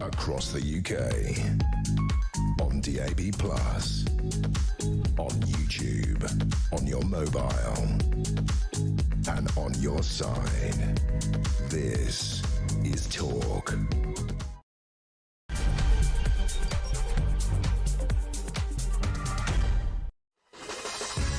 across the UK, on DAB+, on YouTube, on your mobile, and on your side. This is Talk.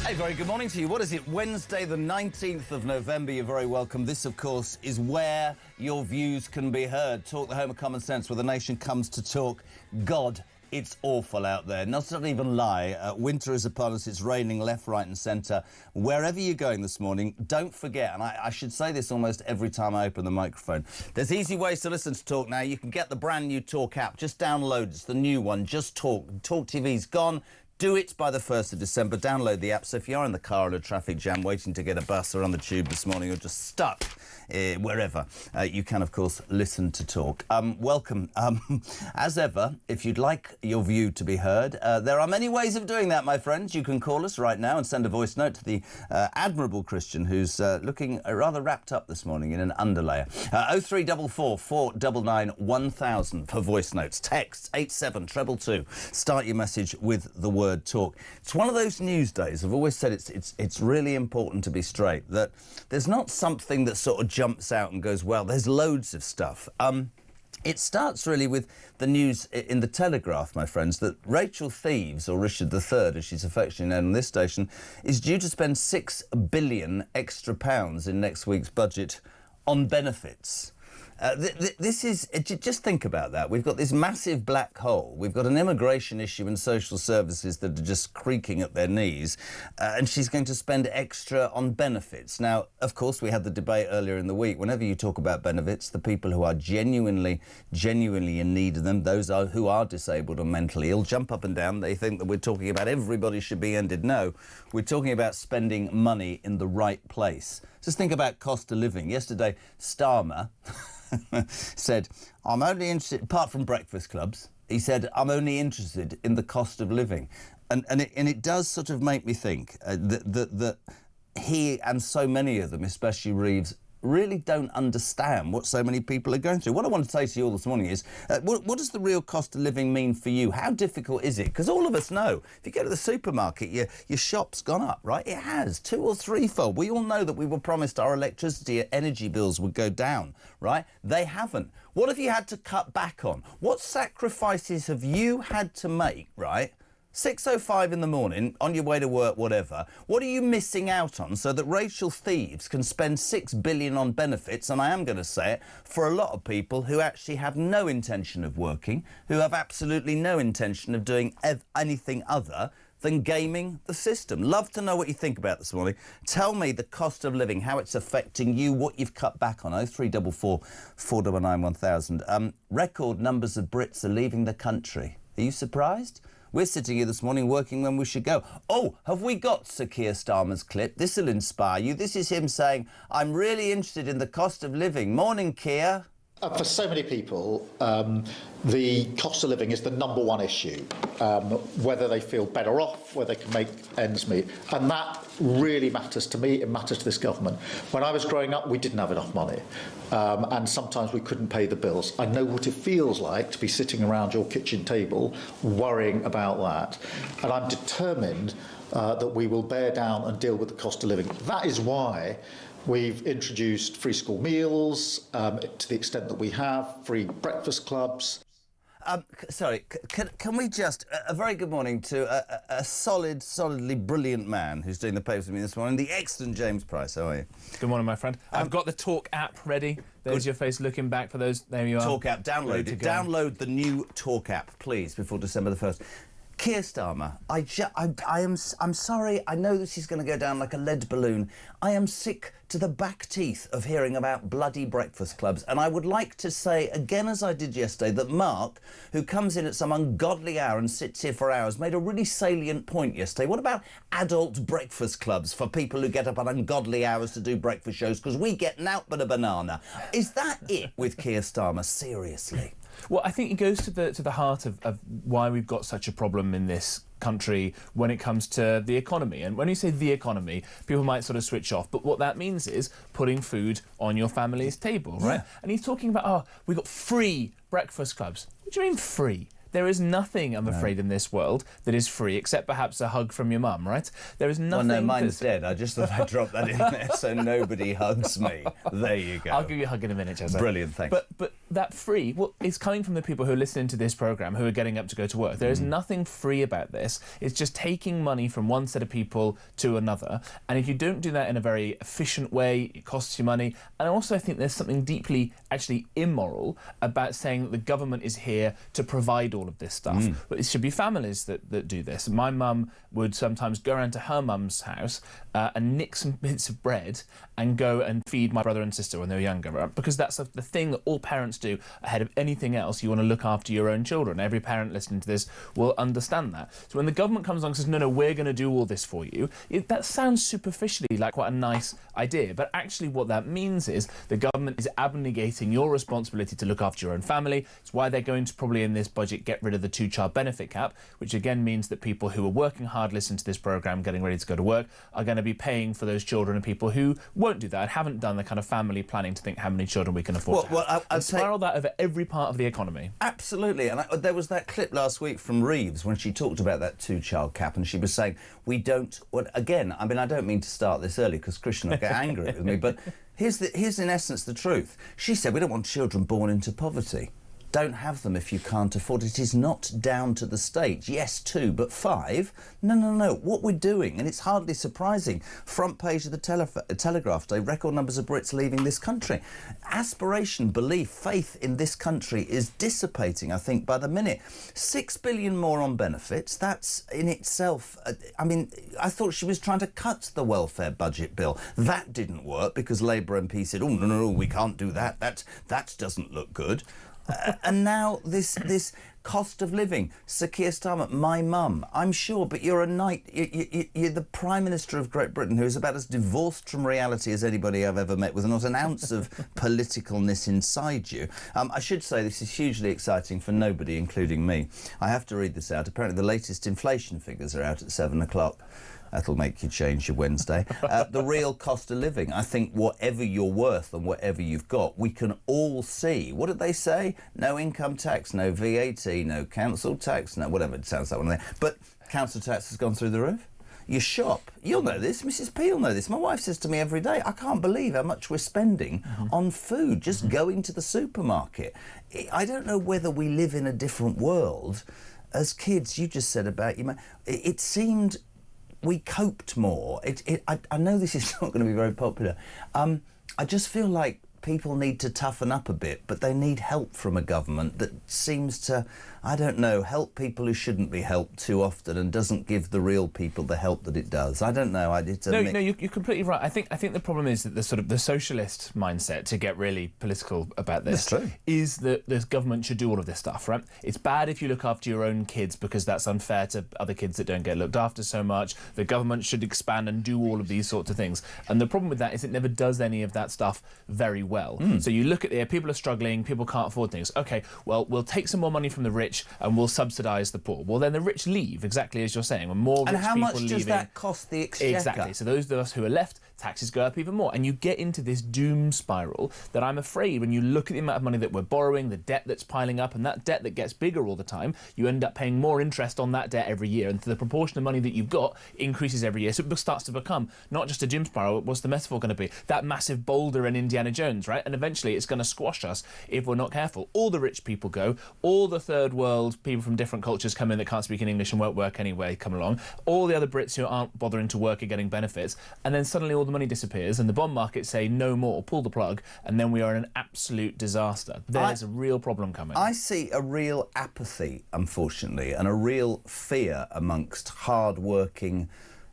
Hey, very good morning to you. What is it? Wednesday, the 19th of November. You're very welcome. This, of course, is where your views can be heard. Talk, the home of common sense, where the nation comes to talk. God, it's awful out there. Not to even lie. Winter is upon us. It's raining left, right and centre. Wherever you're going this morning, don't forget, and I should say this almost every time I open the microphone, there's easy ways to listen to Talk now. You can get the brand new Talk app. Just download it. It's the new one. Just Talk. TalkTV's gone. Do it by the 1st of December. Download the app. So if you're in the car in a traffic jam waiting to get a bus or on the tube this morning or just stuck wherever, you can, of course, listen to Talk. Welcome. As ever, if you'd like your view to be heard, there are many ways of doing that, my friends. You can call us right now and send a voice note to the admirable Christian who's looking rather wrapped up this morning in an underlayer. 0344 499 1000 for voice notes. Text 87222. Start your message with the word Talk. It's one of those news days. I've always said it's really important to be straight, that there's not something that sort of jumps out and goes, well, there's loads of stuff. It starts really with the news in the Telegraph, my friends, that Rachel Thieves, or Richard III, as she's affectionately known on this station, is due to spend £6 billion extra in next week's budget on benefits. This is, just think about that. We've got this massive black hole. We've got an immigration issue and social services that are just creaking at their knees. And she's going to spend extra on benefits. Now, of course, we had the debate earlier in the week. Whenever you talk about benefits, the people who are genuinely in need of them, those who are disabled or mentally ill, jump up and down. They think that we're talking about everybody should be ended. No, we're talking about spending money in the right place. Just think about cost of living. Yesterday, Starmer said, I'm only interested, apart from breakfast clubs, he said, I'm only interested in the cost of living. And it does sort of make me think that he and so many of them, especially Reeves, really don't understand what so many people are going through. What I want to say to you all this morning is, what does the real cost of living mean for you? How difficult is it? Because all of us know, if you go to the supermarket, your shop's gone up, right? It has, 2 or 3-fold. We all know that we were promised our electricity and energy bills would go down, right? They haven't. What have you had to cut back on? What sacrifices have you had to make, right? 6:05 in the morning, on your way to work, whatever. What are you missing out on so that Rachel Thieves can spend £6 billion on benefits, and I am going to say it, for a lot of people who actually have no intention of working, who have absolutely no intention of doing anything other than gaming the system? Love to know what you think about this morning. Tell me the cost of living, how it's affecting you, what you've cut back on. 0344 499 1000. Record numbers of Brits are leaving the country. Are you surprised? We're sitting here this morning working when we should go. Oh, have we got Sir Keir Starmer's clip? This will inspire you. This is him saying, I'm really interested in the cost of living. Morning, Keir. For so many people, the cost of living is the #1 issue, whether they feel better off, whether they can make ends meet. And that really matters to me. It matters to this government. When I was growing up, we didn't have enough money. And sometimes we couldn't pay the bills. I know what it feels like to be sitting around your kitchen table worrying about that. And I'm determined that we will bear down and deal with the cost of living. That is why we've introduced free school meals to the extent that we have, free breakfast clubs. Sorry, can we just... A very good morning to a solidly brilliant man who's doing the papers with me this morning, the excellent James Price. How are you? Good morning, my friend. I've got the Talk app ready. There's your face looking back for those. There you are. Talk app, download it. Download the new Talk app, please, before December the 1st. Keir Starmer, I'm sorry, I know this is going to go down like a lead balloon. I am sick to the back teeth of hearing about bloody breakfast clubs, and I would like to say, again as I did yesterday, that Mark, who comes in at some ungodly hour and sits here for hours, made a really salient point yesterday. What about adult breakfast clubs for people who get up at ungodly hours to do breakfast shows, because we get nout but a banana? Is that it with Keir Starmer? Seriously? Well, I think it goes to the heart of why we've got such a problem in this country when it comes to the economy. And when you say the economy, people might sort of switch off. But what that means is putting food on your family's table, right? Yeah. And he's talking about, oh, we got free breakfast clubs. What do you mean free? There is nothing, I'm afraid, in this world that is free, except perhaps a hug from your mum, right? There is nothing... Well, no, mine's dead. I just thought I'd drop that in there so nobody hugs me. There you go. I'll give you a hug in a minute, Jose. Brilliant, thanks. But that free, well, it's coming from the people who are listening to this programme, who are getting up to go to work. There is nothing free about this. It's just taking money from one set of people to another. And if you don't do that in a very efficient way, it costs you money. And also, I think there's something deeply, actually, immoral about saying that the government is here to provide all of this stuff. But it should be families that do this. My mum would sometimes go around to her mum's house and nick some bits of bread and go and feed my brother and sister when they were younger, right? Because that's the thing that all parents do ahead of anything else. You want to look after your own children. Every parent listening to this will understand that. So when the government comes along and says, no, we're going to do all this for you, that sounds superficially like quite a nice idea. But actually what that means is the government is abnegating your responsibility to look after your own family. It's why they're going to probably in this budget get rid of the two-child benefit cap, which again means that people who are working hard, listening to this programme, getting ready to go to work, are going to be paying for those children, and people who won't do that and haven't done the kind of family planning to think how many children we can afford to have. I'd spiral that over every part of the economy. Absolutely. And there was that clip last week from Reeves when she talked about that two-child cap, and she was saying, we don't... Well, again, I mean, I don't mean to start this early because Christian will get angry with me, but here's in essence the truth. She said, we don't want children born into poverty. Don't have them if you can't afford it. It is not down to the state. Yes, 2, but 5? No. What we're doing, and it's hardly surprising, front page of the Telegraph today, record numbers of Brits leaving this country. Aspiration, belief, faith in this country is dissipating, I think, by the minute. 6 billion more on benefits. That's in itself... I mean, I thought she was trying to cut the welfare budget bill. That didn't work because Labour MP said, oh, no, we can't do that. That doesn't look good. And now this cost of living. Sir Keir Starmer, my mum, I'm sure, but you're a knight. You're the Prime Minister of Great Britain, who is about as divorced from reality as anybody I've ever met, with not an ounce of politicalness inside you. I should say this is hugely exciting for nobody, including me. I have to read this out. Apparently the latest inflation figures are out at 7 o'clock. That'll make you change your Wednesday. The real cost of living. I think whatever you're worth and whatever you've got, we can all see. What did they say? No income tax, no VAT, no council tax, no whatever. It sounds like one of them. But council tax has gone through the roof. You shop. You'll know this. Mrs. P will know this. My wife says to me every day, I can't believe how much we're spending on food, just going to the supermarket. I don't know whether we live in a different world. As kids, you just said about... It seemed... we coped more. I know this is not going to be very popular. I just feel like people need to toughen up a bit, but they need help from a government that seems to, I don't know, help people who shouldn't be helped too often and doesn't give the real people the help that it does. I don't know. No, you're completely right. I think the problem is that the socialist mindset, to get really political about this, is that this government should do all of this stuff, right? It's bad if you look after your own kids because that's unfair to other kids that don't get looked after so much. The government should expand and do all of these sorts of things. And the problem with that is it never does any of that stuff very well. So you look at it, people are struggling, people can't afford things. OK, well, we'll take some more money from the rich and we'll subsidise the poor. Well, then the rich leave, exactly as you're saying. When more rich people leaving... And how much does that cost the exchequer? Exactly. So those of us who are left, taxes go up even more. And you get into this doom spiral that I'm afraid when you look at the amount of money that we're borrowing, the debt that's piling up, and that debt that gets bigger all the time, you end up paying more interest on that debt every year. And the proportion of money that you've got increases every year. So it starts to become not just a doom spiral. What's the metaphor going to be? That massive boulder in Indiana Jones, right? And eventually it's going to squash us if we're not careful. All the rich people go, all the third world people from different cultures come in that can't speak in English and won't work anyway come along. All the other Brits who aren't bothering to work are getting benefits. And then suddenly all the money disappears and the bond markets say no more, pull the plug, and then we are in an absolute disaster. There's a real problem coming. I see a real apathy, unfortunately, and a real fear amongst hard-working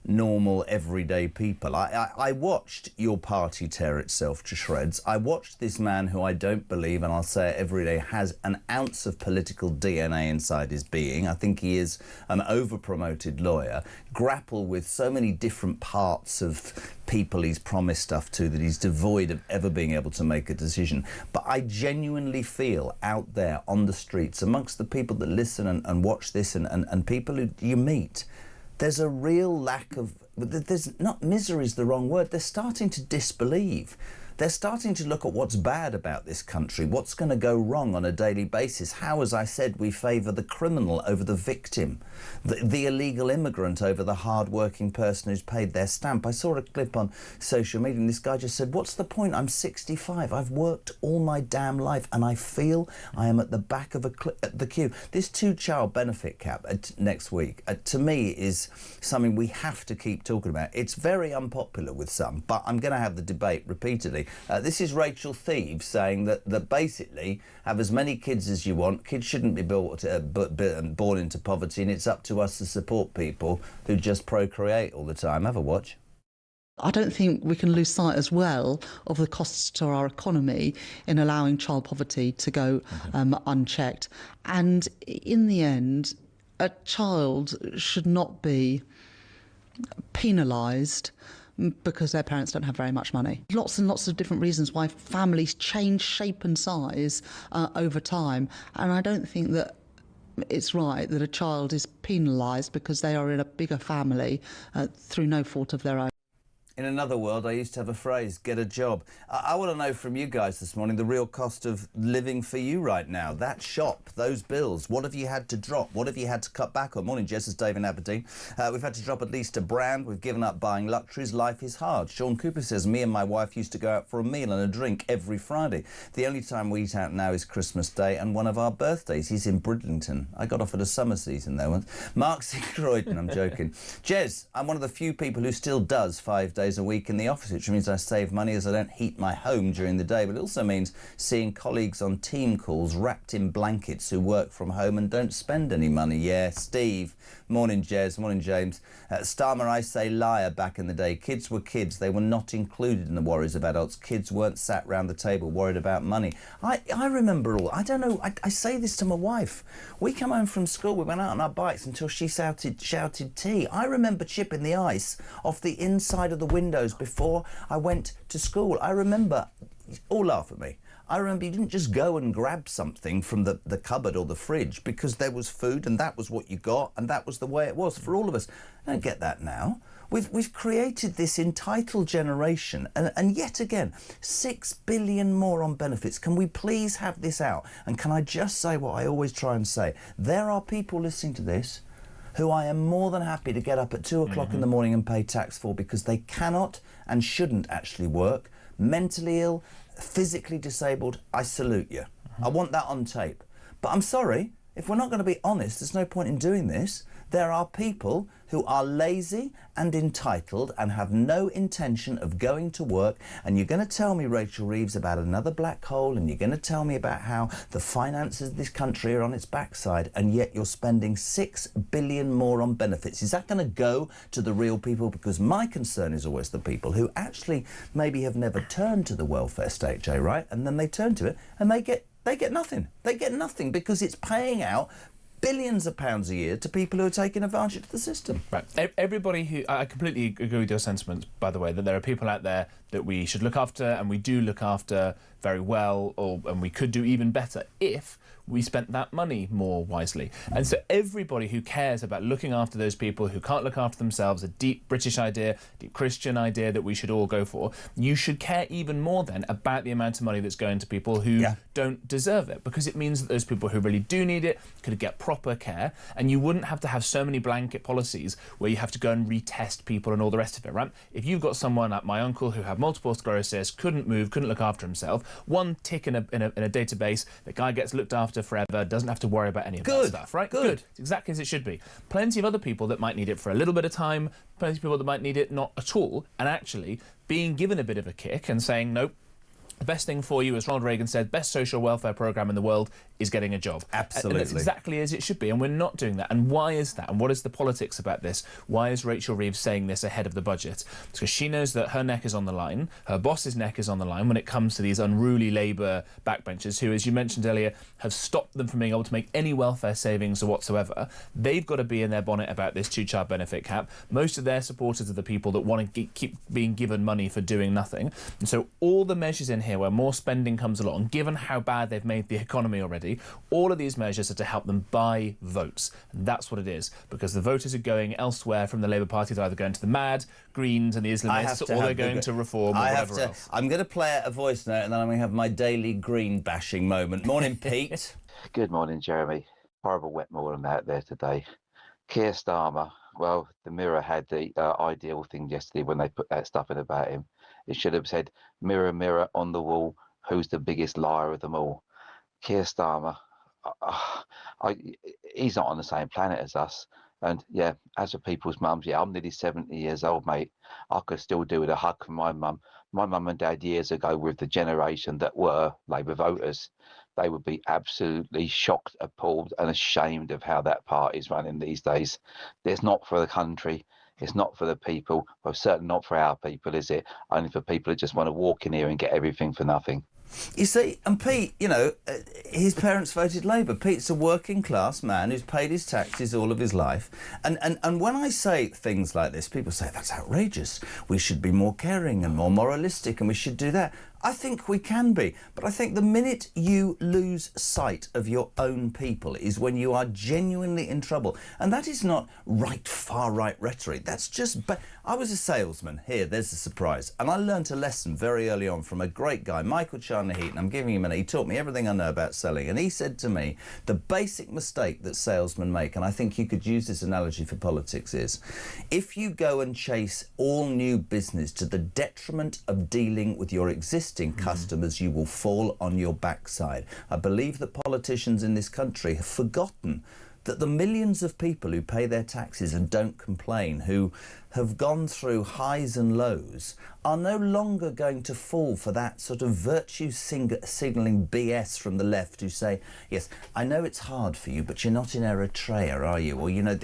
normal, everyday people. I watched your party tear itself to shreds. I watched this man who I don't believe, and I'll say it every day, has an ounce of political DNA inside his being. I think he is an over-promoted lawyer, grapple with so many different parts of people he's promised stuff to that he's devoid of ever being able to make a decision. But I genuinely feel out there on the streets, amongst the people that listen and watch this and people who you meet, there's a real lack of, there's not, misery is the wrong word, they're starting to disbelieve. They're starting to look at what's bad about this country, what's going to go wrong on a daily basis, how, as I said, we favour the criminal over the victim, the illegal immigrant over the hard-working person who's paid their stamp. I saw a clip on social media and this guy just said, what's the point? I'm 65, I've worked all my damn life and I feel I am at the back of the queue. This two-child benefit cap next week, to me, is something we have to keep talking about. It's very unpopular with some, but I'm going to have the debate repeatedly. This is Rachel Thieves saying that basically have as many kids as you want. Kids shouldn't be born into poverty, and it's up to us to support people who just procreate all the time. Have a watch. I don't think we can lose sight as well of the costs to our economy in allowing child poverty to go unchecked. And in the end, a child should not be penalised because their parents don't have very much money. Lots and lots of different reasons why families change shape and size over time, and I don't think that it's right that a child is penalised because they are in a bigger family through no fault of their own. In another world, I used to have a phrase, get a job. I want to know from you guys this morning the real cost of living for you right now. That shop, those bills, what have you had to drop? What have you had to cut back on? Morning, Jess, it's Dave in Aberdeen. We've had to drop at least a brand. We've given up buying luxuries. Life is hard. Sean Cooper says, me and my wife used to go out for a meal and a drink every Friday. The only time we eat out now is Christmas Day and one of our birthdays. He's in Bridlington. I got offered a summer season there once. Mark's in Croydon, I'm joking. Jez, I'm one of the few people who still does 5 days a week in the office, which means I save money as I don't heat my home during the day, but it also means seeing colleagues on team calls wrapped in blankets who work from home and don't spend any money. Yeah, Steve. Morning, Jez. Morning, James. Starmer, I say liar back in the day. Kids were kids. They were not included in the worries of adults. Kids weren't sat round the table worried about money. I remember all. I don't know. I say this to my wife. We come home from school. We went out on our bikes until she shouted tea. I remember chipping the ice off the inside of the windows before I went to school. I remember, all laugh at me, I remember you didn't just go and grab something from the cupboard or the fridge because there was food and that was what you got and that was the way it was for all of us. I don't get that now. We've created this entitled generation and yet again, 6 billion more on benefits. Can we please have this out? And can I just say what I always try and say? There are people listening to this who I am more than happy to get up at 2 o'clock in the morning and pay tax for because they cannot and shouldn't actually work. Mentally ill, physically disabled, I salute you. I want that on tape. But I'm sorry, if we're not going to be honest, there's no point in doing this. There are people who are lazy and entitled and have no intention of going to work, and you're going to tell me, Rachel Reeves, about another black hole, and you're going to tell me about how the finances of this country are on its backside, and yet you're spending 6 billion more on benefits. Is that going to go to the real people? Because my concern is always the people who actually maybe have never turned to the welfare state, Jay, right? And then they turn to it and they get nothing. They get nothing because it's paying out billions of pounds a year to people who are taking advantage of the system. Right. Everybody who... I completely agree with your sentiments, by the way, that there are people out there that we should look after, and we do look after very well, and we could do even better if we spent that money more wisely. And so everybody who cares about looking after those people who can't look after themselves, a deep British idea, deep Christian idea that we should all go for, you should care even more then about the amount of money that's going to people who don't deserve it, because it means that those people who really do need it could get proper care, and you wouldn't have to have so many blanket policies where you have to go and retest people and all the rest of it, right? If you've got someone like my uncle who had multiple sclerosis, couldn't move, couldn't look after himself, one tick in a database, the guy gets looked after forever, doesn't have to worry about any of that stuff, right? Good. It's exactly as it should be. Plenty of other people that might need it for a little bit of time, plenty of people that might need it not at all, and actually being given a bit of a kick and saying, nope, the best thing for you, as Ronald Reagan said, best social welfare programme in the world is getting a job. Absolutely. And that's exactly as it should be, and we're not doing that. And why is that? And what is the politics about this? Why is Rachel Reeves saying this ahead of the budget? Because she knows that her neck is on the line, her boss's neck is on the line when it comes to these unruly Labour backbenchers who, as you mentioned earlier, have stopped them from being able to make any welfare savings or whatsoever. They've got to be in their bonnet about this two-child benefit cap. Most of their supporters are the people that want to keep being given money for doing nothing. And so all the measures in here where more spending comes along, given how bad they've made the economy already, all of these measures are to help them buy votes. And that's what it is, because the voters are going elsewhere from the Labour Party. They're either going to the Mad, Greens and the Islamists, or they're going to Reform or whatever else. I'm going to play a voice note and then I'm going to have my daily green bashing moment. Morning, Pete. Good morning, Jeremy. Horrible wet morning out there today. Keir Starmer, well, the Mirror had the ideal thing yesterday when they put that stuff in about him. It should have said, mirror, mirror on the wall, who's the biggest liar of them all? Keir Starmer, he's not on the same planet as us. And yeah, as for people's mums, yeah, I'm nearly 70 years old, mate. I could still do with a hug from my mum. My mum and dad years ago were the generation that were Labour voters. They would be absolutely shocked, appalled and ashamed of how that party's running these days. It's not for the country. It's not for the people. Well, certainly not for our people, is it? Only for people who just want to walk in here and get everything for nothing. You see, and Pete, you know, his parents voted Labour. Pete's a working class man who's paid his taxes all of his life. And when I say things like this, people say, that's outrageous. We should be more caring and more moralistic and we should do that. I think we can be, but I think the minute you lose sight of your own people is when you are genuinely in trouble. And that is not far-right rhetoric. That's just... I was a salesman. Here, there's a surprise. And I learnt a lesson very early on from a great guy, Michael Charnaheat, I'm giving him an... He taught me everything I know about selling. And he said to me, the basic mistake that salesmen make, and I think you could use this analogy for politics, is if you go and chase all new business to the detriment of dealing with your existing customers, you will fall on your backside. I believe that politicians in this country have forgotten that the millions of people who pay their taxes and don't complain, who have gone through highs and lows, are no longer going to fall for that sort of virtue signalling BS from the left who say, yes, I know it's hard for you, but you're not in Eritrea, are you? Or, you know,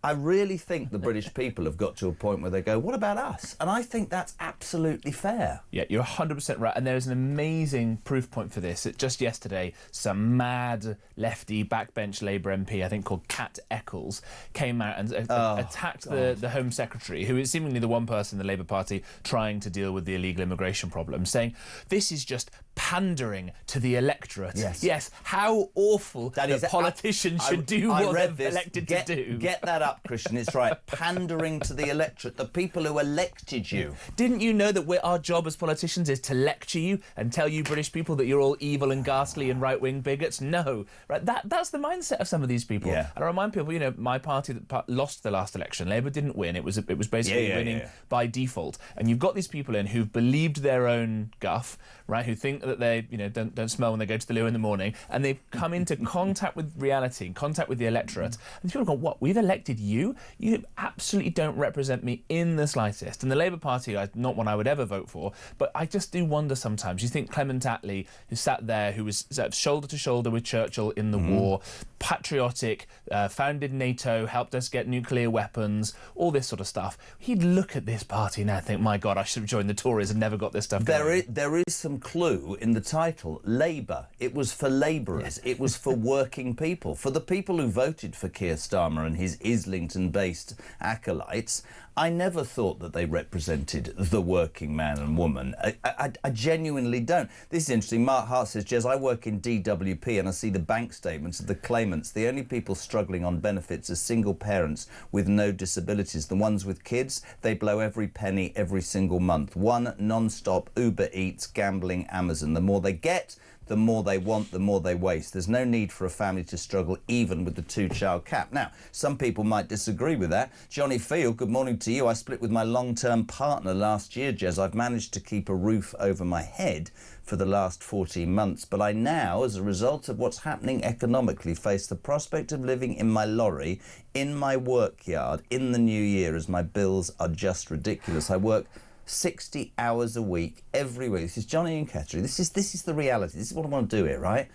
I really think the British people have got to a point where they go, what about us? And I think that's absolutely fair. Yeah, you're 100% right. And there's an amazing proof point for this. Just yesterday, some mad lefty backbench Labour MP, I think called Kat Eccles, came out and attacked the Home Secretary, who is seemingly the one person in the Labour Party trying to deal with the illegal immigration problem, saying this is just pandering to the electorate. Yes, how awful that politicians should do what they're elected to do. Get that up, Christian. It's right. Pandering to the electorate, the people who elected you. Didn't you know that our job as politicians is to lecture you and tell you British people that you're all evil and ghastly and right-wing bigots? No. Right? That's the mindset of some of these people. Yeah. And I remind people, you know, my party that lost the last election, Labour didn't win. It was basically winning by default. And you've got these people in who've believed their own guff, right, who think that they, you know, don't smell when they go to the loo in the morning, and they've come into contact with reality, contact with the electorate. And people go, what, we've elected you? You absolutely don't represent me in the slightest. And the Labour Party is not one I would ever vote for, but I just do wonder sometimes. You think Clement Attlee, who sat there, who was sort of shoulder to shoulder with Churchill in the war, patriotic, founded NATO, helped us get nuclear weapons, all this sort of stuff. He'd look at this party now and think, my God, I should have joined the Tories and never got this stuff going. There is some clue in the title. Labour. It was for labourers. It was for working people. For the people who voted for Keir Starmer and his Islington-based acolytes, I never thought that they represented the working man and woman. I genuinely don't. This is interesting. Mark Hart says, Jez, I work in DWP and I see the bank statements of the claimants. The only people struggling on benefits are single parents with no disabilities. The ones with kids, they blow every penny every single month. One non-stop Uber Eats, gambling, Amazon. The more they get, the more they want, the more they waste. There's no need for a family to struggle even with the two-child cap. Now, some people might disagree with that. Johnny Field, good morning to you. I split with my long-term partner last year, Jez. I've managed to keep a roof over my head for the last 14 months, but I now, as a result of what's happening economically, face the prospect of living in my lorry, in my work yard, in the new year, as my bills are just ridiculous. I work 60 hours a week, every week. This is Johnny in Kettering. This is the reality. This is what I want to do here, right?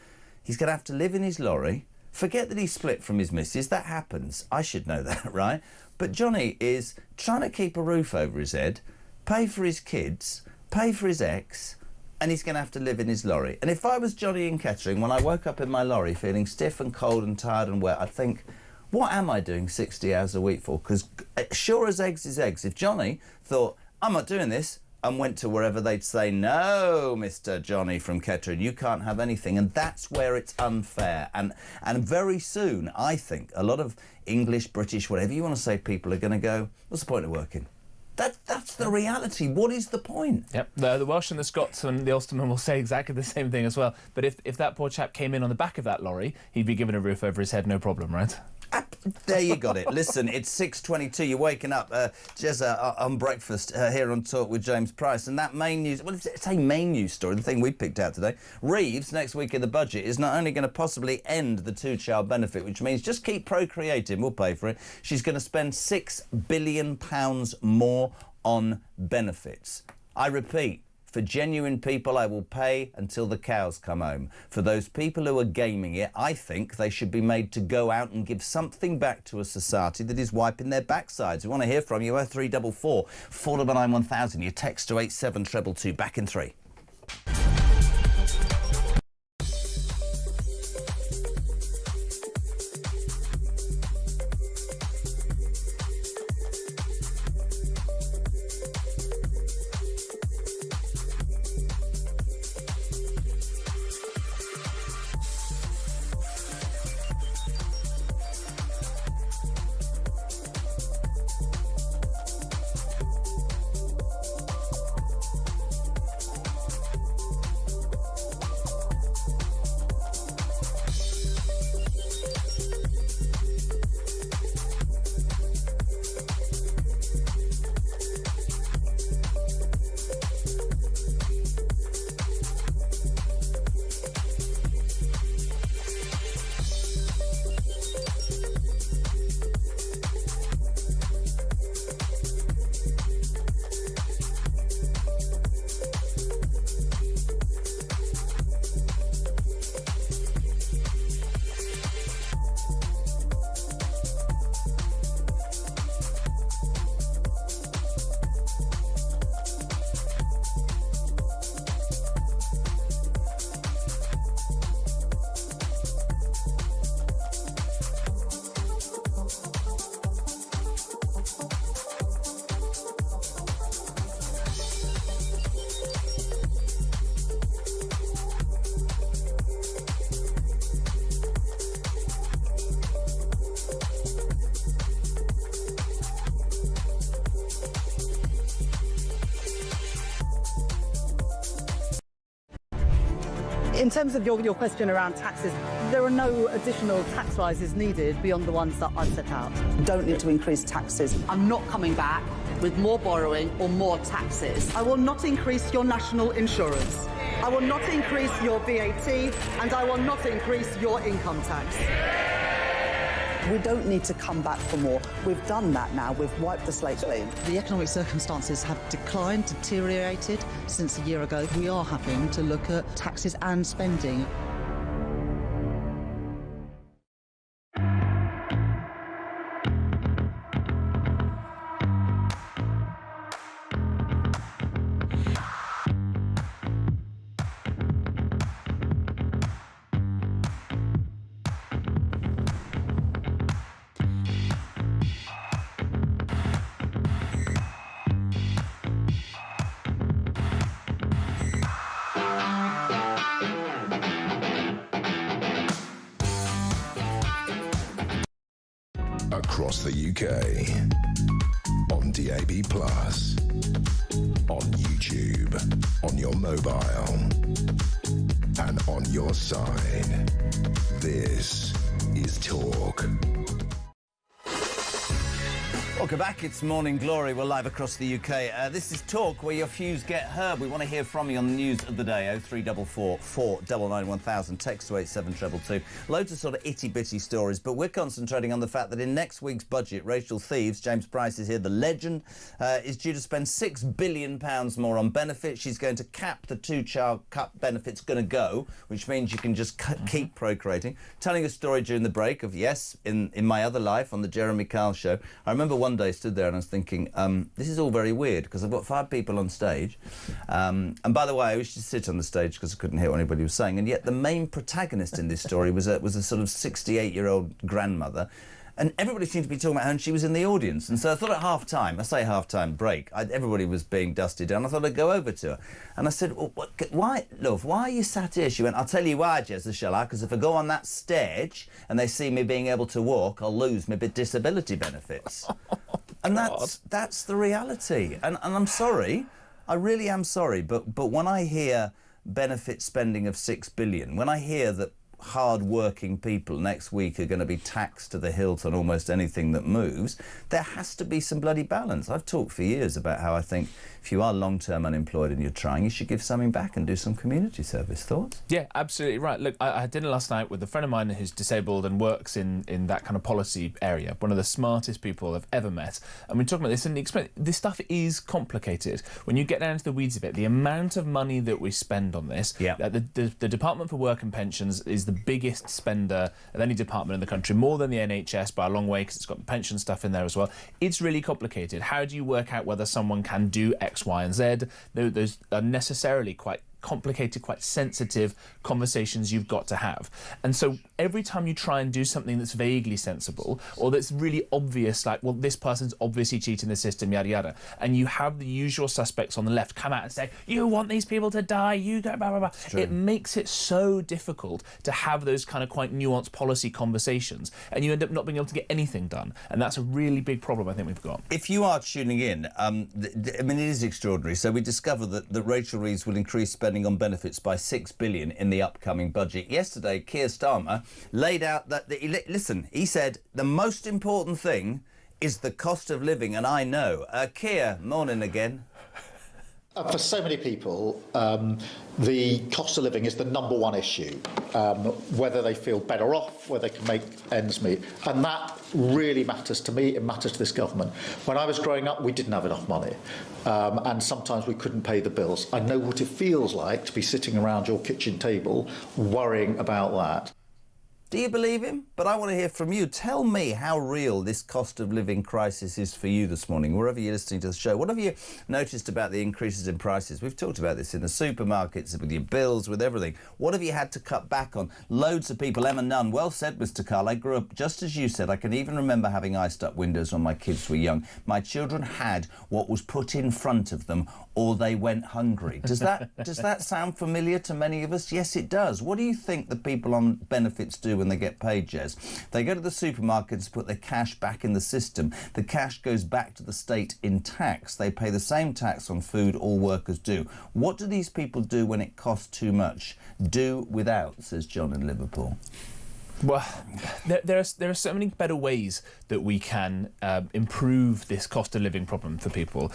He's going to have to live in his lorry. Forget that he's split from his missus. That happens. I should know that, right? But Johnny is trying to keep a roof over his head, pay for his kids, pay for his ex, and he's going to have to live in his lorry. And if I was Johnny in Kettering, when I woke up in my lorry feeling stiff and cold and tired and wet, I'd think, what am I doing 60 hours a week for? Because sure as eggs is eggs. If Johnny thought, I'm not doing this, and went to wherever, they'd say, no, Mr. Johnny from Kettering, you can't have anything. And that's where it's unfair. And very soon, I think, a lot of English, British, whatever you want to say, people are going to go, what's the point of working? That's the reality. What is the point? Yep, the Welsh and the Scots and the Ulstermen will say exactly the same thing as well. But if that poor chap came in on the back of that lorry, he'd be given a roof over his head, no problem, right? There you got it. Listen, it's 6:22. You're waking up, Jezza, on breakfast here on Talk with James Price. And that main news, well, it's a main news story, the thing we picked out today. Reeves, next week in the budget, is not only going to possibly end the two-child benefit, which means just keep procreating, we'll pay for it. She's going to spend £6 billion more on benefits. I repeat, for genuine people, I will pay until the cows come home. For those people who are gaming it, I think they should be made to go out and give something back to a society that is wiping their backsides. We want to hear from you. 0344 499 1000. Your text to 87222. Back in 3. In terms of your question around taxes, there are no additional tax rises needed beyond the ones that I've set out. Don't need to increase taxes. I'm not coming back with more borrowing or more taxes. I will not increase your national insurance. I will not increase your VAT, and I will not increase your income tax. We don't need to come back for more. We've done that now. We've wiped the slate clean. The economic circumstances have declined, deteriorated since a year ago. We are having to look at taxes and spending. Across the UK, on DAB+, on YouTube, on your mobile, and on your side. This is Talk. Welcome back. It's Morning Glory. We're live across the UK. This is Talk, where your views get heard. We want to hear from you on the news of the day. 0344 499 1000. Text to 87222. Loads of sort of itty-bitty stories, but we're concentrating on the fact that in next week's budget, Rachel Thieves, James Price is here, the legend, is due to spend £6 billion more on benefits. She's going to cap the two-child cut benefits going to go, which means you can just keep procreating. Telling a story during the break of, yes, in my other life on the Jeremy Kyle show, I remember one day stood there and I was thinking, this is all very weird because I've got 5 people on stage, and by the way, I used to sit on the stage because I couldn't hear what anybody was saying, and yet the main protagonist in this story was a sort of 68-year-old grandmother, and everybody seemed to be talking about her, and she was in the audience. And so I thought at half-time, I say half-time break, everybody was being dusted down. I thought I'd go over to her. And I said, well, why, love, why are you sat here? She went, I'll tell you why, Jez, shall I? Because if I go on that stage and they see me being able to walk, I'll lose my disability benefits. And that's the reality. And I'm sorry, I really am sorry, but when I hear benefit spending of £6 billion, when I hear that hard-working people next week are going to be taxed to the hilt on almost anything that moves, there has to be some bloody balance. I've talked for years about how I think if you are long-term unemployed and you're trying, you should give something back and do some community service. Thoughts? Yeah, absolutely right. Look, I had dinner last night with a friend of mine who's disabled and works in that kind of policy area, one of the smartest people I've ever met, and we're talking about this, and this stuff is complicated. When you get down to the weeds of it, the amount of money that we spend on this, the Department for Work and Pensions is the biggest spender of any department in the country, more than the NHS by a long way, because it's got the pension stuff in there as well. It's really complicated. How do you work out whether someone can do X, Y and Z? Those are necessarily quite complicated, quite sensitive conversations you've got to have. And so every time you try and do something that's vaguely sensible or that's really obvious, like, well, this person's obviously cheating the system, yada yada, and you have the usual suspects on the left come out and say, you want these people to die, you don't, blah, blah, blah. It makes it so difficult to have those kind of quite nuanced policy conversations, and you end up not being able to get anything done. And that's a really big problem I think we've got. If you are tuning in, I mean, it is extraordinary. So we discovered that Rachel Reeves will increase spending on benefits by £6 billion in the upcoming budget. Yesterday, Keir Starmer laid out that, listen, he said the most important thing is the cost of living, and I know. Keir, morning again. For so many people, the cost of living is the number one issue, whether they feel better off, whether they can make ends meet. And that really matters to me, it matters to this government. When I was growing up, we didn't have enough money, and sometimes we couldn't pay the bills. I know what it feels like to be sitting around your kitchen table worrying about that. Do you believe him? But I want to hear from you. Tell me how real this cost of living crisis is for you this morning, wherever you're listening to the show. What have you noticed about the increases in prices? We've talked about this in the supermarkets, with your bills, with everything. What have you had to cut back on? Loads of people. Emma Nunn, well said, Mr. Carl. I grew up just as you said. I can even remember having iced-up windows when my kids were young. My children had what was put in front of them, or they went hungry. Does that sound familiar to many of us? Yes, it does. What do you think the people on benefits do when they get paid, Jez? They go to the supermarkets to put their cash back in the system. The cash goes back to the state in tax. They pay the same tax on food all workers do. What do these people do when it costs too much? Do without, says John in Liverpool. Well, there are so many better ways that we can improve this cost of living problem for people.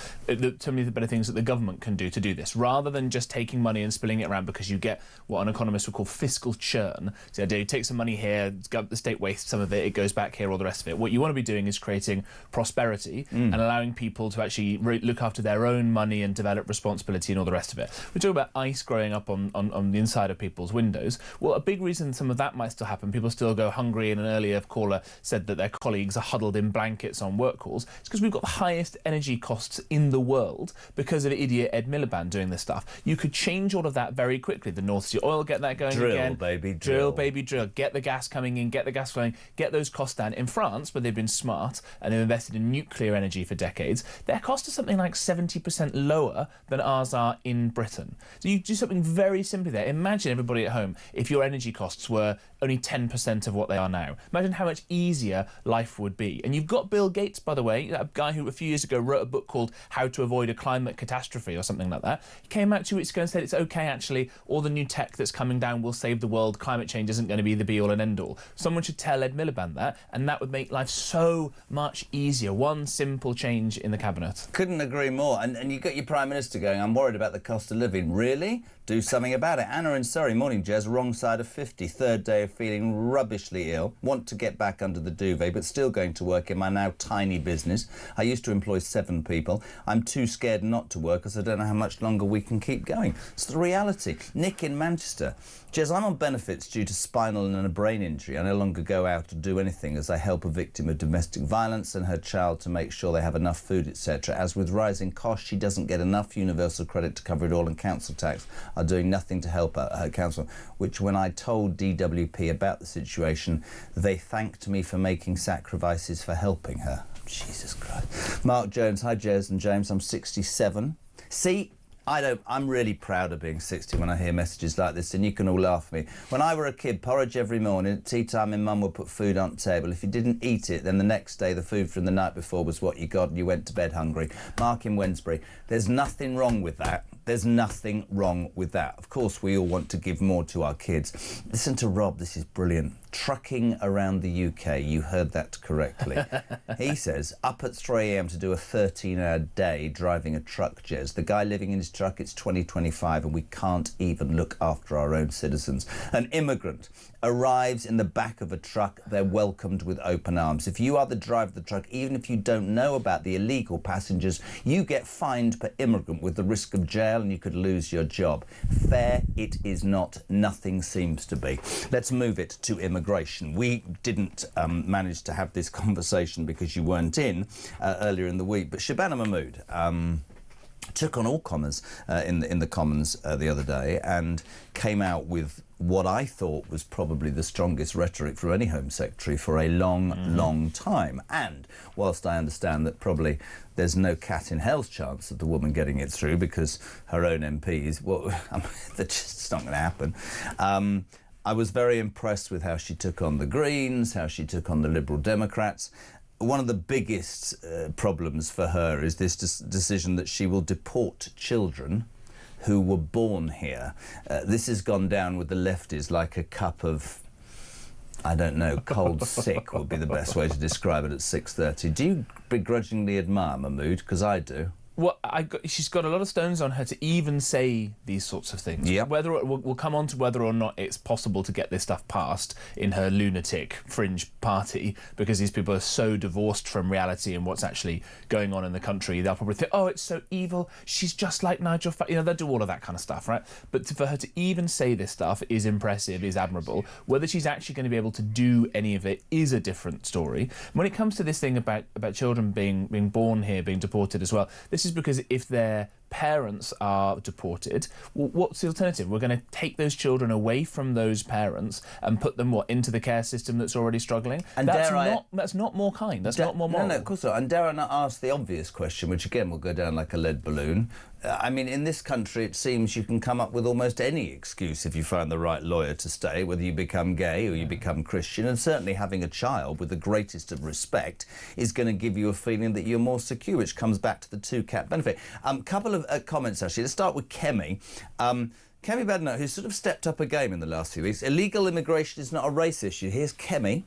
So many better things that the government can do to do this, rather than just taking money and spilling it around, because you get what an economist would call fiscal churn. So the idea, you take some money here, the state wastes some of it, it goes back here, all the rest of it. What you want to be doing is creating prosperity and allowing people to actually look after their own money and develop responsibility and all the rest of it. We talk about ice growing up on the inside of people's windows. Well, a big reason some of that might still happen, people still go hungry, and an earlier caller said that their colleagues are huddled in blankets on work calls. It's because we've got the highest energy costs in the world because of idiot Ed Miliband doing this stuff. You could change all of that very quickly. The North Sea oil, get that going again. Drill, baby, drill. Get the gas coming in, get the gas flowing, get those costs down. In France, where they've been smart and they've invested in nuclear energy for decades, their costs are something like 70% lower than ours are in Britain. So you do something very simply there. Imagine, everybody at home, if your energy costs were only 10% 1% of what they are now. Imagine how much easier life would be. And you've got Bill Gates, by the way, a guy who a few years ago wrote a book called How to Avoid a Climate Catastrophe or something like that. He came out 2 weeks ago and said it's okay, actually, all the new tech that's coming down will save the world. Climate change isn't going to be the be-all and end-all. Someone should tell Ed Miliband that, and that would make life so much easier. One simple change in the cabinet. Couldn't agree more. And you got your Prime Minister going, I'm worried about the cost of living. Really? Do something about it. Anna in Surrey, morning, Jez, wrong side of 50, third day of feeling rubbishly ill, want to get back under the duvet, but still going to work in my now tiny business. I used to employ 7 people. I'm too scared not to work because I don't know how much longer we can keep going. It's the reality. Nick in Manchester. Jez, I'm on benefits due to spinal and a brain injury. I no longer go out to do anything as I help a victim of domestic violence and her child to make sure they have enough food, etc. As with rising costs, she doesn't get enough universal credit to cover it all, and council tax are doing nothing to help her council, which when I told DWP about the situation, they thanked me for making sacrifices for helping her. Jesus Christ. Mark Jones, hi Jez and James, I'm 67. See, I'm really proud of being 60 when I hear messages like this, and you can all laugh at me. When I were a kid, porridge every morning. At tea time, my mum would put food on the table. If you didn't eat it, then the next day the food from the night before was what you got and you went to bed hungry. Mark in Wednesbury. There's nothing wrong with that. There's nothing wrong with that. Of course, we all want to give more to our kids. Listen to Rob, this is brilliant. Trucking around the UK, you heard that correctly. He says, up at 3 a.m. to do a 13-hour day driving a truck, Jez. The guy living in his truck, it's 2025 and we can't even look after our own citizens. An immigrant arrives in the back of a truck, they're welcomed with open arms. If you are the driver of the truck, even if you don't know about the illegal passengers, you get fined per immigrant with the risk of jail and you could lose your job. Fair it is not. Nothing seems to be. Let's move it to immigration. We didn't manage to have this conversation because you weren't in earlier in the week, but Shabana Mahmood took on all comers in the Commons the other day and came out with what I thought was probably the strongest rhetoric for any Home Secretary for a long time. And whilst I understand that probably there's no cat in hell's chance of the woman getting it through because her own MPs, well, that's just not going to happen. I was very impressed with how she took on the Greens, how she took on the Liberal Democrats. One of the biggest problems for her is this decision that she will deport children who were born here. This has gone down with the lefties like a cup of, I don't know, cold sick would be the best way to describe it at 6:30. Do you begrudgingly admire Mahmood? Because I do. Well, she's got a lot of stones on her to even say these sorts of things. Yep. Whether we'll come on to whether or not it's possible to get this stuff passed in her lunatic fringe party, because these people are so divorced from reality and what's actually going on in the country. They'll probably think, oh, it's so evil. She's just like Nigel Farage. You know, they'll do all of that kind of stuff, right? But for her to even say this stuff is impressive, is admirable. Whether she's actually going to be able to do any of it is a different story. When it comes to this thing about children being born here, being deported as well, this is because if their parents are deported, well, what's the alternative? We're going to take those children away from those parents and put them, into the care system that's already struggling? And that's not more kind. That's not more moral. No, of course not. And dare I not ask the obvious question, which again will go down like a lead balloon. I mean, in this country, it seems you can come up with almost any excuse if you find the right lawyer to stay, whether you become gay or you become Christian. And certainly having a child, with the greatest of respect, is going to give you a feeling that you're more secure, which comes back to the two-cat benefit. Couple of comments, actually. Let's start with Kemi. Kemi Badenoch, who's sort of stepped up a game in the last few weeks. Illegal immigration is not a race issue. Here's Kemi.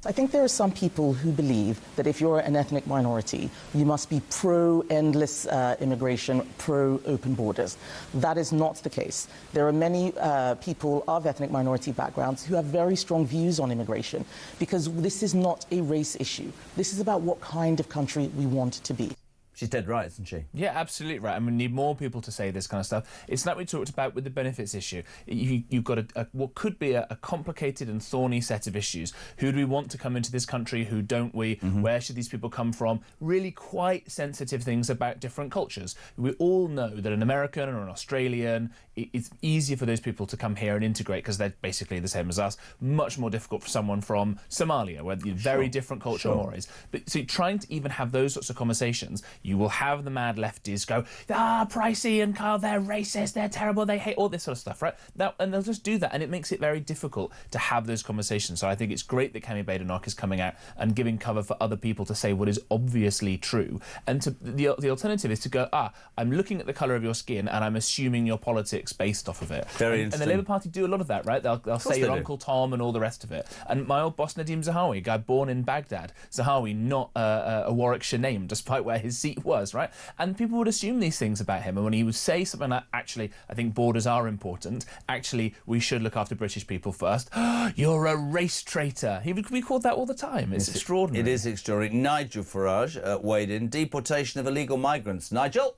I think there are some people who believe that if you're an ethnic minority, you must be pro-endless immigration, pro-open borders. That is not the case. There are many people of ethnic minority backgrounds who have very strong views on immigration, because this is not a race issue. This is about what kind of country we want to be. She's dead right, isn't she? Yeah, absolutely right. And we need more people to say this kind of stuff. It's like we talked about with the benefits issue. You've got what could be a complicated and thorny set of issues. Who do we want to come into this country? Who don't we? Where should these people come from? Really quite sensitive things about different cultures. We all know that an American or an Australian, it's easier for those people to come here and integrate because they're basically the same as us. Much more difficult for someone from Somalia, where very different cultural mores. But so trying to even have those sorts of conversations, you will have the mad lefties go, Pricey and Carl, they're racist, they're terrible, they hate all this sort of stuff, right? And they'll just do that, and it makes it very difficult to have those conversations. So I think it's great that Kemi Badenoch is coming out and giving cover for other people to say what is obviously true. And the alternative is to go, I'm looking at the colour of your skin and I'm assuming your politics based off of it. Very interesting. And the Labour Party do a lot of that, right? They'll say your Uncle Tom and all the rest of it. And my old boss Nadeem Zahawi, a guy born in Baghdad, Zahawi, not a Warwickshire name, despite where his seat was, right? And people would assume these things about him. And when he would say something like, actually, I think borders are important. Actually, we should look after British people first. You're a race traitor. He would be called that all the time. It's extraordinary. It is extraordinary. Nigel Farage weighed in. Deportation of illegal migrants. Nigel?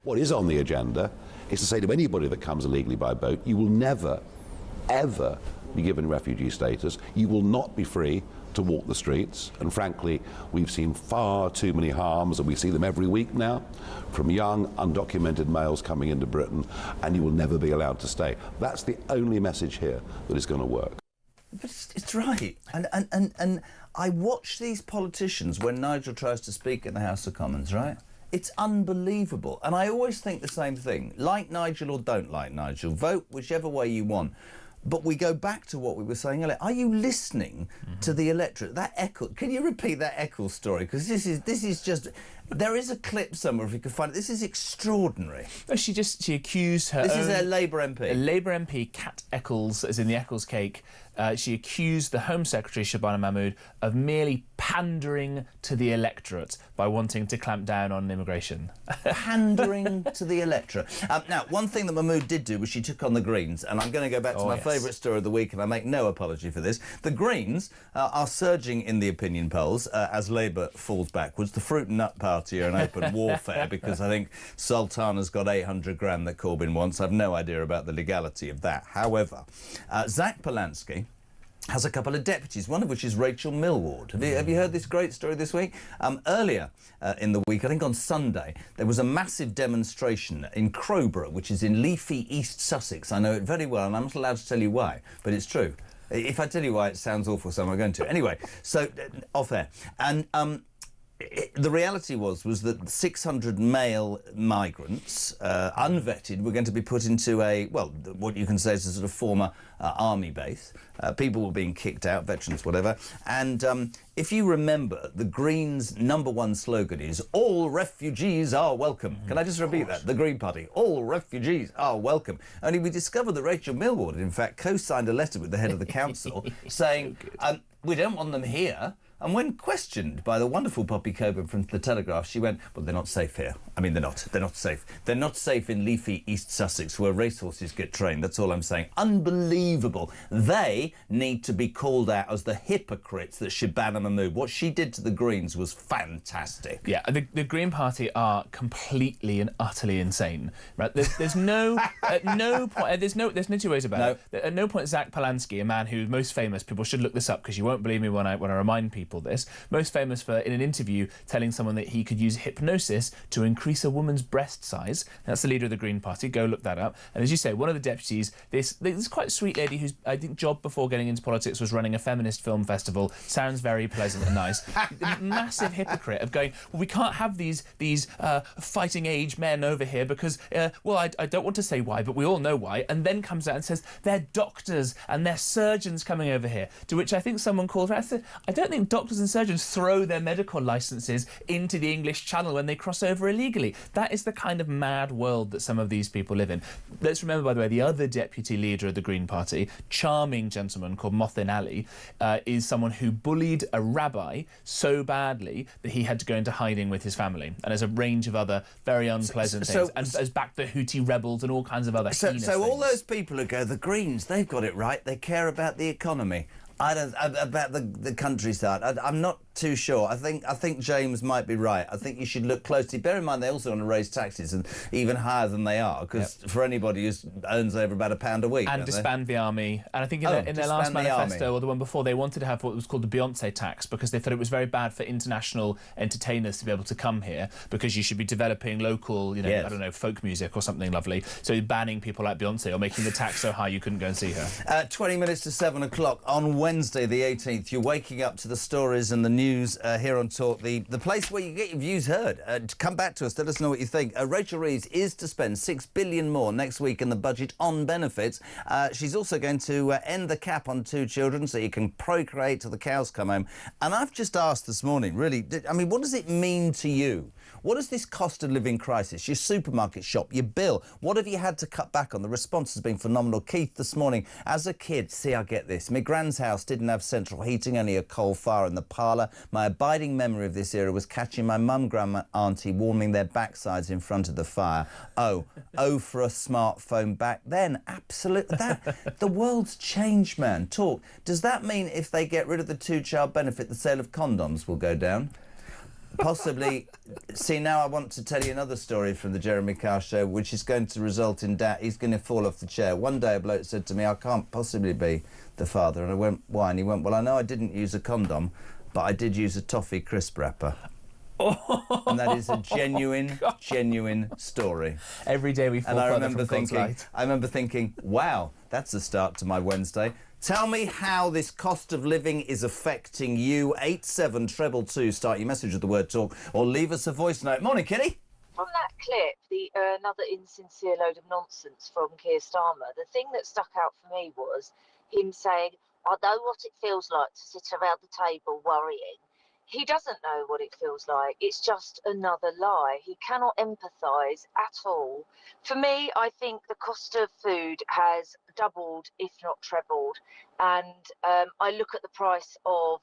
What is on the agenda is to say to anybody that comes illegally by boat, you will never, ever be given refugee status. You will not be free to walk the streets. And frankly, we've seen far too many harms, and we see them every week now, from young, undocumented males coming into Britain, and you will never be allowed to stay. That's the only message here that is going to work. But it's right. And I watch these politicians when Nigel tries to speak in the House of Commons, right? It's unbelievable. And I always think the same thing. Like Nigel or don't like Nigel, vote whichever way you want. But we go back to what we were saying earlier. Are you listening to the electorate? That Eccles, can you repeat that Eccles story? Because this is just... There is a clip somewhere if you can find it. This is extraordinary. She accused her This is a Labour MP. A Labour MP, Kat Eccles, as in the Eccles cake. She accused the Home Secretary, Shabana Mahmood, of merely pandering to the electorate by wanting to clamp down on immigration. Pandering to the electorate. Now, one thing that Mahmood did do was she took on the Greens, and I'm going to go back to my favourite story of the week, and I make no apology for this. The Greens are surging in the opinion polls as Labour falls backwards. The Fruit and Nut Party are in open warfare because I think Sultana's got 800 grand that Corbyn wants. I've no idea about the legality of that. However, Zach Polanski has a couple of deputies, one of which is Rachel Millward. Have you heard this great story this week? Earlier in the week, I think on Sunday, there was a massive demonstration in Crowborough, which is in leafy East Sussex. I know it very well, and I'm not allowed to tell you why, but it's true. If I tell you why, it sounds awful, so I'm not going to. Anyway, so off air. And the reality was that 600 male migrants, unvetted, were going to be put into what you can say is a sort of former army base. People were being kicked out, veterans, whatever. And if you remember, the Greens' #1 slogan is, all refugees are welcome. Can I just repeat that? The Green Party, all refugees are welcome. Only we discovered that Rachel Millward, in fact, co-signed a letter with the head of the council saying, we don't want them here. And when questioned by the wonderful Poppy Coburn from The Telegraph, she went, well, they're not safe here. I mean, they're not safe. They're not safe in leafy East Sussex where racehorses get trained. That's all I'm saying. Unbelievable. They need to be called out as the hypocrites that Shabana Mahmood. What she did to the Greens was fantastic. Yeah, the Green Party are completely and utterly insane. Right? There's no at no point. There's no two ways about it. At no point Zach Polanski, a man who's most famous. People should look this up because you won't believe me when I remind people this, most famous for, in an interview, telling someone that he could use hypnosis to increase a woman's breast size. That's the leader of the Green Party. Go look that up. And as you say, one of the deputies, this quite sweet lady whose, I think, job before getting into politics was running a feminist film festival. Sounds very pleasant and nice. Massive hypocrite of going, well, we can't have these fighting age men over here because, I don't want to say why, but we all know why. And then comes out and says, they're doctors and they're surgeons coming over here. To which I think someone called her. I said, I don't think doctors and surgeons throw their medical licences into the English Channel when they cross over illegally. That is the kind of mad world that some of these people live in. Let's remember, by the way, the other deputy leader of the Green Party, charming gentleman called Mothin Ali, is someone who bullied a rabbi so badly that he had to go into hiding with his family. And there's a range of other very unpleasant things. And has backed the Houthi rebels and all kinds of other heinous things. So all those people who go, the Greens, they've got it right. They care about the economy. I don't about the countryside. I'm not too sure. I think James might be right. I think you should look closely. Bear in mind they also want to raise taxes and even higher than they are, because for anybody who earns over about £1 a week, and disband the army. And I think in their last manifesto or the one before, they wanted to have what was called the Beyonce tax because they thought it was very bad for international entertainers to be able to come here because you should be developing local, I don't know, folk music or something lovely. So banning people like Beyonce or making the tax so high you couldn't go and see her. 20 minutes to 7 o'clock on Wednesday the 18th, you're waking up to the stories and the news here on Talk, the place where you get your views heard. Come back to us, let us know what you think. Rachel Reeves is to spend $6 billion more next week in the budget on benefits. She's also going to end the cap on 2 children so you can procreate till the cows come home. And I've just asked this morning, really, I mean, what does it mean to you? What is this cost of living crisis? Your supermarket shop, your bill, what have you had to cut back on? The response has been phenomenal. Keith this morning, as a kid, see, I get this. My grand's house didn't have central heating, only a coal fire in the parlour. My abiding memory of this era was catching my mum, grandma, auntie warming their backsides in front of the fire. Oh, for a smartphone back then. Absolutely. The world's changed, man. Talk. Does that mean if they get rid of the 2-child benefit, the sale of condoms will go down? Possibly. See, now I want to tell you another story from the Jeremy Carr show, which is going to result in he's going to fall off the chair. One day a bloke said to me, I can't possibly be the father. And I went, why? And he went, well, I know I didn't use a condom, but I did use a toffee crisp wrapper. And that is a genuine story. Every day we fall further from God's light. I remember thinking, wow, that's a start to my Wednesday. Tell me how this cost of living is affecting you. 87222. Start your message with the word talk or leave us a voice note. Morning, Kitty. From that clip, another insincere load of nonsense from Keir Starmer, the thing that stuck out for me was him saying, I know what it feels like to sit around the table worrying. He doesn't know what it feels like. It's just another lie. He cannot empathise at all. For me, I think the cost of food has doubled, if not trebled. And I look at the price of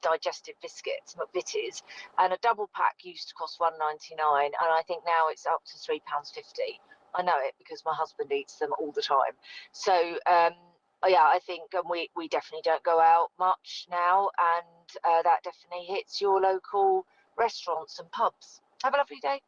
digestive biscuits, McVitie's, and a double pack used to cost £1.99, and I think now it's up to £3.50. I know it because my husband eats them all the time. So, yeah, I think we definitely don't go out much now, and that definitely hits your local restaurants and pubs. Have a lovely day.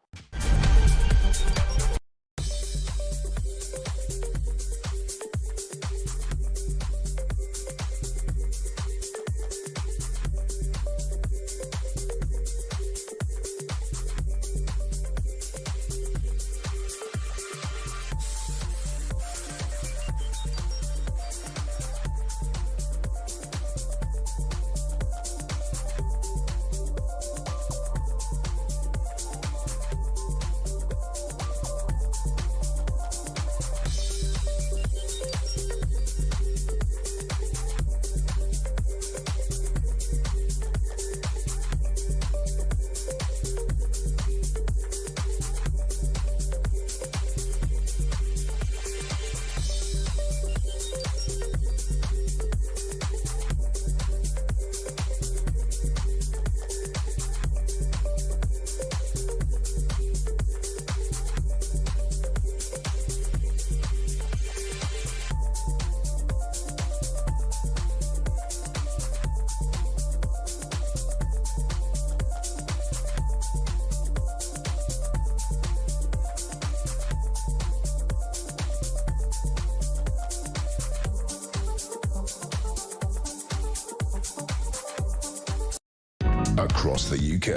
Across the UK,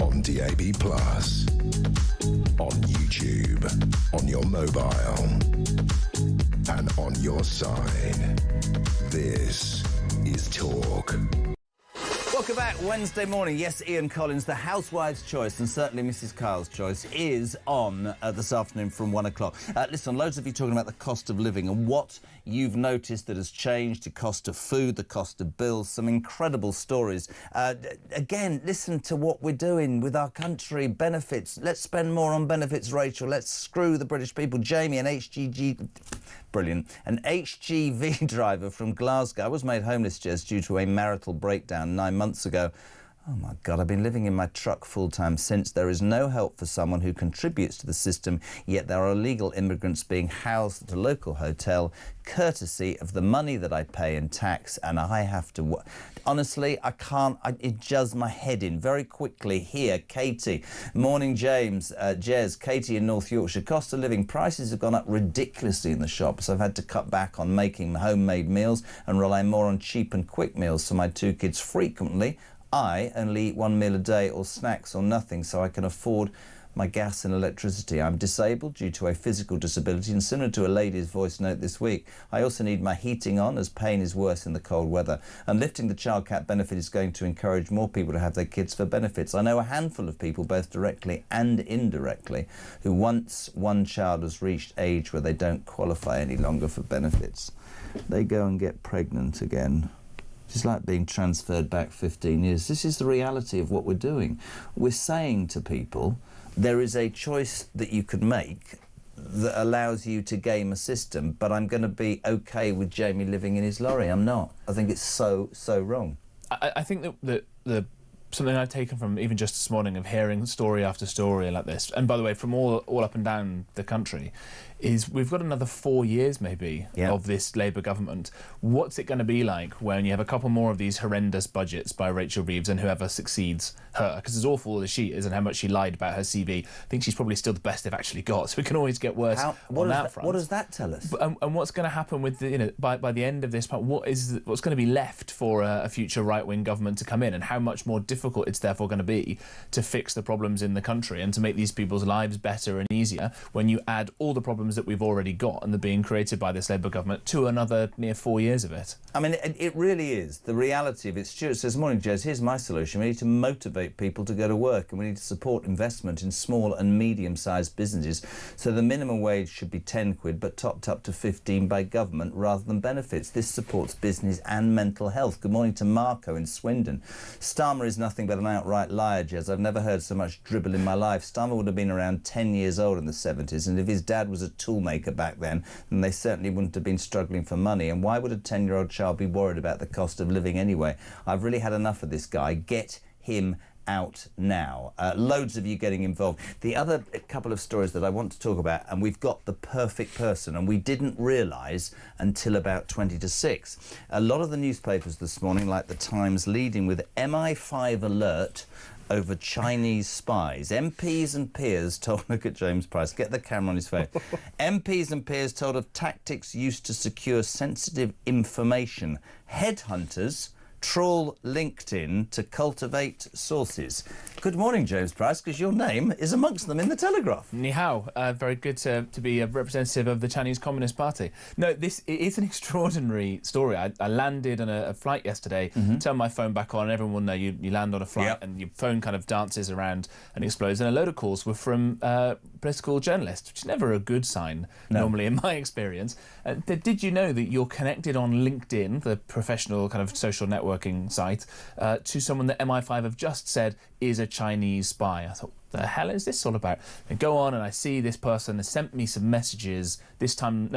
on DAB+, on YouTube, on your mobile, and on your side. This is Talk. Welcome back. Wednesday morning. Yes, Ian Collins, the housewife's choice, and certainly Mrs. Kyle's choice, is on this afternoon from 1 o'clock. Listen, loads of you talking about the cost of living and what you've noticed that has changed, the cost of food, the cost of bills, some incredible stories. Again, listen to what we're doing with our country, benefits. Let's spend more on benefits, Rachel. Let's screw the British people. Jamie, an brilliant. An HGV driver from Glasgow was made homeless, Jez, due to a marital breakdown 9 months ago. Oh my God, I've been living in my truck full-time since. There is no help for someone who contributes to the system, yet there are illegal immigrants being housed at a local hotel, courtesy of the money that I pay in tax, and I have to... Honestly, I can't... it does my head in. Very quickly here, Katie. Morning, James. Jez, Katie in North Yorkshire. Cost of living prices have gone up ridiculously in the shops. I've had to cut back on making homemade meals and rely more on cheap and quick meals for my 2 kids frequently. I only eat 1 meal a day or snacks or nothing, so I can afford my gas and electricity. I'm disabled due to a physical disability, and similar to a lady's voice note this week, I also need my heating on as pain is worse in the cold weather. And lifting the child cap benefit is going to encourage more people to have their kids for benefits. I know a handful of people, both directly and indirectly, who once one child has reached age where they don't qualify any longer for benefits, they go and get pregnant again. It's like being transferred back 15 years. This is the reality of what we're doing. We're saying to people, there is a choice that you could make that allows you to game a system, but I'm going to be okay with Jamie living in his lorry. I'm not. I think it's so wrong. I think that the something I've taken from even just this morning of hearing story after story like this, and by the way, from all up and down the country, is we've got another 4 years maybe of this Labour government. What's it going to be like when you have a couple more of these horrendous budgets by Rachel Reeves and whoever succeeds her? Because as awful as she is and how much she lied about her CV, I think she's probably still the best they've actually got, so it can always get worse on that front. What does that tell us? And what's going to happen with the, by the end of this part, what's going to be left for a future right-wing government to come in, and how much more difficult it's therefore going to be to fix the problems in the country and to make these people's lives better and easier when you add all the problems that we've already got and they're being created by this Labour government to another near 4 years of it. I mean, it really is the reality of it. Stuart says, morning, Jez, here's my solution. We need to motivate people to go to work, and we need to support investment in small and medium-sized businesses. So the minimum wage should be 10 quid, but topped up to 15 by government rather than benefits. This supports business and mental health. Good morning to Marco in Swindon. Starmer is nothing but an outright liar, Jez. I've never heard so much dribble in my life. Starmer would have been around 10 years old in the 70s, and if his dad was a toolmaker back then they certainly wouldn't have been struggling for money. And why would a 10-year-old child be worried about the cost of living anyway? I've really had enough of this guy. Get him out now. Loads of you getting involved. The other couple of stories that I want to talk about, and we've got the perfect person, and we didn't realise until about 20 to 6. A lot of the newspapers this morning, like the Times, leading with MI5 alert over Chinese spies. MPs and peers told... Look at James Price. Get the camera on his face. MPs and peers told of tactics used to secure sensitive information. Headhunters trawl LinkedIn to cultivate sources. Good morning, James Price, because your name is amongst them in the Telegraph. Ni hao. Very good to be a representative of the Chinese Communist Party. No, it is an extraordinary story. I landed on a flight yesterday, turned my phone back on, and everyone will know you land on a flight and your phone kind of dances around and explodes, and a load of calls were from political journalists, which is never a good sign, normally, in my experience. Did you know that you're connected on LinkedIn, the professional kind of social networking site, to someone that MI5 have just said is a Chinese spy? I thought, the hell is this all about? I go on and I see this person has sent me some messages this time,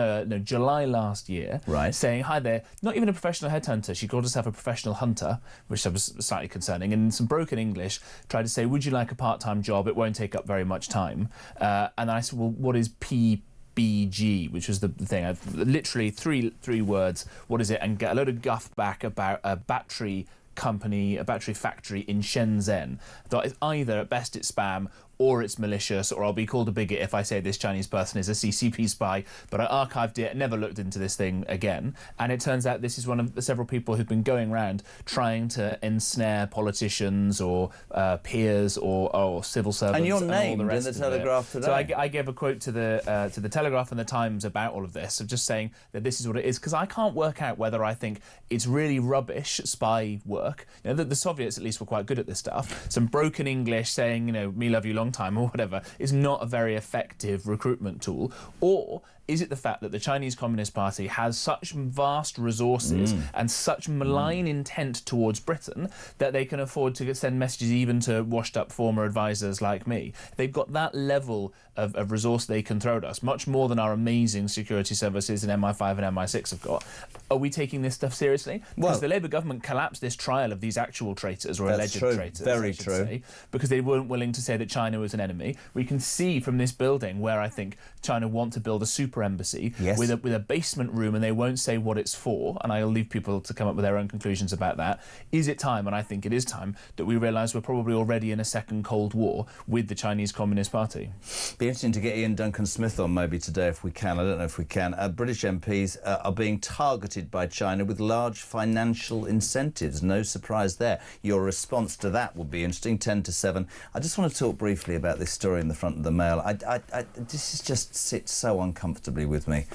July last year, saying, hi there, not even a professional headhunter, she called herself a professional hunter, which was slightly concerning, and in some broken English tried to say, would you like a part-time job? It won't take up very much time. And I said, well, what is PBG, which was the thing. Literally three words, what is it? And get a load of guff back about a battery company, a battery factory in Shenzhen. I thought it's either at best it's spam or it's malicious, or I'll be called a bigot if I say this Chinese person is a CCP spy. But I archived it, never looked into this thing again. And it turns out this is one of the several people who've been going around trying to ensnare politicians or peers or civil servants. And you're and named all the rest in the Telegraph today. So I gave a quote to the Telegraph and the Times about all of this, of just saying that this is what it is, because I can't work out whether I think it's really rubbish spy work. You know, the Soviets at least were quite good at this stuff. Some broken English saying, you know, me love you long time or whatever, is not a very effective recruitment tool. Or is it the fact that the Chinese Communist Party has such vast resources and such malign intent towards Britain that they can afford to send messages even to washed-up former advisors like me? They've got that level of resource they can throw at us, much more than our amazing security services in MI5 and MI6 have got. Are we taking this stuff seriously? Because the Labour government collapsed this trial of these actual traitors, or alleged traitors, very true, say, because they weren't willing to say that China was an enemy. We can see from this building where I think China want to build a super proper embassy Yes. with a basement room, and they won't say what it's for, and I'll leave people to come up with their own conclusions about that. Is it time, and I think it is time, that we realise we're probably already in a second Cold War with the Chinese Communist Party? Be interesting to get Ian Duncan-Smith on maybe today if we can. I don't know if we can. British MPs are being targeted by China with large financial incentives. No surprise there. Your response to that would be interesting. 10 to 7. I just want to talk briefly about this story in the front of the Mail. This just sits so uncomfortably with me.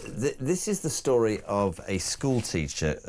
This is the story of a school teacher,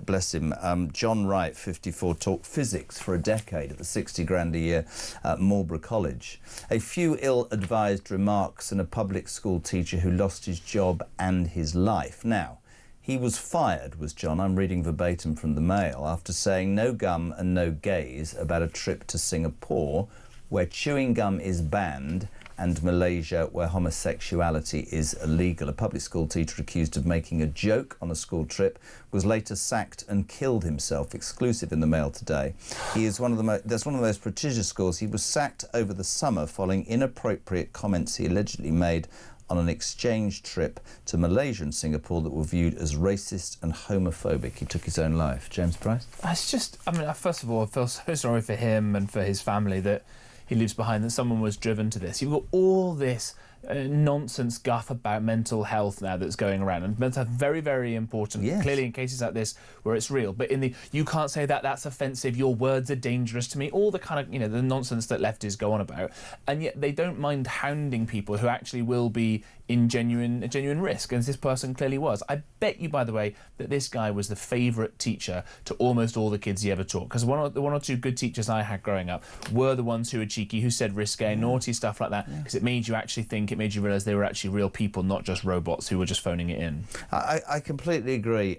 bless him, John Wright, 54, taught physics for a decade at the 60 grand a year at Marlborough College. A few ill-advised remarks and a public school teacher who lost his job and his life. Now, he was fired, was John, I'm reading verbatim from the Mail, after saying no gum and no gays about a trip to Singapore, where chewing gum is banned, and Malaysia, where homosexuality is illegal. A public school teacher accused of making a joke on a school trip was later sacked and killed himself. Exclusive in the Mail today. He is that's one of the most prestigious schools. He was sacked over the summer following inappropriate comments he allegedly made on an exchange trip to Malaysia and Singapore that were viewed as racist and homophobic. He took his own life. James Price? It's just, I mean, first of all, I feel so sorry for him and for his family that he leaves behind, that someone was driven to this. You've got all this nonsense guff about mental health now that's going around, and mental health very, very important. Yes. Clearly in cases like this where it's real, but you can't say that, that's offensive, your words are dangerous to me, all the kind of, the nonsense that leftists go on about, and yet they don't mind hounding people who actually will be in genuine risk, and this person clearly was. I bet you, by the way, that this guy was the favourite teacher to almost all the kids he ever taught, because one or two good teachers I had growing up were the ones who were cheeky, who said risque, naughty stuff like that, because it made you actually think, it made you realise they were actually real people, not just robots who were just phoning it in. I completely agree.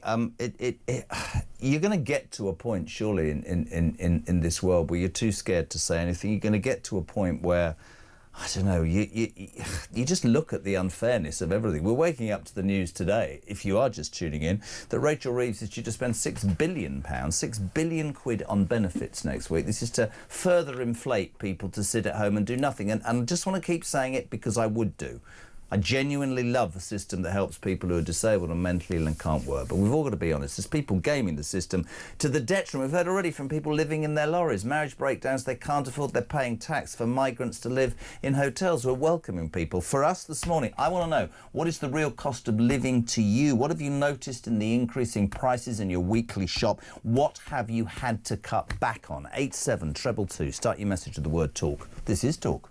You're going to get to a point, surely, in this world where you're too scared to say anything. You're going to get to a point where, I don't know, you just look at the unfairness of everything. We're waking up to the news today, if you are just tuning in, that Rachel Reeves is due to spend £6 billion, £6 billion on benefits next week. This is to further inflate people to sit at home and do nothing. And I just want to keep saying it because I would do. I genuinely love a system that helps people who are disabled and mentally ill and can't work. But we've all got to be honest, there's people gaming the system to the detriment. We've heard already from people living in their lorries, marriage breakdowns they can't afford, they're paying tax, for migrants to live in hotels. We're welcoming people. For us this morning, I want to know, what is the real cost of living to you? What have you noticed in the increasing prices in your weekly shop? What have you had to cut back on? 87222. Start your message with the word talk. This is Talk.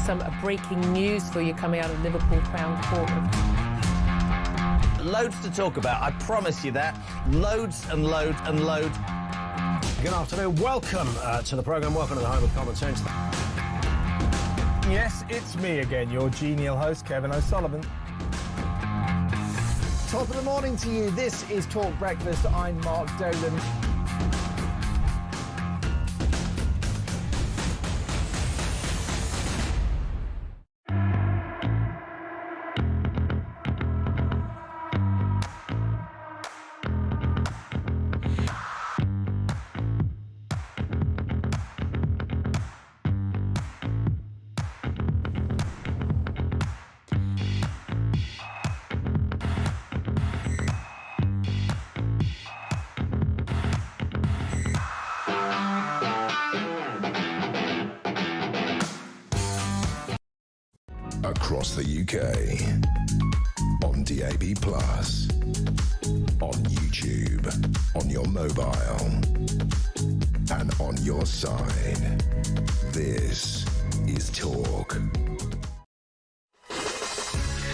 Some breaking news for you coming out of Liverpool Crown Court. Loads to talk about, I promise you that. Loads and loads and loads. Good afternoon. Welcome to the programme. Welcome to the home of common sense. Yes, it's me again, your genial host, Kevin O'Sullivan. Top of the morning to you. This is Talk Breakfast. I'm Mark Dolan. across the UK. On DAB+, on YouTube, on your mobile, and on your side. This is Talk.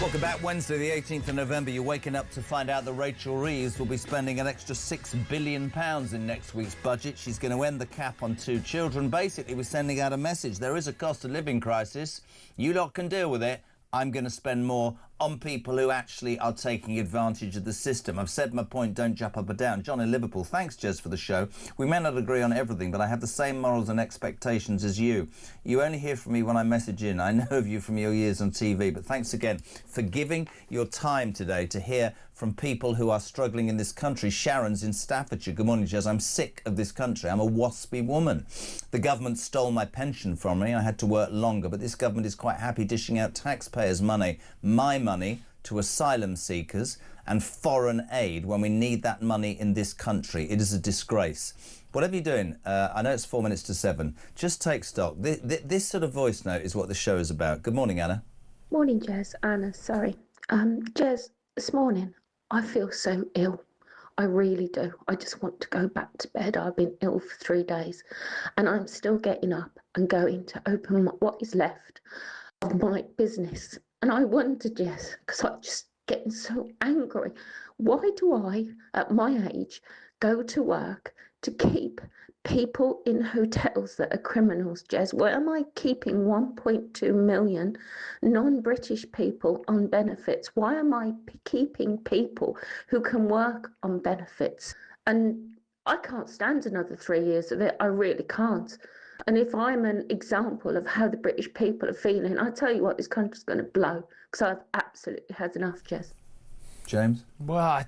Welcome back. Wednesday, the 18th of November. You're waking up to find out that Rachel Reeves will be spending an extra £6 billion in next week's budget. She's going to end the cap on 2 children. Basically, we're sending out a message. There is a cost of living crisis. You lot can deal with it. I'm going to spend more on people who actually are taking advantage of the system. I've said my point, don't jump up or down. John in Liverpool, thanks, Jez, for the show. We may not agree on everything, but I have the same morals and expectations as you. You only hear from me when I message in. I know of you from your years on TV, but thanks again for giving your time today to hear from people who are struggling in this country. Sharon's in Staffordshire. Good morning, Jez. I'm sick of this country. I'm a waspy woman. The government stole my pension from me. I had to work longer, but this government is quite happy dishing out taxpayers' money, my money, to asylum seekers and foreign aid when we need that money in this country. It is a disgrace. Whatever you're doing, I know it's 4 minutes to 7. Just take stock. This sort of voice note is what the show is about. Good morning, Anna. Morning, Jez. Anna, sorry. Jez, this morning, I feel so ill. I really do. I just want to go back to bed. I've been ill for 3 days and I'm still getting up and going to open what is left of my business. And I wonder, Jess, because I'm just getting so angry. Why do I, at my age, go to work to keep people in hotels that are criminals, Jez? Why am I keeping 1.2 million non-British people on benefits? Why am I keeping people who can work on benefits? And I can't stand another 3 years of it. I really can't. And if I'm an example of how the British people are feeling, I tell you what, this country's going to blow, because I've absolutely had enough, Jez. James? Well,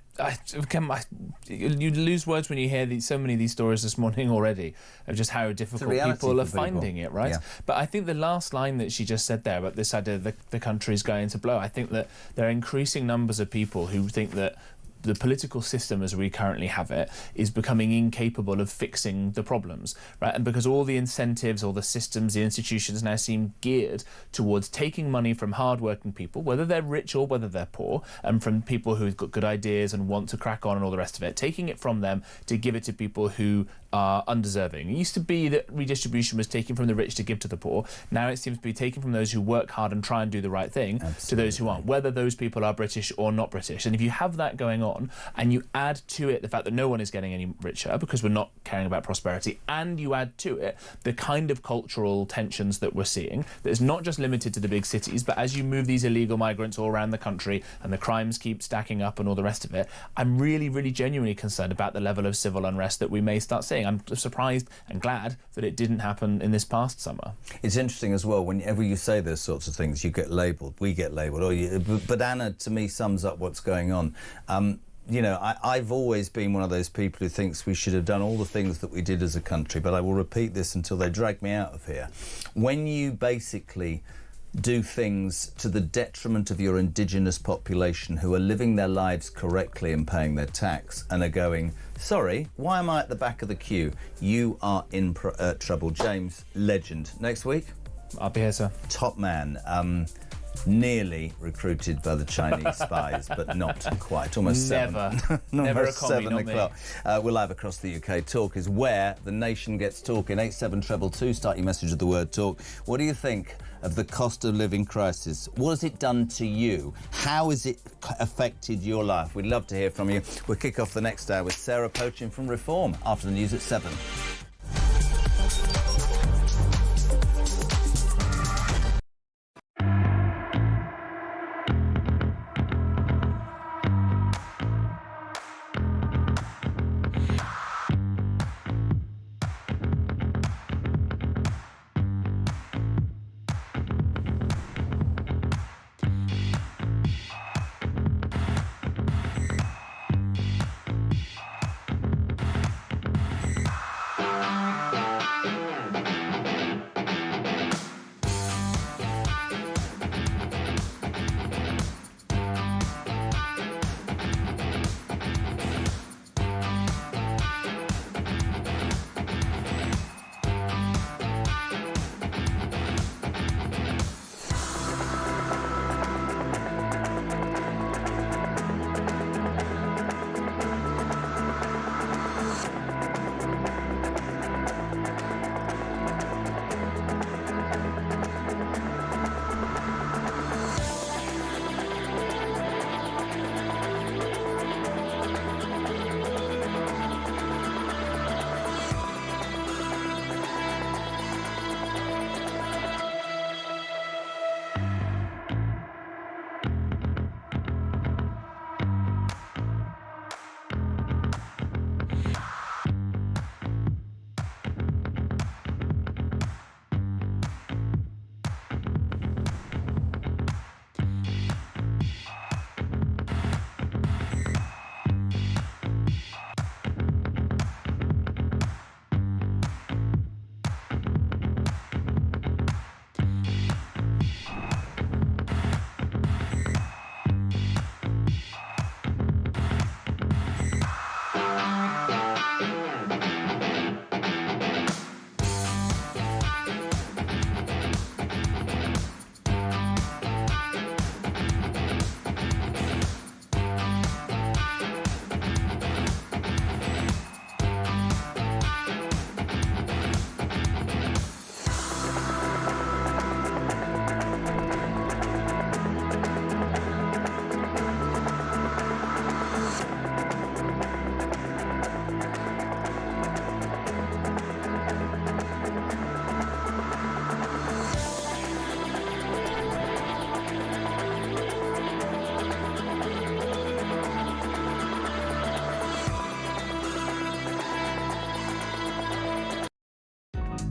you lose words when you hear so many of these stories this morning already of just how difficult people are finding it, right? Yeah. But I think the last line that she just said there about this idea that the country is going to blow, I think that there are increasing numbers of people who think that the political system as we currently have it is becoming incapable of fixing the problems, right? And because all the incentives, all the systems, the institutions now seem geared towards taking money from hard-working people, whether they're rich or whether they're poor, and from people who've got good ideas and want to crack on and all the rest of it, taking it from them to give it to people who are undeserving. It used to be that redistribution was taken from the rich to give to the poor. Now it seems to be taken from those who work hard and try and do the right thing to those who aren't, whether those people are British or not British. And if you have that going on, and you add to it the fact that no one is getting any richer because we're not caring about prosperity, and you add to it the kind of cultural tensions that we're seeing, that is not just limited to the big cities, but as you move these illegal migrants all around the country and the crimes keep stacking up and all the rest of it, I'm really, really genuinely concerned about the level of civil unrest that we may start seeing. I'm surprised and glad that it didn't happen in this past summer. It's interesting as well, whenever you say those sorts of things, you get labelled, we get labelled, but Anna, to me, sums up what's going on. You know, I've always been one of those people who thinks we should have done all the things that we did as a country, but I will repeat this until they drag me out of here. When you basically do things to the detriment of your indigenous population who are living their lives correctly and paying their tax and are going, sorry, why am I at the back of the queue? You are in trouble. James, legend. Next week? I'll be here, sir. Top man. Nearly recruited by the Chinese spies, but not quite. Almost never. 7. Never Almost a commie, 7 o'clock. We're live across the UK. Talk is where the nation gets talking. 87222. Start your message with the word talk. What do you think of the cost of living crisis? What has it done to you? How has it affected your life? We'd love to hear from you. We'll kick off the next hour with Sarah Poaching from Reform after the news at 7.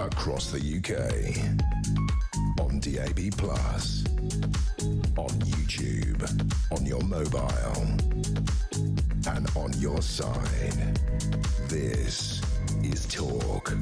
across the UK. On DAB+, on YouTube, on your mobile, and on your side. This is Talk.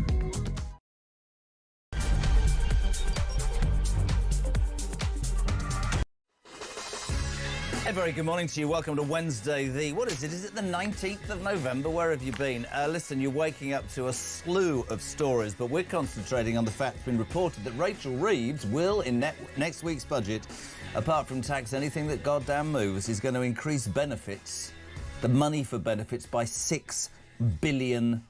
A very good morning to you. Welcome to Wednesday, what is it? Is it the 19th of November? Where have you been? Listen, you're waking up to a slew of stories, but we're concentrating on the fact it's been reported that Rachel Reeves will, in next week's budget, apart from tax anything that goddamn moves, is going to increase benefits, the money for benefits, by £6 billion.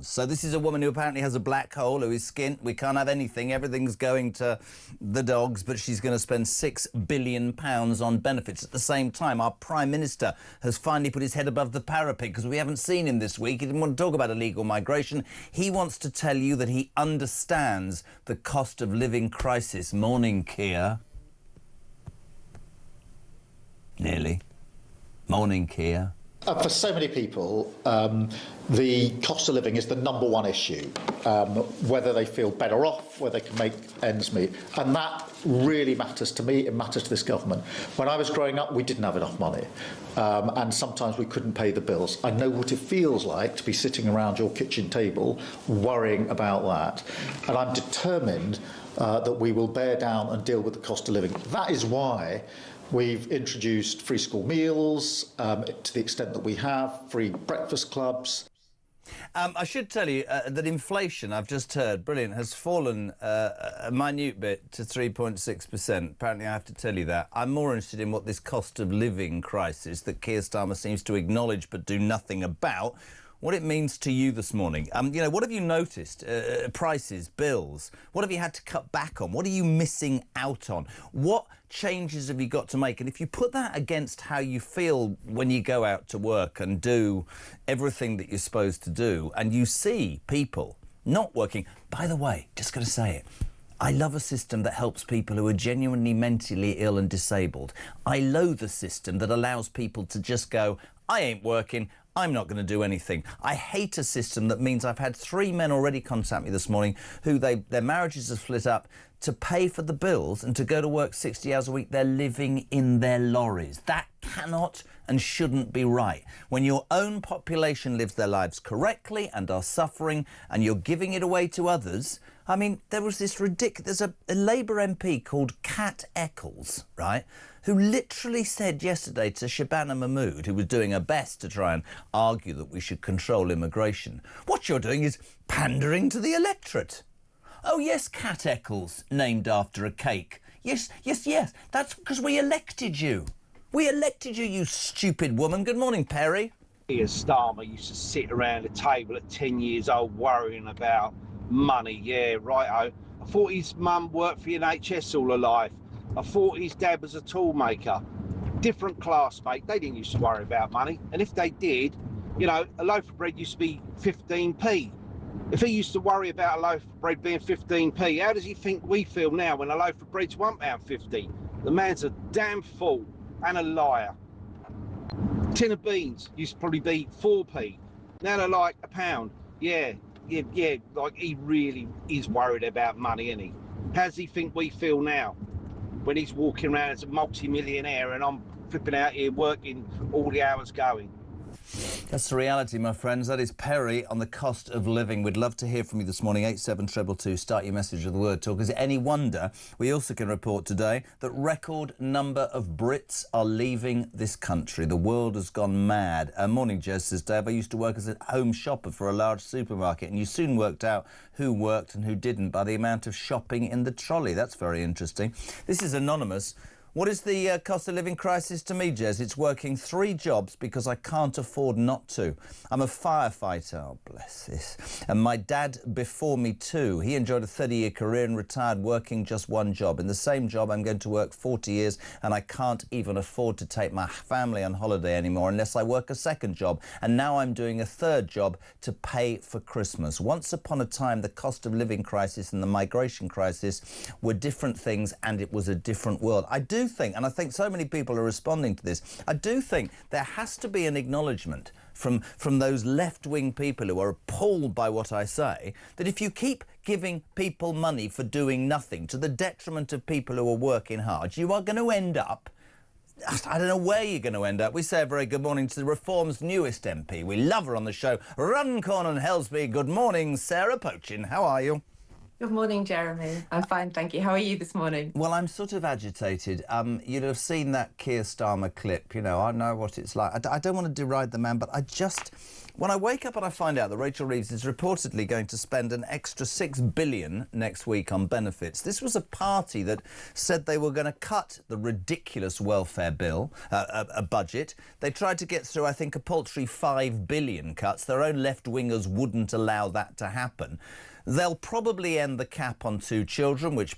So this is a woman who apparently has a black hole, who is skint. We can't have anything. Everything's going to the dogs, but she's going to spend £6 billion on benefits. At the same time, our Prime Minister has finally put his head above the parapet because we haven't seen him this week. He didn't want to talk about illegal migration. He wants to tell you that he understands the cost of living crisis. Morning, Keir. Nearly. Morning, Keir. For so many people, the cost of living is the number one issue, whether they feel better off, whether they can make ends meet. And that really matters to me. It matters to this government. When I was growing up, we didn't have enough money. And sometimes we couldn't pay the bills. I know what it feels like to be sitting around your kitchen table worrying about that. And I'm determined that we will bear down and deal with the cost of living. That is why we've introduced free school meals, to the extent that we have, free breakfast clubs. I should tell you that inflation, I've just heard, brilliant, has fallen a minute bit to 3.6%. Apparently I have to tell you that. I'm more interested in what this cost of living crisis that Keir Starmer seems to acknowledge but do nothing about, what it means to you this morning. You know, what have you noticed? Prices, bills. What have you had to cut back on? What are you missing out on? What changes have you got to make? And if you put that against how you feel when you go out to work and do everything that you're supposed to do, and you see people not working. By the way, just going to say it, I love a system that helps people who are genuinely mentally ill and disabled. I loathe a system that allows people to just go, I ain't working, I'm not going to do anything. I hate a system that means I've had 3 men already contact me this morning who their marriages are split up. To pay for the bills and to go to work 60 hours a week, they're living in their lorries. That cannot and shouldn't be right. When your own population lives their lives correctly and are suffering and you're giving it away to others. I mean, there was this ridiculous... There's a Labour MP called Kat Eccles, right, who literally said yesterday to Shabana Mahmood, who was doing her best to try and argue that we should control immigration, what you're doing is pandering to the electorate. Oh, yes, Kat Eccles, named after a cake. Yes, yes, yes, that's because we elected you. We elected you, you stupid woman. Good morning, Perry. Keir Starmer used to sit around a table at 10 years old worrying about money. Yeah, righto. I thought his mum worked for the NHS all her life. I thought his dad was a tool maker. Different class, mate. They didn't used to worry about money. And if they did, you know, a loaf of bread used to be 15p. If he used to worry about a loaf of bread being 15p, how does he think we feel now when a loaf of bread's £1.50? The man's a damn fool and a liar. Tin of beans used to probably be 4p. Now they're like £1. Yeah, like he really is worried about money, isn't he? How does he think we feel now when he's walking around as a multi-millionaire and I'm flipping out here working all the hours going? That's the reality, my friends. That is Perry on the cost of living. We'd love to hear from you this morning. 87222. Start your message with the word talk. Is it any wonder we also can report today that record number of Brits are leaving this country? The world has gone mad. Morning, Jez, says Dave. I used to work as a home shopper for a large supermarket, and you soon worked out who worked and who didn't by the amount of shopping in the trolley. That's very interesting. This is anonymous. What is the cost of living crisis to me, Jez? It's working 3 jobs because I can't afford not to. I'm a firefighter, oh bless this, and my dad before me too. He enjoyed a 30-year career and retired working just 1 job. In the same job, I'm going to work 40 years and I can't even afford to take my family on holiday anymore unless I work a 2nd job. And now I'm doing a 3rd job to pay for Christmas. Once upon a time, the cost of living crisis and the migration crisis were different things and it was a different world. I do think, and I think so many people are responding to this, I do think there has to be an acknowledgement from those left-wing people who are appalled by what I say, that if you keep giving people money for doing nothing to the detriment of people who are working hard, you are going to end up, I don't know where you're going to end up. We say a very good morning to the Reform's newest MP. We love her on the show. Runcorn and Helsby. Good morning, Sarah Pochin. How are you? Good morning, Jeremy. I'm fine, thank you. How are you this morning? Well, I'm sort of agitated. You'd have seen that Keir Starmer clip. You know, I know what it's like. I don't want to deride the man, but when I wake up and I find out that Rachel Reeves is reportedly going to spend an extra $6 billion next week on benefits. This was a party that said they were going to cut the ridiculous welfare bill, a budget. They tried to get through, I think, a paltry $5 billion cuts. Their own left-wingers wouldn't allow that to happen. They'll probably end the cap on 2 children, which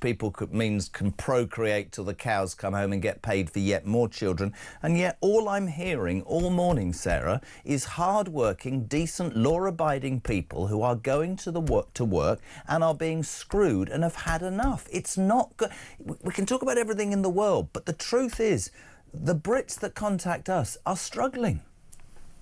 means can procreate till the cows come home and get paid for yet more children. And yet all I'm hearing all morning, Sarah, is hard-working, decent, law-abiding people who are going to work and are being screwed and have had enough. It's not good. We can talk about everything in the world, but the truth is the Brits that contact us are struggling.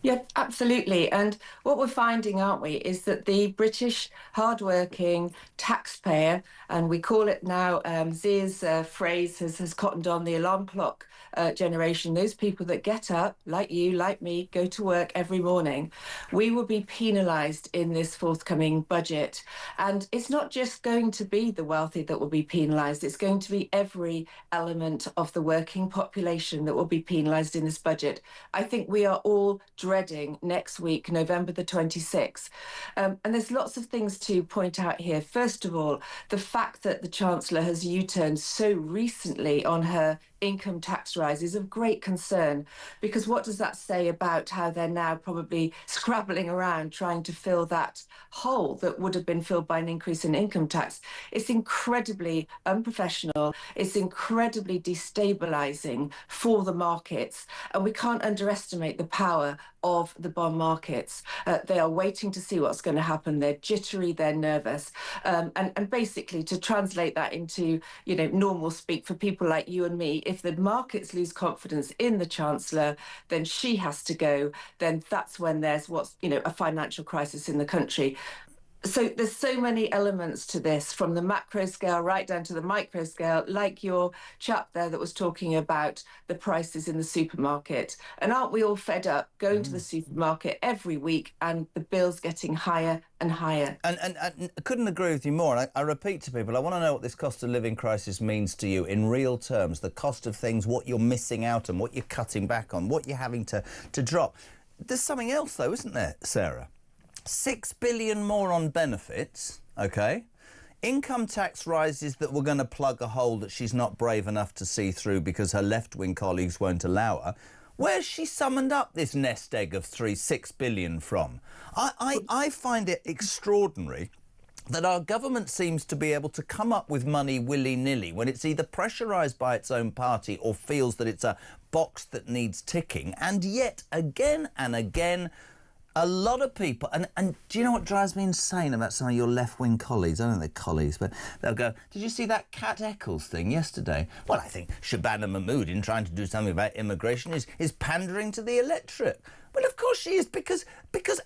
Yeah, absolutely. And what we're finding, aren't we, is that the British hardworking taxpayer, and we call it now, Zia's phrase has cottoned on, the alarm clock generation, those people that get up, like you, like me, go to work every morning, we will be penalised in this forthcoming budget. And it's not just going to be the wealthy that will be penalised, it's going to be every element of the working population that will be penalised in this budget. I think we are all dreading next week, November the 26th. And there's lots of things to point out here. First of all, the fact that the Chancellor has U-turned so recently on her income tax rise is of great concern, because what does that say about how they're now probably scrabbling around trying to fill that hole that would have been filled by an increase in income tax? It's incredibly unprofessional, it's incredibly destabilising for the markets, and we can't underestimate the power of the bond markets. They are waiting to see what's going to happen. They're jittery, they're nervous. And basically, to translate that into, normal speak for people like you and me, if the markets lose confidence in the Chancellor, then she has to go. Then that's when there's a financial crisis in the country. So there's so many elements to this, from the macro scale right down to the micro scale, like your chap there that was talking about the prices in the supermarket. And aren't we all fed up going to the supermarket every week and the bills getting higher and higher? And I couldn't agree with you more. And I repeat to people, I want to know what this cost of living crisis means to you in real terms, the cost of things, what you're missing out on, what you're cutting back on, what you're having to drop. There's something else, though, isn't there, Sarah? 6 billion more on benefits, OK? Income tax rises that were going to plug a hole that she's not brave enough to see through because her left-wing colleagues won't allow her. Where's she summoned up this nest egg of 6 billion from? I find it extraordinary that our government seems to be able to come up with money willy-nilly when it's either pressurised by its own party or feels that it's a box that needs ticking, and yet, again and again, a lot of people, and do you know what drives me insane about some of your left-wing colleagues? I don't know they're colleagues, but they'll go, did you see that Kat Eccles thing yesterday? Well, I think Shabana Mahmood, in trying to do something about immigration, is pandering to the electorate. Well, of course she is, because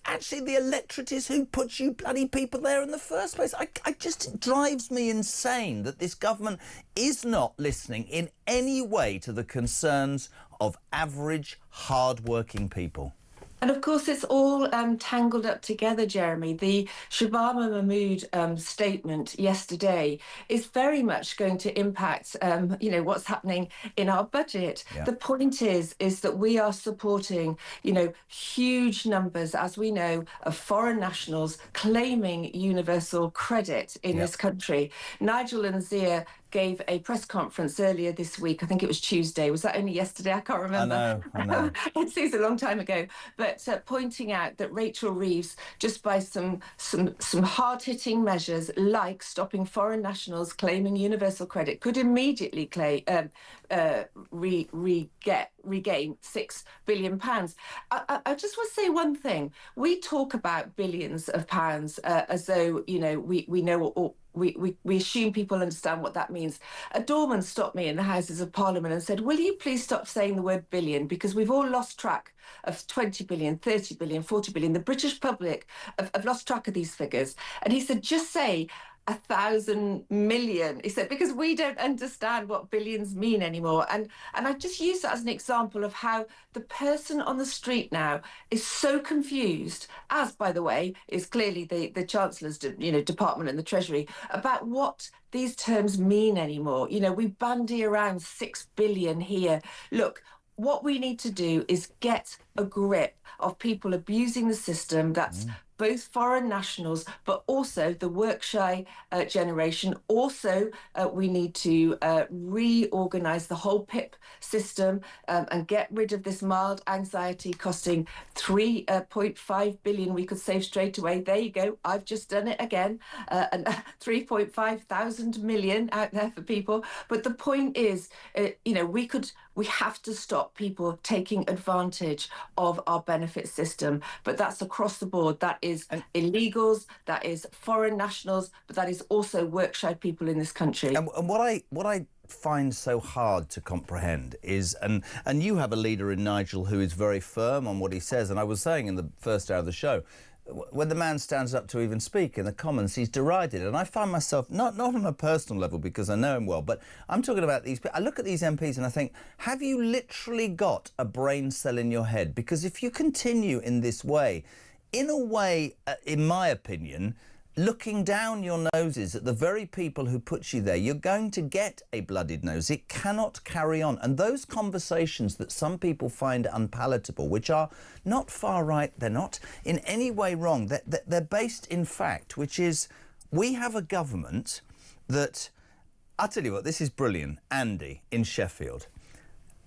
actually the electorate is who puts you bloody people there in the first place. It just drives me insane that this government is not listening in any way to the concerns of average, hard-working people. And of course, it's all tangled up together, Jeremy. The Shabana Mahmood statement yesterday is very much going to impact, what's happening in our budget. Yeah. The point is that we are supporting, huge numbers, as we know, of foreign nationals claiming universal credit in this country. Nigel and Zia gave a press conference earlier this week. I think it was Tuesday. Was that only yesterday? I can't remember. I know. It seems a long time ago. But pointing out that Rachel Reeves, just by some hard-hitting measures like stopping foreign nationals claiming universal credit, could immediately regain £6 billion. I just want to say one thing. We talk about billions of pounds as though, we know what. We assume people understand what that means. A doorman stopped me in the Houses of Parliament and said, will you please stop saying the word billion, because we've all lost track of 20 billion, 30 billion, 40 billion. The British public have lost track of these figures. And he said, just say 1,000 million. He said, because we don't understand what billions mean anymore. And I just use that as an example of how the person on the street now is so confused, as, by the way, is clearly the Chancellor's department and the Treasury, about what these terms mean anymore. We bandy around 6 billion here. Look, what we need to do is get a grip of people abusing the system. That's both foreign nationals, but also the work-shy generation. Also, we need to reorganise the whole PIP system and get rid of this mild anxiety costing 3.5 billion we could save straight away. There you go. I've just done it again. And 3.5 thousand million out there for people. But the point is, we have to stop people taking advantage of our benefit system. But that's across the board. That is illegals, that is foreign nationals, but that is also work-shy people in this country. And what I find so hard to comprehend is, and you have a leader in Nigel who is very firm on what he says, and I was saying in the first hour of the show, when the man stands up to even speak in the Commons, he's derided. And I find myself, not on a personal level because I know him well, but I'm talking about these people. I look at these MPs and I think, have you literally got a brain cell in your head? Because if you continue in this way, in a way, in my opinion, looking down your noses at the very people who put you there, you're going to get a bloodied nose. It cannot carry on. And those conversations that some people find unpalatable, which are not far right, they're not in any way wrong, they're based in fact, which is we have a government that, I'll tell you what, this is brilliant. Andy in Sheffield.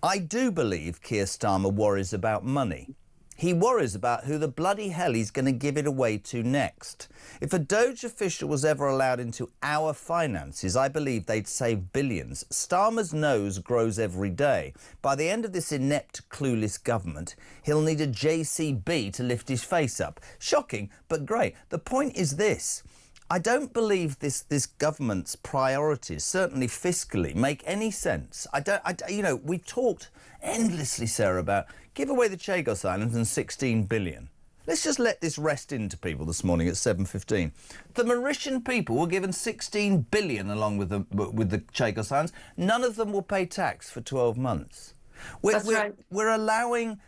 I do believe Keir Starmer worries about money. He worries about who the bloody hell he's going to give it away to next. If a Doge official was ever allowed into our finances, I believe they'd save billions. Starmer's nose grows every day. By the end of this inept, clueless government, he'll need a JCB to lift his face up. Shocking, but great. The point is this. I don't believe this government's priorities, certainly fiscally, make any sense. We talked endlessly, Sarah, about give away the Chagos Islands and 16 billion. Let's just let this rest into people this morning at 7:15. The Mauritian people were given 16 billion along with the Chagos Islands. None of them will pay tax for 12 months. We're allowing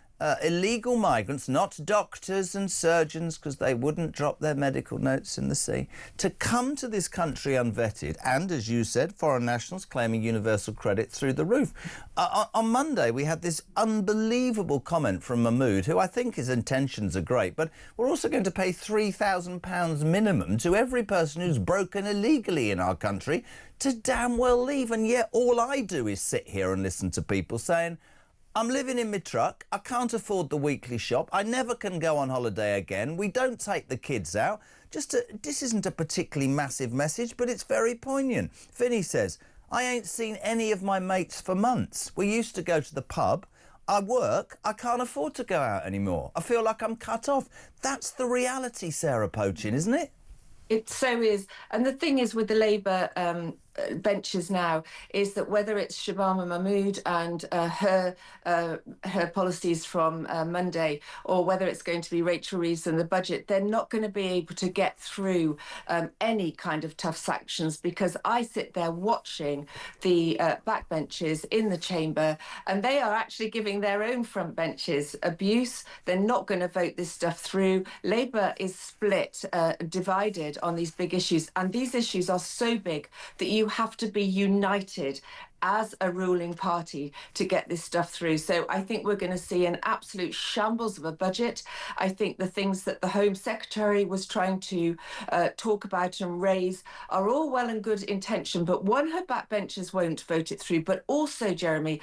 illegal migrants, not doctors and surgeons, because they wouldn't drop their medical notes in the sea, to come to this country unvetted and, as you said, foreign nationals claiming universal credit through the roof. On Monday, we had this unbelievable comment from Mahmood, who I think his intentions are great, but we're also going to pay £3,000 minimum to every person who's broken illegally in our country to damn well leave. And yet all I do is sit here and listen to people saying, I'm living in my truck, I can't afford the weekly shop, I never can go on holiday again, we don't take the kids out. This isn't a particularly massive message, but it's very poignant. Vinny says, I ain't seen any of my mates for months. We used to go to the pub. I work, I can't afford to go out anymore. I feel like I'm cut off. That's the reality, Sarah Poachin, isn't it? It so is. And the thing is with the Labour benches now is that whether it's Shabama Mahmood and her policies from Monday, or whether it's going to be Rachel Reeves and the budget, they're not going to be able to get through any kind of tough sanctions, because I sit there watching the backbenches in the chamber and they are actually giving their own front benches abuse. They're not going to vote this stuff through. Labour is split, divided on these big issues, and these issues are so big that you have to be united as a ruling party to get this stuff through. So I think we're going to see an absolute shambles of a budget. I think the things that the Home Secretary was trying to talk about and raise are all well and good intention, but one, her backbenchers won't vote it through, but also, Jeremy,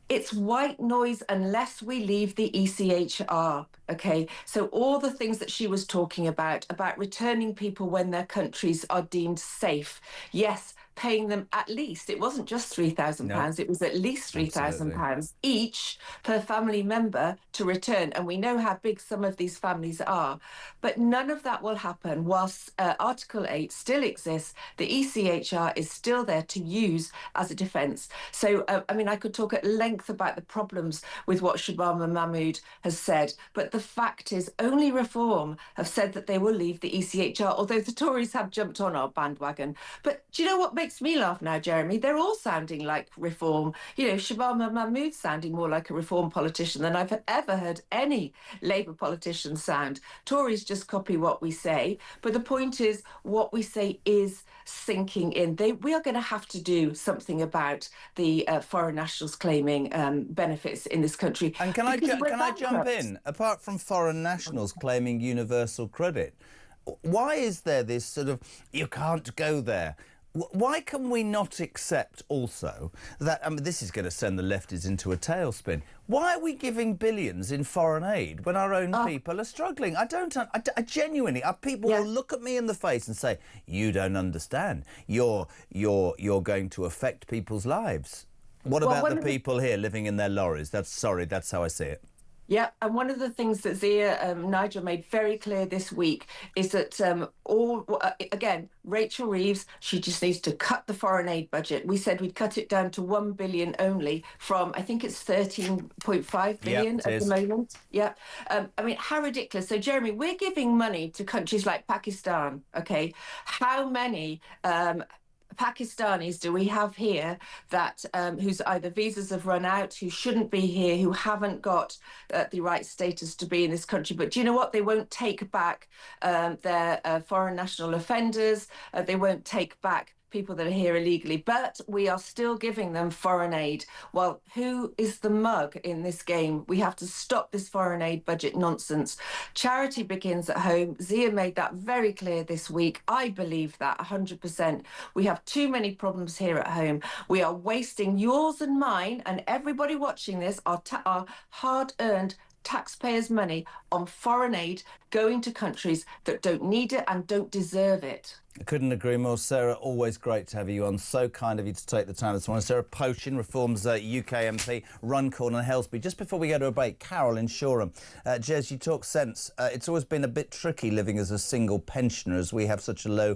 it's white noise unless we leave the ECHR, OK? So all the things that she was talking about returning people when their countries are deemed safe. Yes, paying them at least, it wasn't just £3,000, it was at least £3,000 each per family member to return. And we know how big some of these families are. But none of that will happen whilst Article 8 still exists. The ECHR is still there to use as a defence. So, I mean, I could talk at length about the problems with what Shabama Mahmood has said, but the fact is only Reform have said that they will leave the ECHR, although the Tories have jumped on our bandwagon. But do you know what makes me laugh now, Jeremy? They're all sounding like Reform. You know, Shabama Mahmood sounding more like a Reform politician than I've ever heard any Labour politician sound. Tories just copy what we say. But the point is, what we say is sinking in. We are going to have to do something about the foreign nationals claiming benefits in this country. And can I jump in? Apart from foreign nationals claiming universal credit, why is there this sort of, you can't go there? Why can we not accept also that, I mean, this is going to send the lefties into a tailspin. Why are we giving billions in foreign aid when our own people are struggling? I genuinely, people will look at me in the face and say, you don't understand. You're going to affect people's lives. What about the people here living in their lorries? That's how I see it. Yeah, and one of the things that Zia Nigel made very clear this week is that again, Rachel Reeves, she just needs to cut the foreign aid budget. We said we'd cut it down to 1 billion only from, I think it's 13.5 billion at the moment. Yeah. I mean, how ridiculous. So, Jeremy, we're giving money to countries like Pakistan, okay? How many Pakistanis do we have here that whose either visas have run out, who shouldn't be here, who haven't got the right status to be in this country? But do you know what? They won't take back their foreign national offenders. They won't take back people that are here illegally, but we are still giving them foreign aid. Well, who is the mug in this game? We have to stop this foreign aid budget nonsense. Charity begins at home. Zia made that very clear this week. I believe that 100%. We have too many problems here at home. We are wasting yours and mine and everybody watching this, our hard-earned taxpayers' money on foreign aid going to countries that don't need it and don't deserve it. I couldn't agree more, Sarah. Always great to have you on. So kind of you to take the time this morning. Sarah Pochin, Reform's UK MP, Runcorn and Helsby. Just before we go to a break, Carol in Shoreham. Jez, you talk sense. It's always been a bit tricky living as a single pensioner, as we have such a low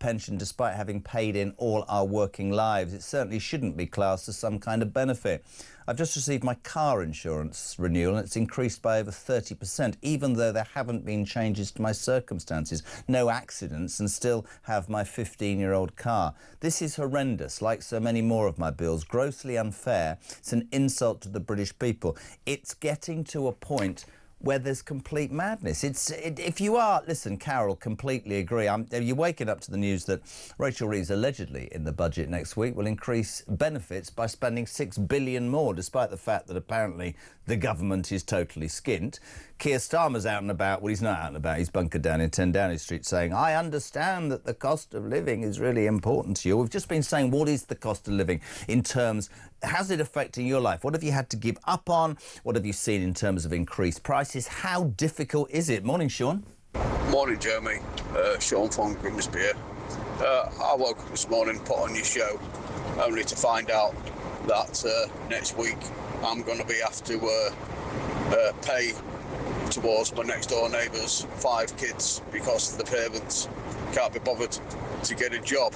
pension despite having paid in all our working lives. It certainly shouldn't be classed as some kind of benefit. I've just received my car insurance renewal and it's increased by over 30%, even though there haven't been changes to my circumstances. No accidents, and still have my 15-year-old car. This is horrendous, like so many more of my bills. Grossly unfair. It's an insult to the British people. It's getting to a point where there's complete madness. If you are, listen, Carol, completely agree. You're waking up to the news that Rachel Reeves allegedly in the budget next week will increase benefits by spending $6 billion more, despite the fact that apparently the government is totally skint. Keir Starmer's out and about. Well, he's not out and about. He's bunkered down in 10 Downing Street saying, I understand that the cost of living is really important to you. We've just been saying, what is the cost of living in terms, how's it affecting your life? What have you had to give up on? What have you seen in terms of increased prices? How difficult is it? Morning, Sean. Morning, Jeremy. Sean from Grimsby here. I woke up this morning, put on your show, only to find out that next week I'm going to be have to pay towards my next door neighbour's 5 kids because the parents can't be bothered to get a job.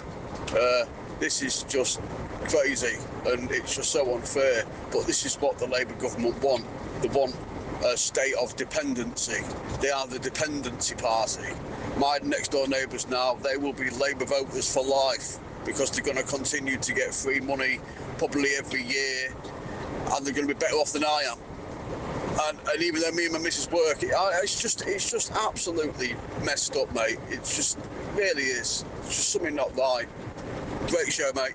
This is just crazy and it's just so unfair, but this is what the Labour government want. They want a state of dependency. They are the dependency party. My next door neighbours now, they will be Labour voters for life because they're going to continue to get free money probably every year and they're going to be better off than I am. And even though me and my missus work, it's just absolutely messed up, mate. It just really is. It's just something not right. Great show, mate.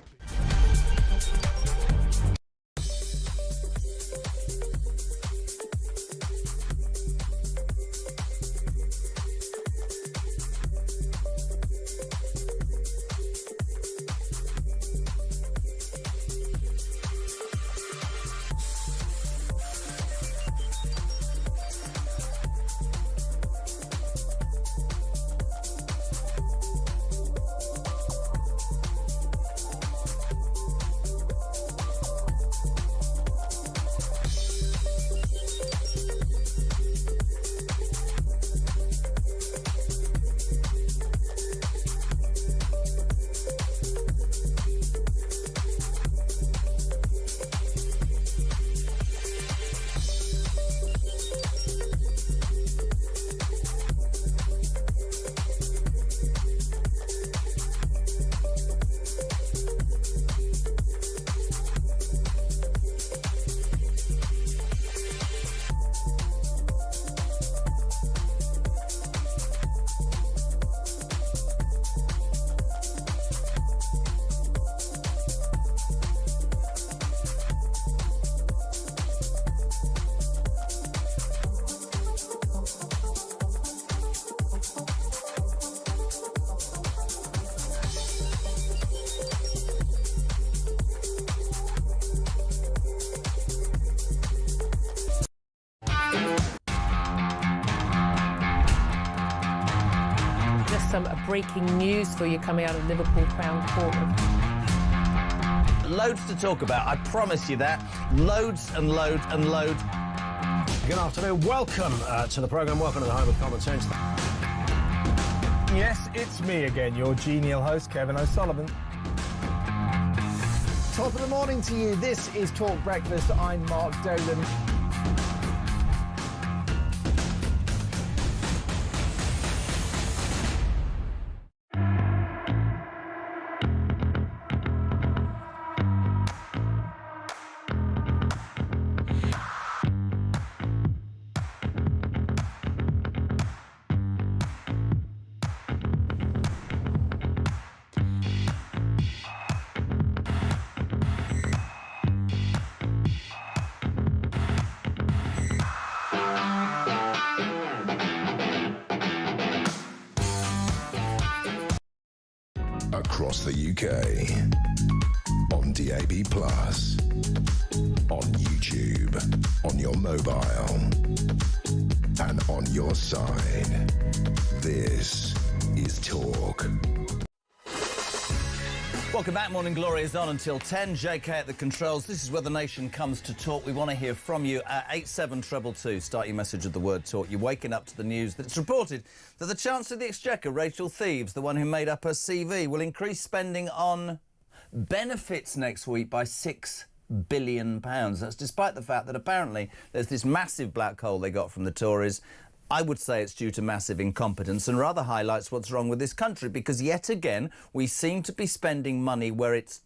Just some breaking news for you coming out of Liverpool Crown Court. Loads to talk about, I promise you that. Loads and loads and loads. Good afternoon. Welcome to the programme. Welcome to the home of common sense. Yes, it's me again, your genial host, Kevin O'Sullivan. Top of the morning to you. This is Talk Breakfast. I'm Mark Dolan. Across the UK, on DAB+, on YouTube, on your mobile, and on your side. This is Talk. Welcome back. Morning Glory is on until 10. JK at the controls. This is where the nation comes to talk. We want to hear from you at 87222. Start your message with the word talk. You're waking up to the news that it's reported that the Chancellor of the Exchequer, Rachel Thieves, the one who made up her CV, will increase spending on benefits next week by £6 billion. That's despite the fact that apparently there's this massive black hole they got from the Tories. I would say it's due to massive incompetence and rather highlights what's wrong with this country, because yet again we seem to be spending money where it's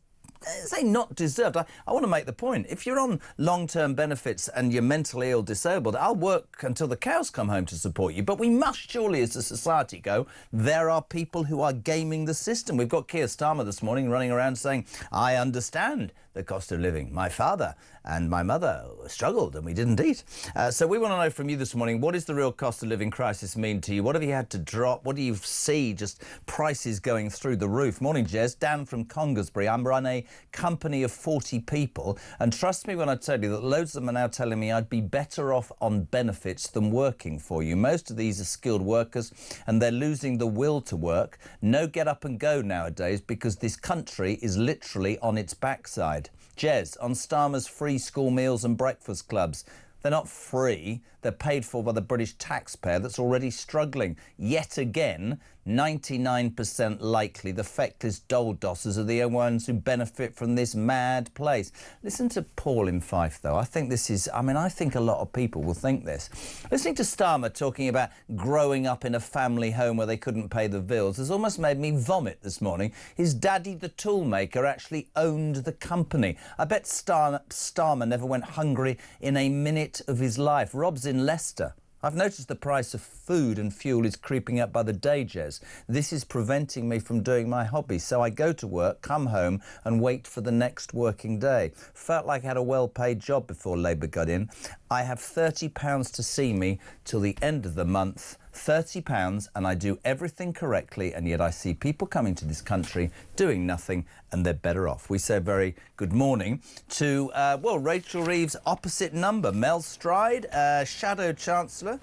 not deserved. I want to make the point. If you're on long-term benefits and you're mentally ill, disabled, I'll work until the cows come home to support you. But we must surely, as a society, go, there are people who are gaming the system. We've got Keir Starmer this morning running around saying, I understand the cost of living. My father and my mother struggled and we didn't eat. So we want to know from you this morning, what does the real cost of living crisis mean to you? What have you had to drop? What do you see just prices going through the roof? Morning, Jez. Dan from Congersbury. I'm run a company of 40 people, and trust me when I tell you that loads of them are now telling me I'd be better off on benefits than working for you. Most of these are skilled workers and they're losing the will to work. No get up and go nowadays because this country is literally on its backside. Jez, on Starmer's free school meals and breakfast clubs. They're not free, they're paid for by the British taxpayer that's already struggling. Yet again, 99% likely the feckless dole dossers are the ones who benefit from this mad place. Listen to Paul in Fife, though. I think this is, I think a lot of people will think this. Listening to Starmer talking about growing up in a family home where they couldn't pay the bills has almost made me vomit this morning. His daddy, the toolmaker, actually owned the company. I bet Starmer never went hungry in a minute of his life. Rob's in Leicester. I've noticed the price of food and fuel is creeping up by the day, Jez. This is preventing me from doing my hobby, so I go to work, come home and wait for the next working day. Felt like I had a well-paid job before Labour got in. I have £30 to see me till the end of the month. £30 and I do everything correctly, and yet I see people coming to this country doing nothing and they're better off. We say very good morning to, Rachel Reeves' opposite number, Mel Stride, Shadow Chancellor,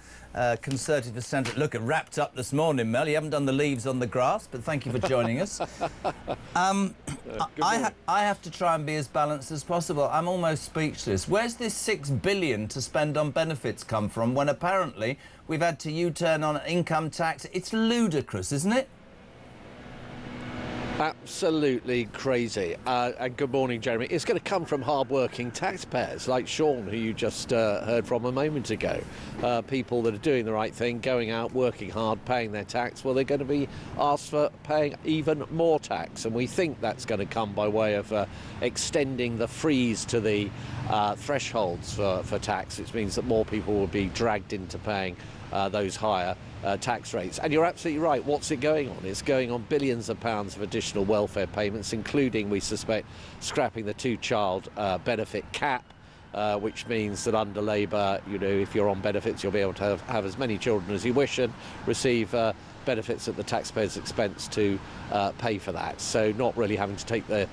Conservative Centre. Look, it wrapped up this morning, Mel. You haven't done the leaves on the grass, but thank you for joining us. I have to try and be as balanced as possible. I'm almost speechless. Where's this £6 billion to spend on benefits come from when apparently we've had to U-turn on income tax? It's ludicrous, isn't it? Absolutely crazy. And good morning, Jeremy. It's going to come from hard-working taxpayers like Sean, who you just heard from a moment ago. People that are doing the right thing, going out, working hard, paying their tax. Well, they're going to be asked for paying even more tax. And we think that's going to come by way of extending the freeze to the thresholds for tax, which means that more people will be dragged into paying those higher tax rates. And you're absolutely right. What's it going on? It's going on billions of pounds of additional welfare payments, including, we suspect, scrapping the two-child benefit cap, which means that under Labour, if you're on benefits, you'll be able to have as many children as you wish and receive benefits at the taxpayer's expense to pay for that. So not really having to take the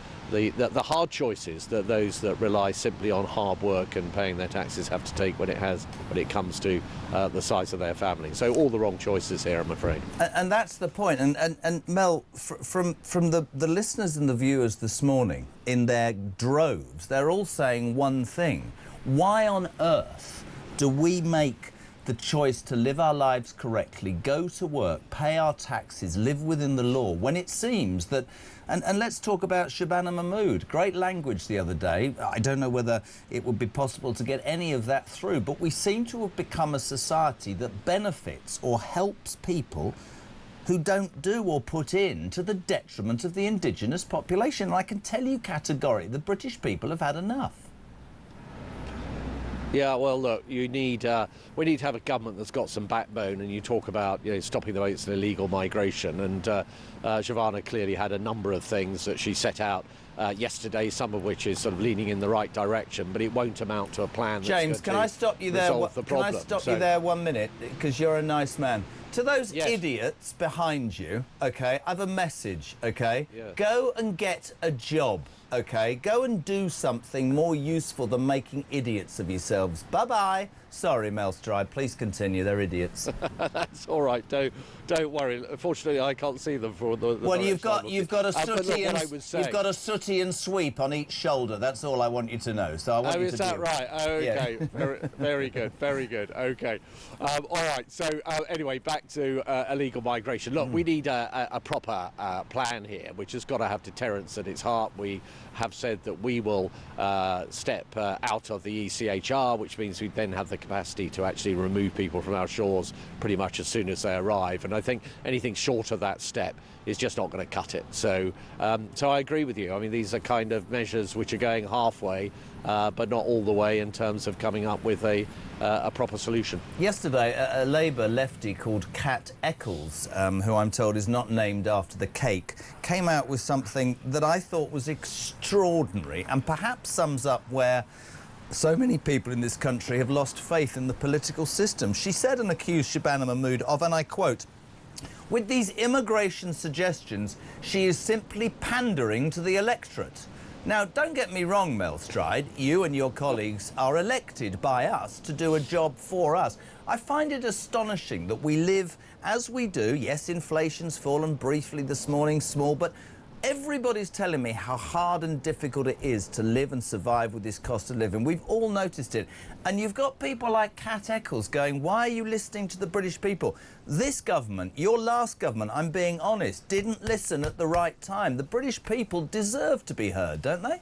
hard choices that those that rely simply on hard work and paying their taxes have to take when it comes to the size of their family. So all the wrong choices here, I'm afraid. And that's the point. And Mel, from the listeners and the viewers this morning, in their droves, they're all saying one thing. Why on earth do we make the choice to live our lives correctly, go to work, pay our taxes, live within the law, when it seems that... And let's talk about Shabana Mahmood. Great language the other day. I don't know whether it would be possible to get any of that through, but we seem to have become a society that benefits or helps people who don't do or put in to the detriment of the indigenous population. And I can tell you categorically, the British people have had enough. Yeah, well, look, we need to have a government that's got some backbone, and you talk about stopping the rates of illegal migration, and Shabana clearly had a number of things that she set out yesterday, some of which is sort of leaning in the right direction, but it won't amount to a plan that's James, can I stop you there? Can I stop you there 1 minute, because you're a nice man. To those idiots behind you, OK, I have a message, OK? Yeah. Go and get a job, OK? Go and do something more useful than making idiots of yourselves. Bye-bye. Sorry, Mel Stride, please continue. They're idiots. That's all right. Don't worry. Unfortunately, I can't see them for the well, you've got a sooty and sweep on each shoulder. That's all I want you to know. So I want you to is that right? Oh, okay. Yeah. very good. Very good. Okay. All right. So anyway, back to illegal migration. Look, we need a proper plan here, which has got to have deterrence at its heart. We have said that we will step out of the ECHR, which means we then have the capacity to actually remove people from our shores pretty much as soon as they arrive. And I think anything short of that step is just not going to cut it. So I agree with you. I mean, these are kind of measures which are going halfway, but not all the way in terms of coming up with a proper solution. Yesterday, a Labour lefty called Kat Eccles, who I'm told is not named after the cake, came out with something that I thought was extraordinary and perhaps sums up where so many people in this country have lost faith in the political system. She said and accused Shabana Mahmood of, and I quote, "With these immigration suggestions, she is simply pandering to the electorate." Now, don't get me wrong, Mel Stride, you and your colleagues are elected by us to do a job for us. I find it astonishing that we live as we do. Yes, inflation's fallen briefly this morning, small, but everybody's telling me how hard and difficult it is to live and survive with this cost of living. We've all noticed it. And you've got people like Kat Eccles going, why are you listening to the British people? This government, your last government, I'm being honest, didn't listen at the right time. The British people deserve to be heard, don't they?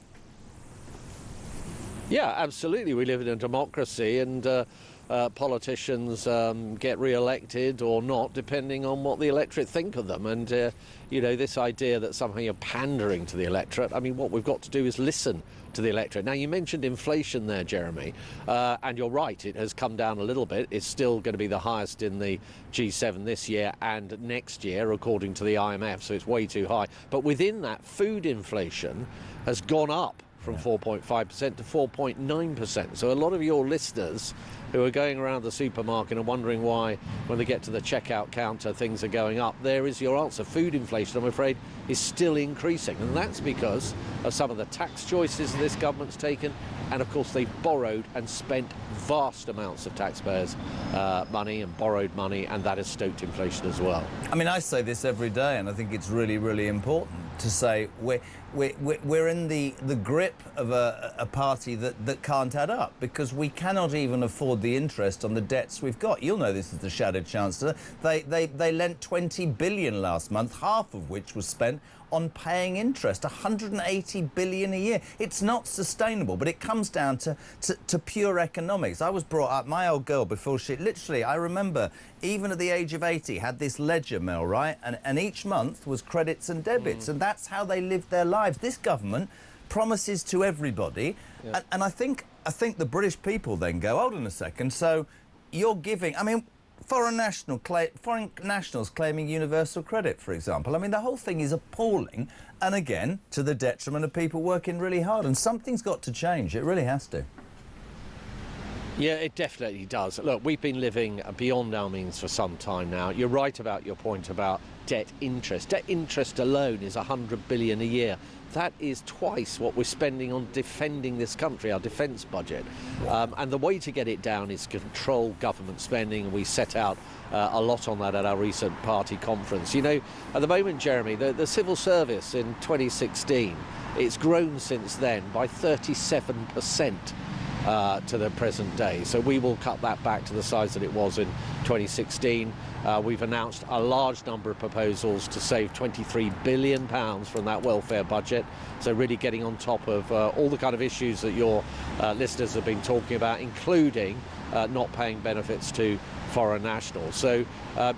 Yeah, absolutely. We live in a democracy, and politicians get re-elected or not, depending on what the electorate think of them. And, this idea that somehow you're pandering to the electorate, I mean, what we've got to do is listen to the electorate. Now, you mentioned inflation there, Jeremy, and you're right, it has come down a little bit. It's still going to be the highest in the G7 this year and next year, according to the IMF, so it's way too high. But within that, food inflation has gone up from 4.5% to 4.9%. So a lot of your listeners who are going around the supermarket and wondering why, when they get to the checkout counter, things are going up, there is your answer. Food inflation, I'm afraid, is still increasing. And that's because of some of the tax choices this government's taken. And, of course, they've borrowed and spent vast amounts of taxpayers' money and borrowed money, and that has stoked inflation as well. I mean, I say this every day, and I think it's really, really important to say we're in the grip of a party that can't add up, because we cannot even afford the interest on the debts we've got. You'll know this as the Shadow Chancellor. They lent 20 billion last month, half of which was spent on paying interest, 180 billion a year. It's not sustainable, but it comes down to pure economics. I was brought up, my old girl, before she, literally, I remember, even at the age of 80, had this ledger, Mel, right? And each month was credits and debits, and that's how they lived their lives. This government promises to everybody, and I think the British people then go, hold on a second, so you're giving, I mean, foreign nationals claiming universal credit, for example. I mean, the whole thing is appalling, and again, to the detriment of people working really hard. And something's got to change. It really has to. Yeah, it definitely does. Look, we've been living beyond our means for some time now. You're right about your point about debt interest. Debt interest alone is 100 billion a year. That is twice what we're spending on defending this country, our defence budget. And the way to get it down is control government spending, and we set out a lot on that at our recent party conference. You know, at the moment, Jeremy, the civil service in 2016, it's grown since then by 37%. To the present day. So we will cut that back to the size that it was in 2016. We've announced a large number of proposals to save £23 billion from that welfare budget. So really getting on top of all the kind of issues that your listeners have been talking about, including not paying benefits to foreign nationals. So,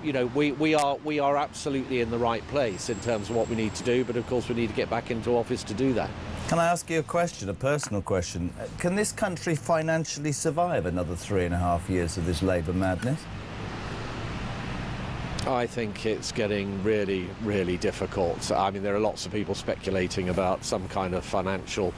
you know, we are absolutely in the right place in terms of what we need to do, but of course we need to get back into office to do that. Can I ask you a question, a personal question? Can this country financially survive another 3.5 years of this Labour madness? I think it's getting really, really difficult. I mean, there are lots of people speculating about some kind of financial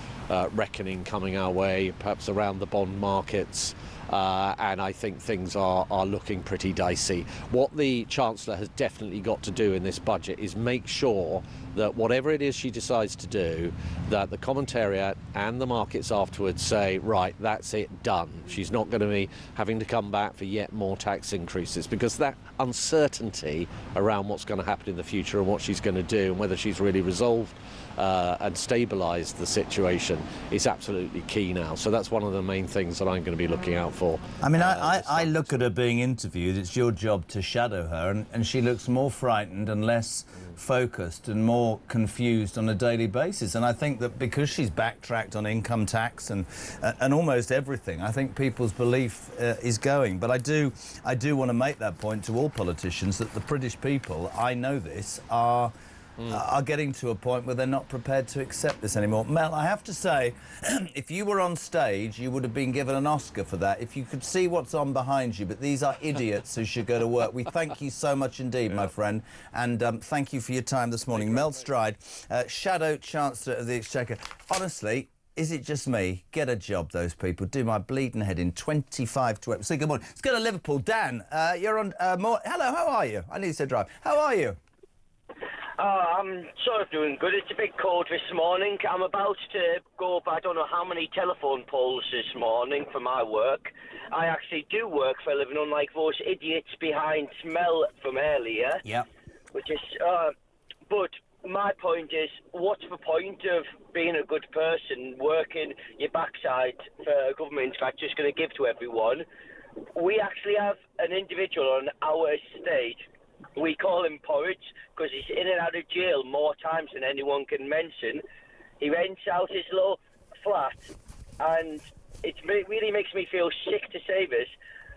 reckoning coming our way, perhaps around the bond markets. And I think things are looking pretty dicey. What the Chancellor has definitely got to do in this budget is make sure that whatever it is she decides to do, that the commentariat and the markets afterwards say, right, that's it, done. She's not going to be having to come back for yet more tax increases, because that uncertainty around what's going to happen in the future and what she's going to do and whether she's really resolved and stabilised the situation is absolutely key now. So that's one of the main things that I'm going to be looking out for. I mean, I look at her being interviewed. It's your job to shadow her, and she looks more frightened and less focused and more confused on a daily basis. And I think that because she's backtracked on income tax and almost everything, I think people's belief is going. But I do want to make that point to all politicians that the British people, I know this, are getting to a point where they're not prepared to accept this anymore. Mel, I have to say, if you were on stage, you would have been given an Oscar for that. If you could see what's on behind you, but these are idiots who should go to work. We thank you so much indeed, my friend, and thank you for your time this morning. Mel Stride, Shadow Chancellor of the Exchequer. Honestly, is it just me? Get a job, those people. Do my bleeding head in 25 to 8. Say good morning. Let's go to Liverpool. Dan, you're on more... Hello, how are you? I need to drive. How are you? I'm sort of doing good. It's a big cold this morning. I'm about to go up, I don't know how many telephone poles this morning for my work. I actually do work for a living, unlike those idiots behind Mel from earlier. Yeah. Which is, but my point is, what's the point of being a good person, working your backside for a government that's just going to give to everyone? We actually have an individual on our estate. We call him Porridge because he's in and out of jail more times than anyone can mention. He rents out his little flat, and it really makes me feel sick to say this.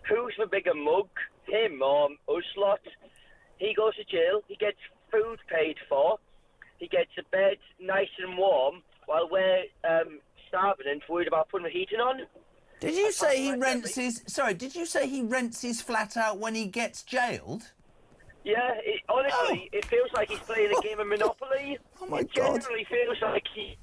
Who's the bigger mug, him or us lot? He goes to jail, he gets food paid for, he gets a bed nice and warm, while we're starving and worried about putting the heating on. Did you say he rents his... Sorry, did you say he rents his flat out when he gets jailed? Yeah, honestly, it feels like he's playing a game of Monopoly. Oh, my it God. genuinely feels like he...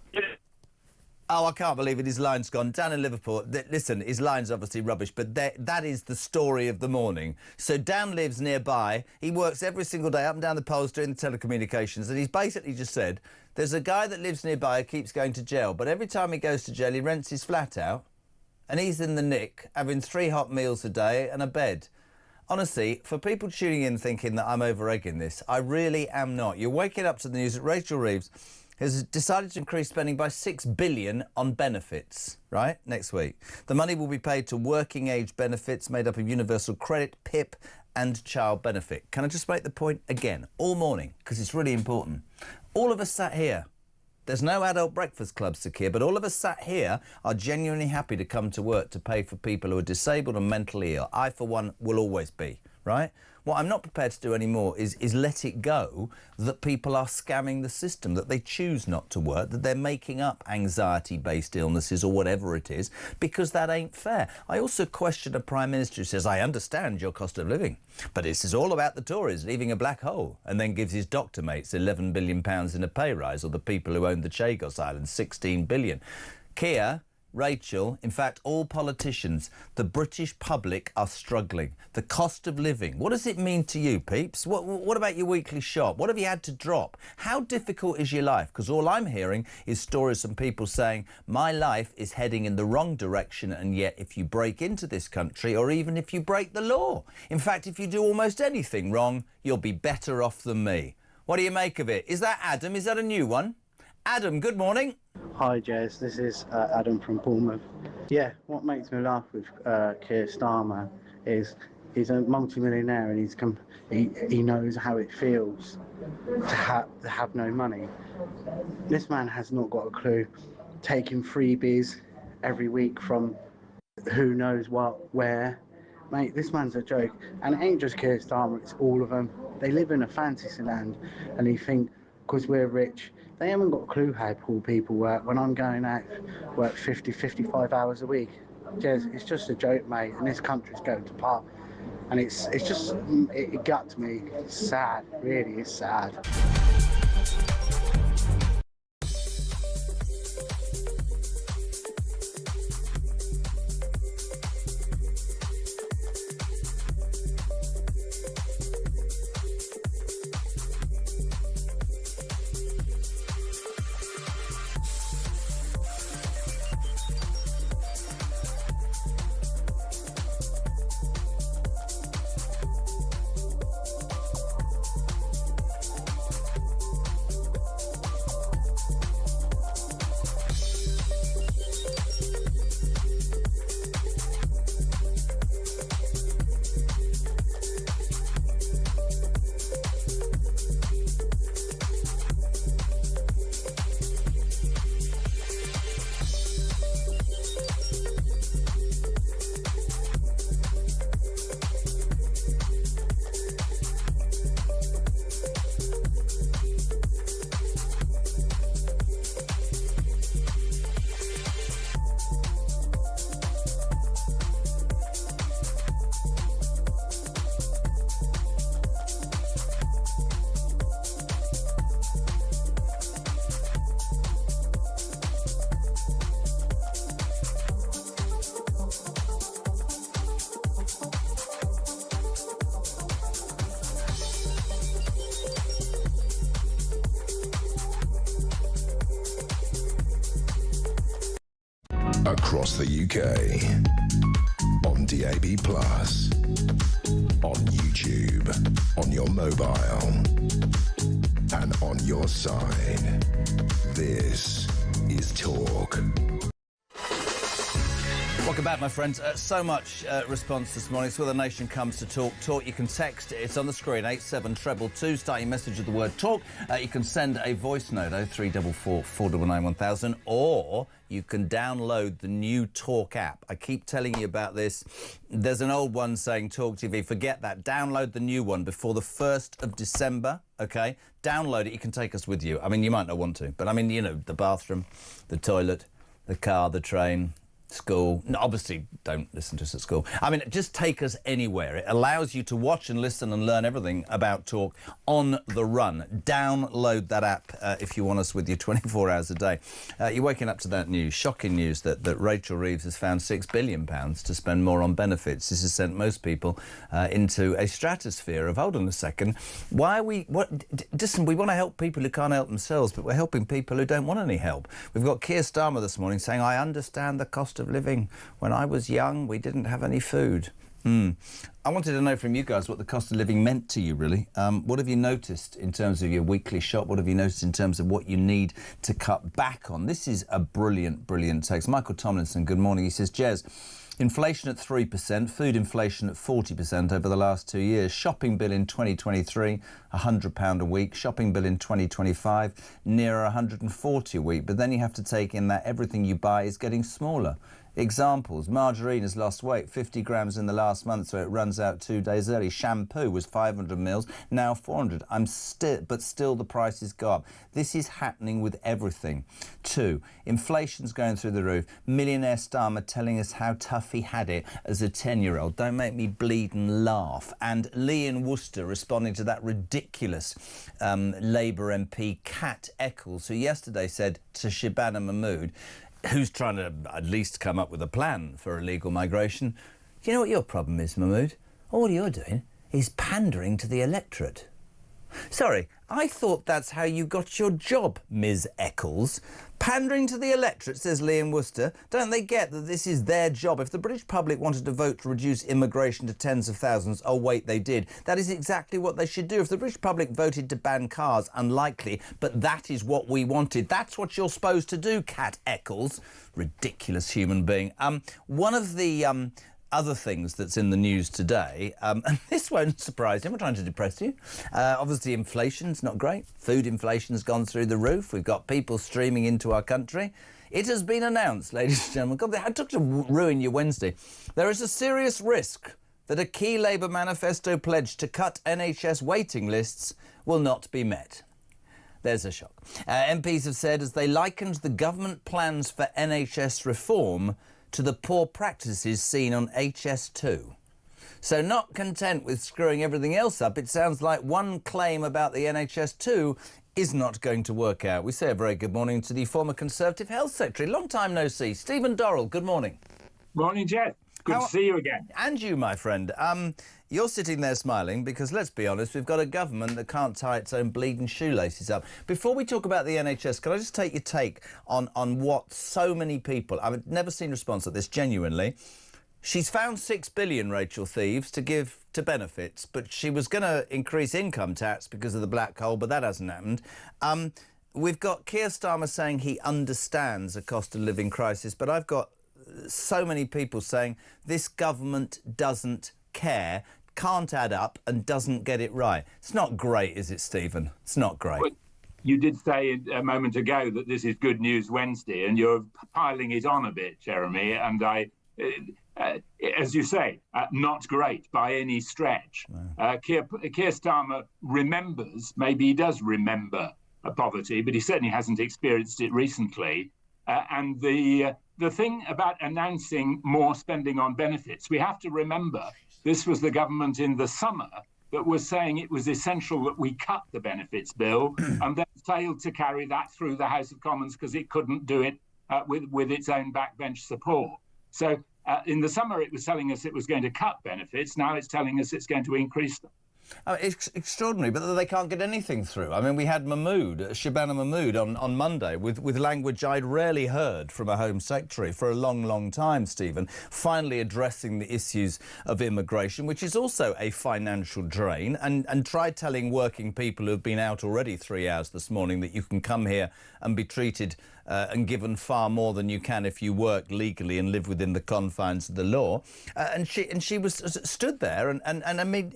Oh, I can't believe it. His line's gone. Dan in Liverpool, listen, his line's obviously rubbish, but that is the story of the morning. So Dan lives nearby. He works every single day up and down the poles doing the telecommunications, and he's basically just said, there's a guy that lives nearby who keeps going to jail, but every time he goes to jail, he rents his flat out, and he's in the nick, having 3 hot meals a day and a bed. Honestly, for people tuning in thinking that I'm over-egging this, I really am not. You're waking up to the news that Rachel Reeves has decided to increase spending by $6 billion on benefits, right, next week. The money will be paid to working-age benefits made up of universal credit, PIP and child benefit. Can I just make the point again, all morning, because it's really important. All of us sat here. There's no adult breakfast club, Sakir, but all of us sat here are genuinely happy to come to work to pay for people who are disabled and mentally ill. I, for one, will always be, right? What I'm not prepared to do anymore is let it go that people are scamming the system, that they choose not to work, that they're making up anxiety-based illnesses or whatever it is, because that ain't fair. I also question a Prime Minister who says, I understand your cost of living, but this is all about the Tories leaving a black hole, and then gives his doctor mates £11 billion in a pay rise, or the people who own the Chagos Islands £16 billion. Keir Rachel, in fact, all politicians, the British public are struggling. The cost of living. What does it mean to you, peeps? What about your weekly shop? What have you had to drop? How difficult is your life? Because all I'm hearing is stories from people saying, my life is heading in the wrong direction, and yet if you break into this country, or even if you break the law, in fact, if you do almost anything wrong, you'll be better off than me. What do you make of it? Is that Adam? Is that a new one? Adam, good morning. Hi Jez, this is Adam from Bournemouth. Yeah, what makes me laugh with Keir Starmer is he's a multi-millionaire and he knows how it feels to have no money. This man has not got a clue, taking freebies every week from who knows what, where. Mate, this man's a joke. And it ain't just Keir Starmer, it's all of them. They live in a fantasy land and they think, because we're rich, they haven't got a clue how poor people work. When I'm going out, work 50, 55 hours a week. Jez, it's just a joke, mate, and this country's going to pot. And it guts me. It's sad, really, it's sad. Across the UK, on DAB+, on YouTube, on your mobile, and on your side. This is Talk. Welcome back, my friends. So much response this morning. It's where the nation comes to talk. Talk, you can text. It's on the screen, 87222. Start your message with the word talk. You can send a voice note, 0344 499 1000, or you can download the new Talk app. I keep telling you about this. There's an old one saying talkTV. Forget that. Download the new one before the 1st of December, OK? Download it. You can take us with you. I mean, you might not want to, but I mean, you know, the bathroom, the toilet, the car, the train, school. No, obviously, don't listen to us at school. I mean, just take us anywhere. It allows you to watch and listen and learn everything about Talk on the run. Download that app if you want us with you 24 hours a day. You're waking up to that news, shocking news that Rachel Reeves has found £6 billion to spend more on benefits. This has sent most people into a stratosphere of, hold on a second, why are we... Listen, we want to help people who can't help themselves, but we're helping people who don't want any help. We've got Keir Starmer this morning saying, I understand the cost of living. When I was young, we didn't have any food. I wanted to know from you guys what the cost of living meant to you, really. What have you noticed in terms of your weekly shop? What have you noticed in terms of what you need to cut back on? This is a brilliant, brilliant text. Michael Tomlinson, good morning. He says, Jez, inflation at 3%, food inflation at 40% over the last 2 years. Shopping bill in 2023, £100 a week. Shopping bill in 2025, nearer £140 a week. But then you have to take in that everything you buy is getting smaller. Examples, margarine has lost weight, 50 grams in the last month, so it runs out 2 days early. Shampoo was 500 mils, now 400. But still the prices go up. This is happening with everything. 2, inflation's going through the roof. Millionaire Starmer telling us how tough he had it as a 10-year-old. Don't make me bleed and laugh. And Lee in Worcester responding to that ridiculous Labour MP, Kat Eccles, who yesterday said to Shabana Mahmood, who's trying to at least come up with a plan for illegal migration. Do you know what your problem is, Mahmood? All you're doing is pandering to the electorate. Sorry, I thought that's how you got your job, Ms. Eccles. Pandering to the electorate, says Liam Worcester. Don't they get that this is their job? If the British public wanted to vote to reduce immigration to tens of thousands, oh wait, they did. That is exactly what they should do. If the British public voted to ban cars, unlikely, but that is what we wanted. That's what you're supposed to do, Cat Eccles. Ridiculous human being. One of the other things that's in the news today, and this won't surprise you, I'm not trying to depress you. Obviously, inflation's not great. Food inflation's gone through the roof. We've got people streaming into our country. It has been announced, ladies and gentlemen, God, I took to ruin your Wednesday. There is a serious risk that a key Labour manifesto pledge to cut NHS waiting lists will not be met. There's a shock. MPs have said as they likened the government plans for NHS reform to the poor practices seen on HS2. So not content with screwing everything else up, it sounds like one claim about the NHS2 is not going to work out. We say a very good morning to the former Conservative Health Secretary. Long time no see. Stephen Dorrell, good morning. Morning, Jeff. Good to see you again. And you, my friend. You're sitting there smiling because, let's be honest, we've got a government that can't tie its own bleeding shoelaces up. Before we talk about the NHS, can I just take your take on what so many people... I've never seen a response like this, genuinely. She's found 6 billion, Rachel Thieves, to give to benefits, but she was going to increase income tax because of the black hole, but that hasn't happened. We've got Keir Starmer saying he understands a cost of living crisis, but I've got so many people saying this government doesn't care, can't add up and doesn't get it right. It's not great, is it, Stephen? It's not great. Well, you did say a moment ago that this is Good News Wednesday, and you're piling it on a bit, Jeremy, and as you say, not great by any stretch. No. Keir Starmer remembers, maybe he does remember poverty, but he certainly hasn't experienced it recently. And the thing about announcing more spending on benefits, we have to remember this was the government in the summer that was saying it was essential that we cut the benefits bill and then failed to carry that through the House of Commons because it couldn't do it with its own backbench support. So in the summer it was telling us it was going to cut benefits. Now it's telling us it's going to increase them. It's extraordinary, but they can't get anything through. I mean, we had Shabana Mahmood on Monday with language I'd rarely heard from a Home Secretary for a long, long time, Stephen, finally addressing the issues of immigration, which is also a financial drain, and tried telling working people who've been out already 3 hours this morning that you can come here and be treated and given far more than you can if you work legally and live within the confines of the law. And she was stood there and I mean,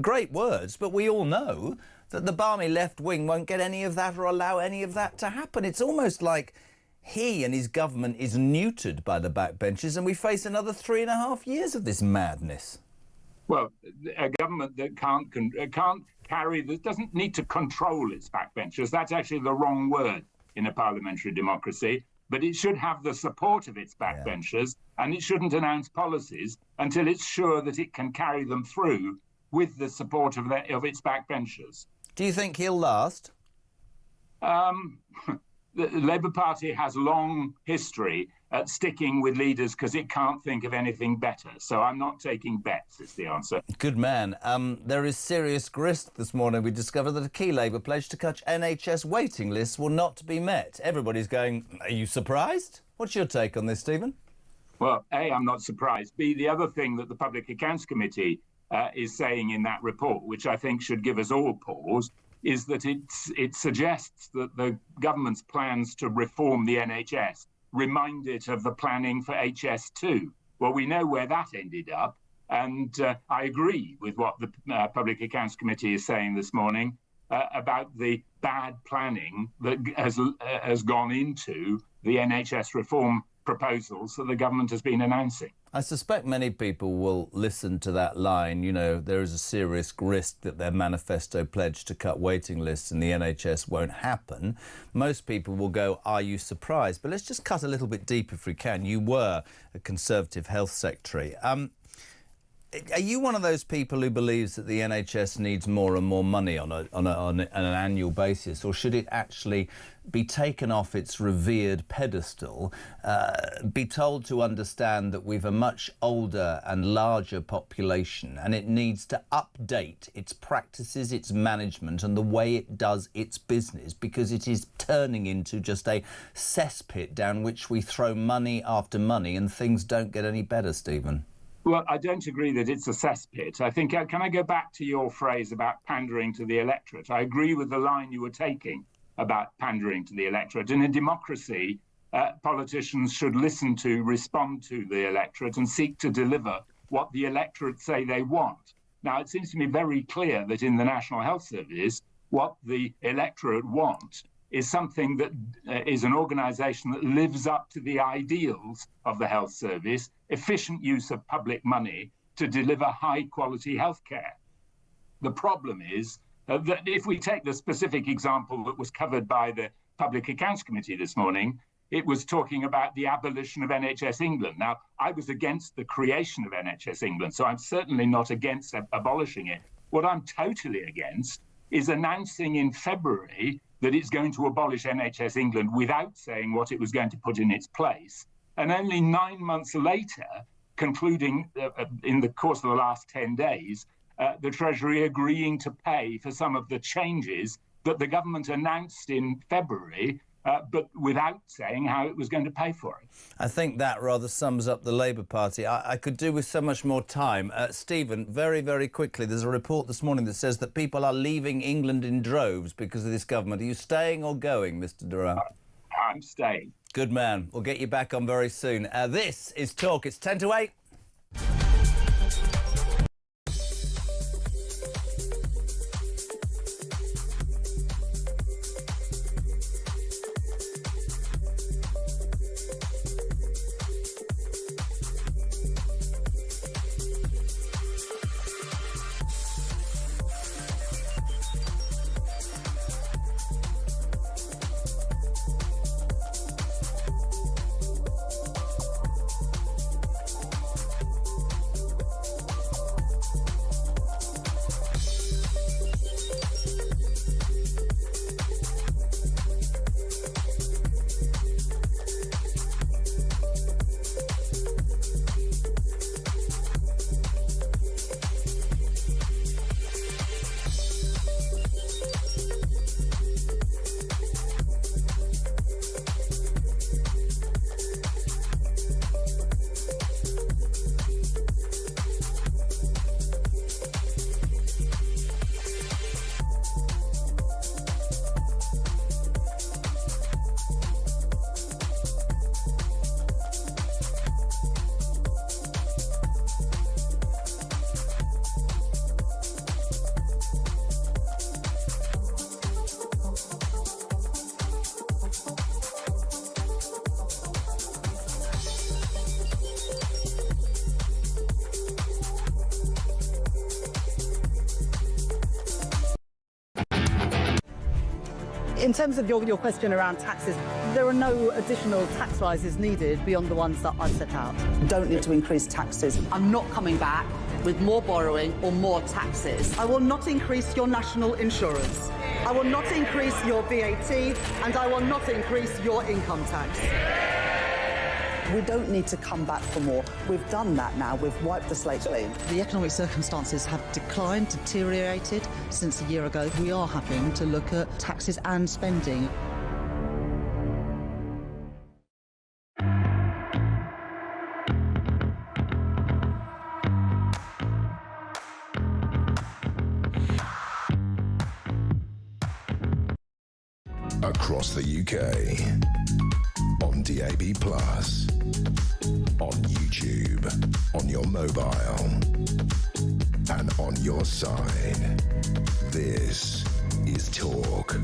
great words, but we all know that the balmy left wing won't get any of that or allow any of that to happen. It's almost like he and his government is neutered by the backbenchers and we face another 3.5 years of this madness. Well, a government that can't carry, that doesn't need to control its backbenchers, that's actually the wrong word in a parliamentary democracy, but it should have the support of its backbenchers, and it shouldn't announce policies until it's sure that it can carry them through with the support of its backbenchers. Do you think he'll last? The Labour Party has long history at sticking with leaders because it can't think of anything better. So I'm not taking bets, is the answer. Good man. There is serious grist this morning. We discovered that a key Labour pledge to cut NHS waiting lists will not be met. Everybody's going, are you surprised? What's your take on this, Stephen? Well, A, I'm not surprised. B, the other thing that the Public Accounts Committee is saying in that report, which I think should give us all pause, is that it suggests that the government's plans to reform the NHS remind it of the planning for HS2. Well, we know where that ended up, and I agree with what the Public Accounts Committee is saying this morning about the bad planning that has gone into the NHS reform proposals that the government has been announcing. I suspect many people will listen to that line, you know, there is a serious risk that their manifesto pledge to cut waiting lists in the NHS won't happen. Most people will go, are you surprised? But let's just cut a little bit deeper if we can. You were a Conservative Health Secretary. Are you one of those people who believes that the NHS needs more and more money on an annual basis, or should it actually be taken off its revered pedestal, be told to understand that we've a much older and larger population and it needs to update its practices, its management and the way it does its business, because it is turning into just a cesspit down which we throw money after money and things don't get any better, Stephen? Well, I don't agree that it's a cesspit. I think, can I go back to your phrase about pandering to the electorate? I agree with the line you were taking about pandering to the electorate. In a democracy, politicians should listen to, respond to the electorate and seek to deliver what the electorate say they want. Now, it seems to me very clear that in the National Health Service, what the electorate want is something that is an organisation that lives up to the ideals of the health service, efficient use of public money to deliver high-quality healthcare. The problem is that if we take the specific example that was covered by the Public Accounts Committee this morning, it was talking about the abolition of NHS England. Now, I was against the creation of NHS England, so I'm certainly not against abolishing it. What I'm totally against is announcing in February that it's going to abolish NHS England without saying what it was going to put in its place. And only 9 months later, concluding in the course of the last 10 days, the Treasury agreeing to pay for some of the changes that the government announced in February, but without saying how it was going to pay for it. I think that rather sums up the Labour Party. I could do with so much more time. Stephen, very, very quickly, there's a report this morning that says that people are leaving England in droves because of this government. Are you staying or going, Mr Durant? I'm staying. Good man. We'll get you back on very soon. This is Talk. It's 10 to 8. In terms of your question around taxes, there are no additional tax rises needed beyond the ones that I've set out. Don't need to increase taxes. I'm not coming back with more borrowing or more taxes. I will not increase your national insurance. I will not increase your VAT, and I will not increase your income tax. We don't need to come back for more. We've done that now. We've wiped the slate clean. The economic circumstances have declined, deteriorated since a year ago. We are having to look at taxes and spending. Across the UK, on DAB+, on YouTube, on your mobile, and on your side. This is Talk.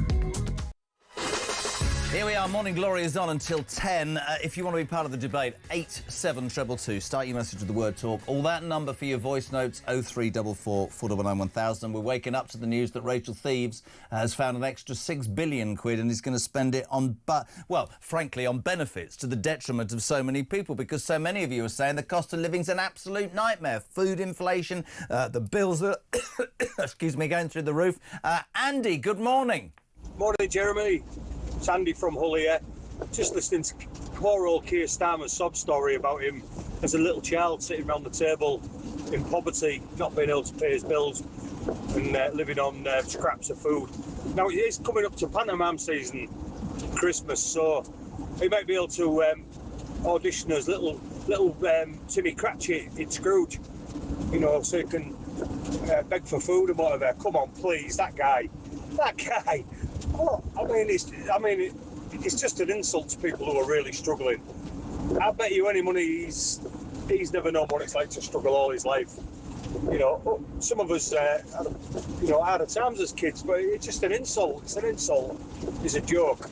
Here we are, Morning Glory is on until 10. If you want to be part of the debate, 87222. Start your message with the word talk. All that number for your voice notes, 0344 499 1000. We're waking up to the news that Rachel Thieves has found an extra £6 billion and is going to spend it on, frankly, on benefits to the detriment of so many people, because so many of you are saying the cost of living's an absolute nightmare. Food inflation, the bills are, excuse me, going through the roof. Andy, good morning. Morning, Jeremy. It's Andy from Hull here. Just listening to poor old Keir Starmer's sob story about him as a little child sitting around the table in poverty, not being able to pay his bills and living on scraps of food. Now, it is coming up to pantomime season, Christmas, so he might be able to audition as little Timmy Cratchit in Scrooge, you know, so he can beg for food and whatever. Come on, please, that guy. Oh, it's just an insult to people who are really struggling. I bet you any money he's never known what it's like to struggle all his life. You know, some of us, harder times as kids, but it's just an insult. It's an insult. It's a joke.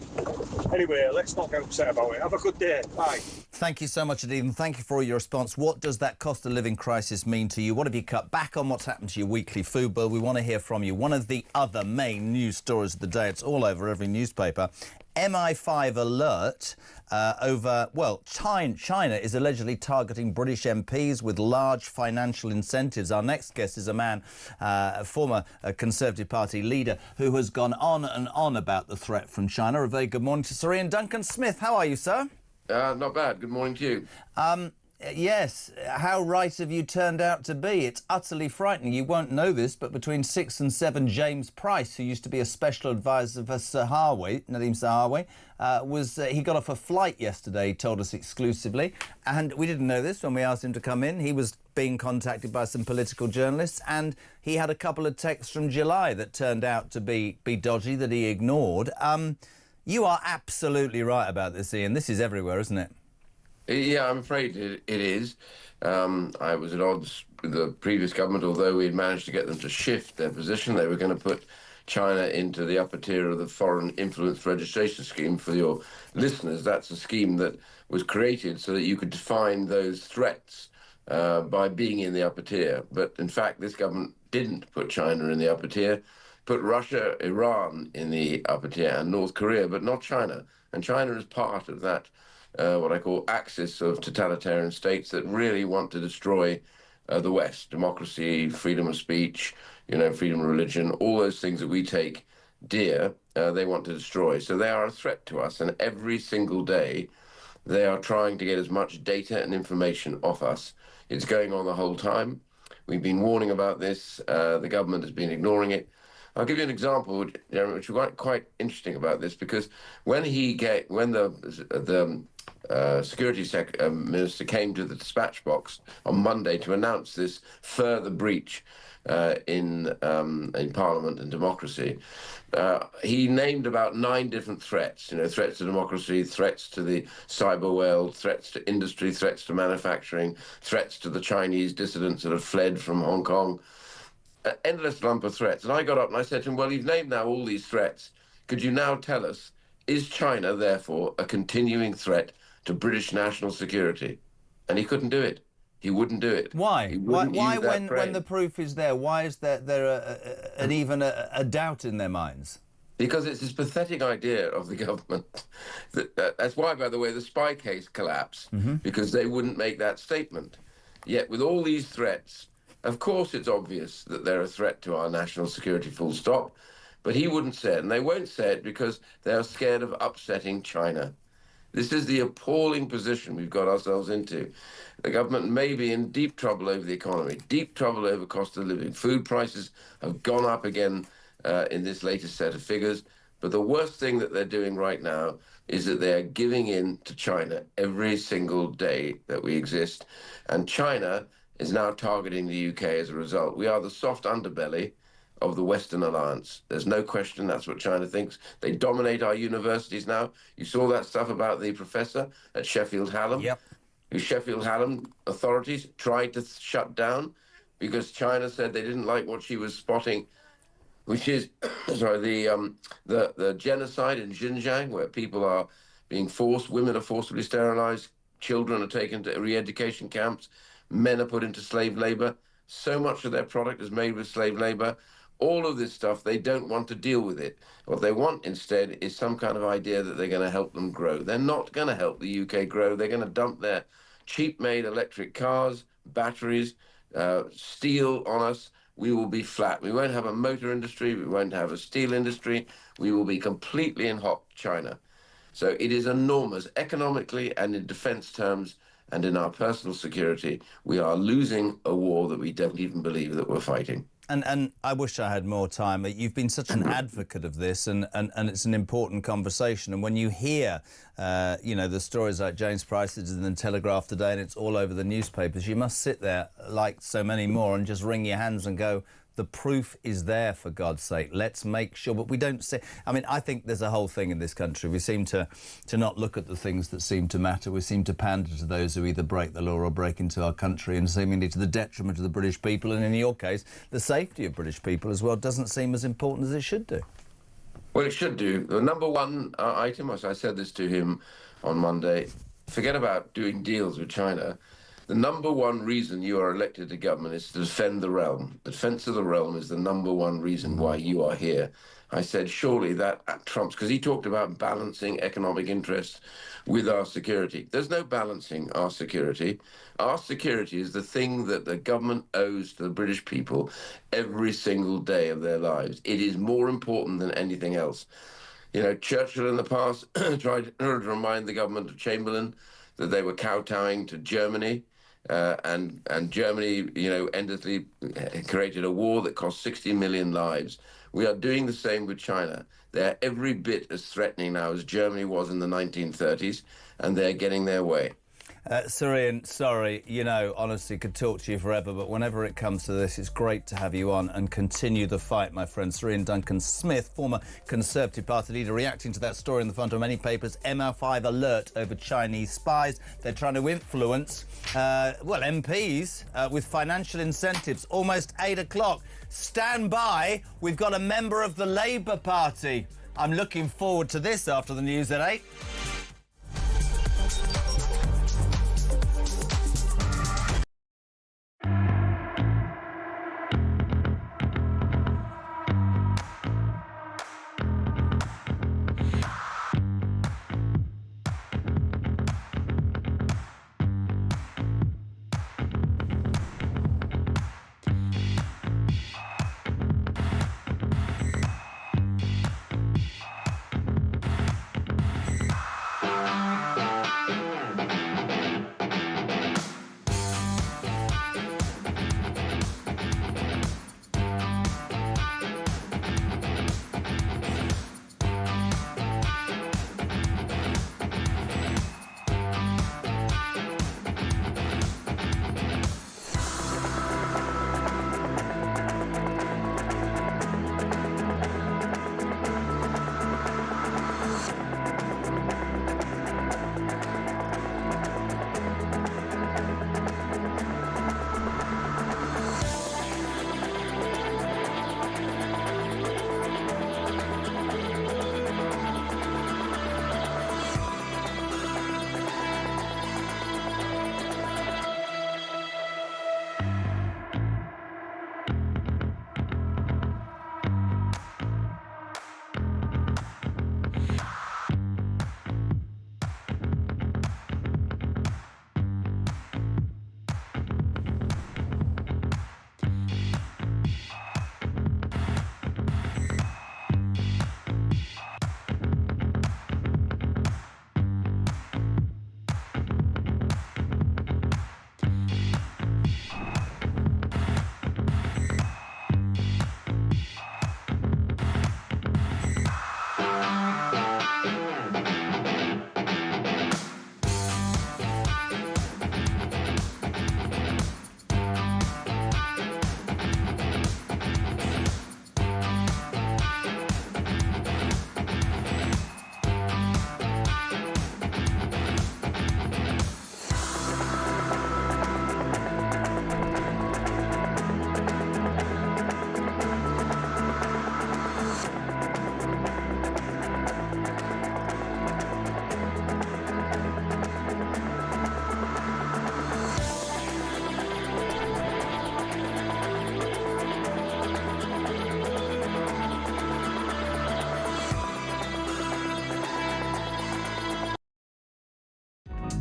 Anyway, let's not get upset about it. Have a good day. Bye. Thank you so much, Adid, and thank you for all your response. What does that cost of living crisis mean to you? What have you cut back on? What's happened to your weekly food bill? We want to hear from you. One of the other main news stories of the day, it's all over every newspaper, MI5 alert China is allegedly targeting British MPs with large financial incentives. Our next guest is a man, a former Conservative Party leader, who has gone on and on about the threat from China. A very good morning to Sir Ian Duncan-Smith. How are you, sir? Not bad. Good morning to you. Yes, how right have you turned out to be? It's utterly frightening. You won't know this, but between 6 and 7, James Price, who used to be a special advisor for Nadeem Zahawi, he got off a flight yesterday, he told us exclusively, and we didn't know this when we asked him to come in. He was being contacted by some political journalists, and he had a couple of texts from July that turned out to be dodgy, that he ignored. You are absolutely right about this, Ian. This is everywhere, isn't it? Yeah, I'm afraid it is. I was at odds with the previous government, although we had managed to get them to shift their position. They were going to put China into the upper tier of the Foreign Influence Registration Scheme. For your listeners, that's a scheme that was created so that you could define those threats by being in the upper tier. But in fact, this government didn't put China in the upper tier, put Russia, Iran in the upper tier, and North Korea, but not China. And China is part of that what I call axis of totalitarian states that really want to destroy the West. Democracy, freedom of speech, freedom of religion, all those things that we take dear, they want to destroy. So they are a threat to us, and every single day they are trying to get as much data and information off us. It's going on the whole time. We've been warning about this. The government has been ignoring it. I'll give you an example, Jeremy, which is quite interesting about this, because when the Security Minister came to the dispatch box on Monday to announce this further breach in Parliament and democracy, he named about 9 different threats. Threats to democracy, threats to the cyber world, threats to industry, threats to manufacturing, threats to the Chinese dissidents that have fled from Hong Kong. An endless lump of threats. And I got up and I said to him, well, you've named now all these threats. Could you now tell us, is China, therefore, a continuing threat to British national security? And he couldn't do it. He wouldn't do it. Why? Why when the proof is there, why is there even a doubt in their minds? Because it's this pathetic idea of the government. That's why, by the way, the spy case collapsed, because they wouldn't make that statement. Yet with all these threats, of course it's obvious that they're a threat to our national security, full stop, but he wouldn't say it, and they won't say it because they're scared of upsetting China. This is the appalling position we've got ourselves into. The government may be in deep trouble over the economy, deep trouble over cost of living. Food prices have gone up again in this latest set of figures, but the worst thing that they're doing right now is that they're giving in to China every single day that we exist, and China is now targeting the UK as a result. We are the soft underbelly of the Western alliance. There's no question that's what China thinks. They dominate our universities now. You saw that stuff about the professor at Sheffield Hallam, who Sheffield Hallam authorities tried to shut down because China said they didn't like what she was spotting, which is the the genocide in Xinjiang, where people are being women are forcibly sterilized, children are taken to re-education camps, men are put into slave labor. So much of their product is made with slave labor. All of this stuff, they don't want to deal with it. What they want instead is some kind of idea that they're going to help them grow. They're not going to help the UK grow. They're going to dump their cheap-made electric cars, batteries, steel on us. We will be flat. We won't have a motor industry. We won't have a steel industry. We will be completely in hot China. So it is enormous economically and in defense terms and in our personal security. We are losing a war that we don't even believe that we're fighting. And I wish I had more time. You've been such an advocate of this, and it's an important conversation. And when you hear, you know, the stories like James Price's in the Telegraph today, and it's all over the newspapers, you must sit there, like so many more, and just wring your hands and go, the proof is there, for God's sake. Let's make sure. But we don't say... I mean, I think there's a whole thing in this country. We seem to not look at the things that seem to matter. We seem to pander to those who either break the law or break into our country, and seemingly to the detriment of the British people. And in your case, the safety of British people as well doesn't seem as important as it should do. Well, it should do. The number one item, as I said this to him on Monday, forget about doing deals with China. The number one reason you are elected to government is to defend the realm. The defence of the realm is the number one reason why you are here. I said, surely that trumps, because he talked about balancing economic interests with our security. There's no balancing our security. Our security is the thing that the government owes to the British people every single day of their lives. It is more important than anything else. You know, Churchill in the past tried to remind the government of Chamberlain that they were kowtowing to Germany. And Germany, you know, endlessly created a war that cost 60 million lives. We are doing the same with China. They're every bit as threatening now as Germany was in the 1930s, and they're getting their way. Sir, sorry, you know, honestly, could talk to you forever, but whenever it comes to this, it's great to have you on and continue the fight, my friend. Sir Duncan-Smith, former Conservative Party leader, reacting to that story in the front of many papers, MI5 alert over Chinese spies. They're trying to influence, well, MPs with financial incentives. Almost 8 o'clock. Stand by. We've got a member of the Labour Party. I'm looking forward to this after the news at 8.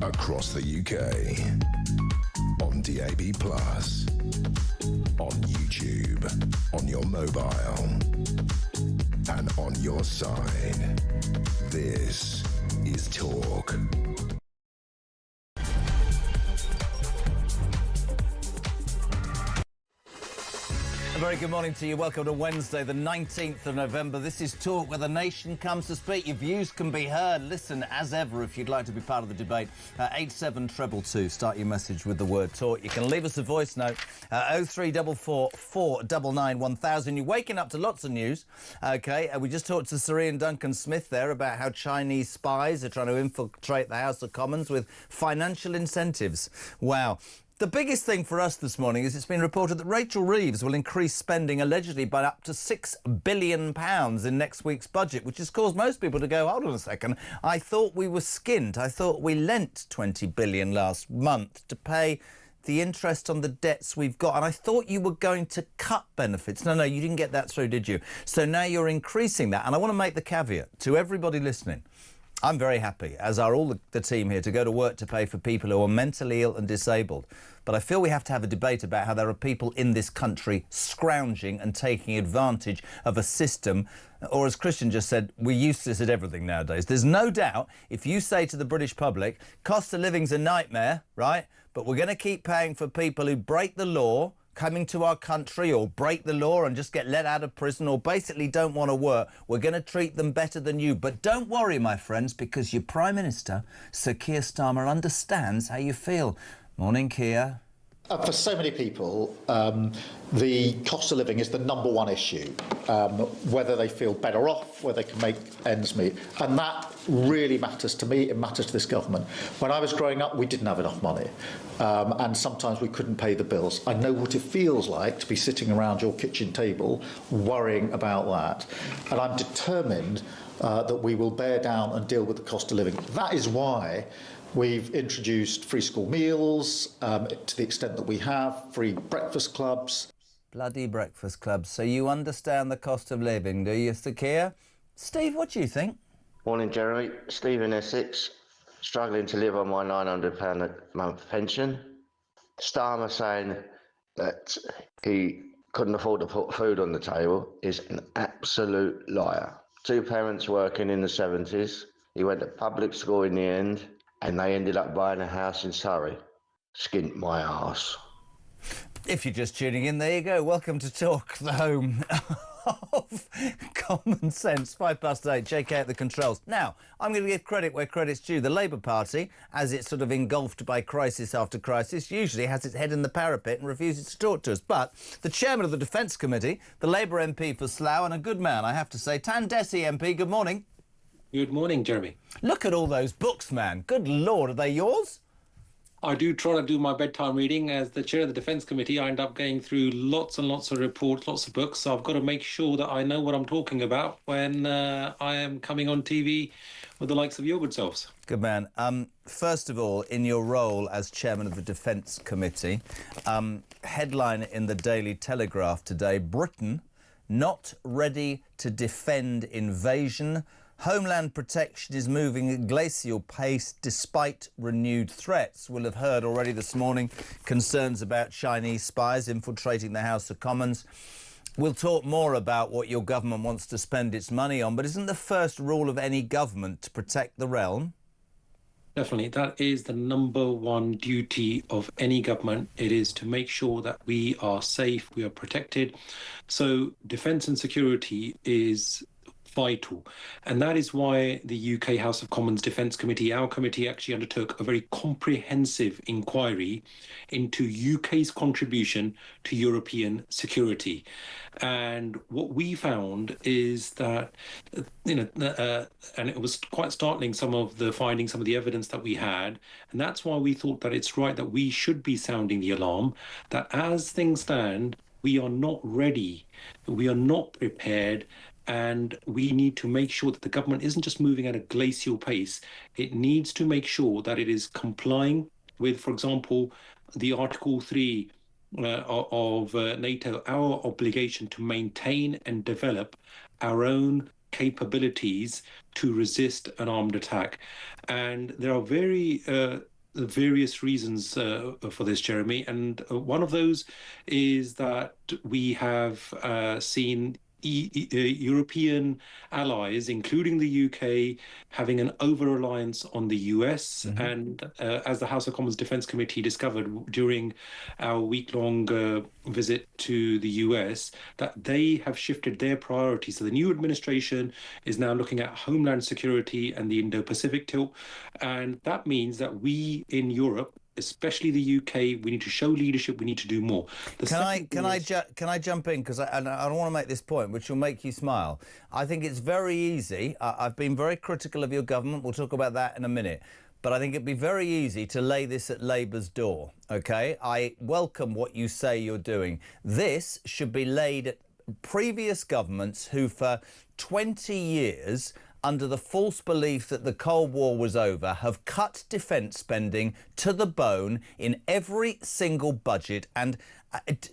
Across the UK. On DAB+. On YouTube. On your mobile. And on your side. This is Talk. A very good morning to you. Welcome to Wednesday, the 19th of November. This is Talk, where the nation comes to speak. Your views can be heard. Listen, as ever, if you'd like to be part of the debate, 87222. Start your message with the word Talk. You can leave us a voice note, 0344 499 1000. You're waking up to lots of news, OK? We just talked to Sir Ian Duncan-Smith there about how Chinese spies are trying to infiltrate the House of Commons with financial incentives. Wow. The biggest thing for us this morning is it's been reported that Rachel Reeves will increase spending allegedly by up to £6 billion in next week's budget, which has caused most people to go, hold on a second, I thought we were skint. I thought we lent £20 billion last month to pay the interest on the debts we've got. And I thought you were going to cut benefits. No, you didn't get that through, did you? So now you're increasing that. And I want to make the caveat to everybody listening. I'm very happy, as are all the team here, to go to work to pay for people who are mentally ill and disabled. But I feel we have to have a debate about how there are people in this country scrounging and taking advantage of a system, or as Christian just said, we're used to this at everything nowadays. There's no doubt if you say to the British public, cost of living's a nightmare, right? But we're going to keep paying for people who break the law, coming to our country, or break the law and just get let out of prison, or basically don't want to work, we're going to treat them better than you. But don't worry, my friends, because your Prime Minister, Sir Keir Starmer, understands how you feel. Morning, Keir. For so many people, the cost of living is the number one issue, whether they feel better off, whether they can make ends meet. And that really matters to me. It matters to this government. When I was growing up, we didn't have enough money. And sometimes we couldn't pay the bills. I know what it feels like to be sitting around your kitchen table worrying about that. And I'm determined that we will bear down and deal with the cost of living. That is why we've introduced free school meals, to the extent that we have, free breakfast clubs. Bloody breakfast clubs. So you understand the cost of living, do you, Sir Keir? Steve, what do you think? Morning, Jeremy. Steve in Essex, struggling to live on my £900 a month pension. Starmer saying that he couldn't afford to put food on the table is an absolute liar. Two parents working in the 70s. He went to public school in the end, and they ended up buying a house in Surrey. Skint my arse. If you're just tuning in, there you go. Welcome to Talk, the home of common sense. 8:05, JK at the controls. Now, I'm going to give credit where credit's due. The Labour Party, as it's sort of engulfed by crisis after crisis, usually has its head in the parapet and refuses to talk to us. But the chairman of the Defence Committee, the Labour MP for Slough, and a good man, I have to say, Tan Desi MP, good morning. Good morning, Jeremy. Look at all those books, man. Good Lord, are they yours? I do try to do my bedtime reading. As the chair of the Defence Committee, I end up going through lots and lots of reports, lots of books. So I've got to make sure that I know what I'm talking about when I am coming on TV with the likes of your good selves. Good man. First of all, in your role as chairman of the Defence Committee, headline in the Daily Telegraph today, Britain not ready to defend invasion. Homeland protection is moving at glacial pace despite renewed threats. We'll have heard already this morning concerns about Chinese spies infiltrating the House of Commons. We'll talk more about what your government wants to spend its money on, but isn't the first rule of any government to protect the realm? Definitely. That is the number one duty of any government. It is to make sure that we are safe, we are protected. So defence and security is vital. And that is why the UK House of Commons Defence Committee, our committee, actually undertook a very comprehensive inquiry into UK's contribution to European security. And what we found is that, and it was quite startling, some of the findings, some of the evidence that we had. And that's why we thought that it's right that we should be sounding the alarm, that as things stand, we are not ready, we are not prepared, and we need to make sure that the government isn't just moving at a glacial pace. It needs to make sure that it is complying with, for example, the Article 3 of NATO, our obligation to maintain and develop our own capabilities to resist an armed attack. And there are very various reasons for this, Jeremy, and one of those is that we have seen European allies, including the UK, having an over-reliance on the US. And as the House of Commons Defence Committee discovered during our week-long visit to the US, that they have shifted their priorities. So the new administration is now looking at homeland security and the Indo-Pacific tilt. And that means that we in Europe, especially the UK, we need to show leadership. We need to do more. Can I jump in, because I don't want to make this point, which will make you smile. I think it's very easy. I've been very critical of your government. We'll talk about that in a minute. But I think it'd be very easy to lay this at Labour's door. OK, I welcome what you say you're doing. This should be laid at previous governments who, for 20 years, under the false belief that the Cold War was over, have cut defence spending to the bone in every single budget, and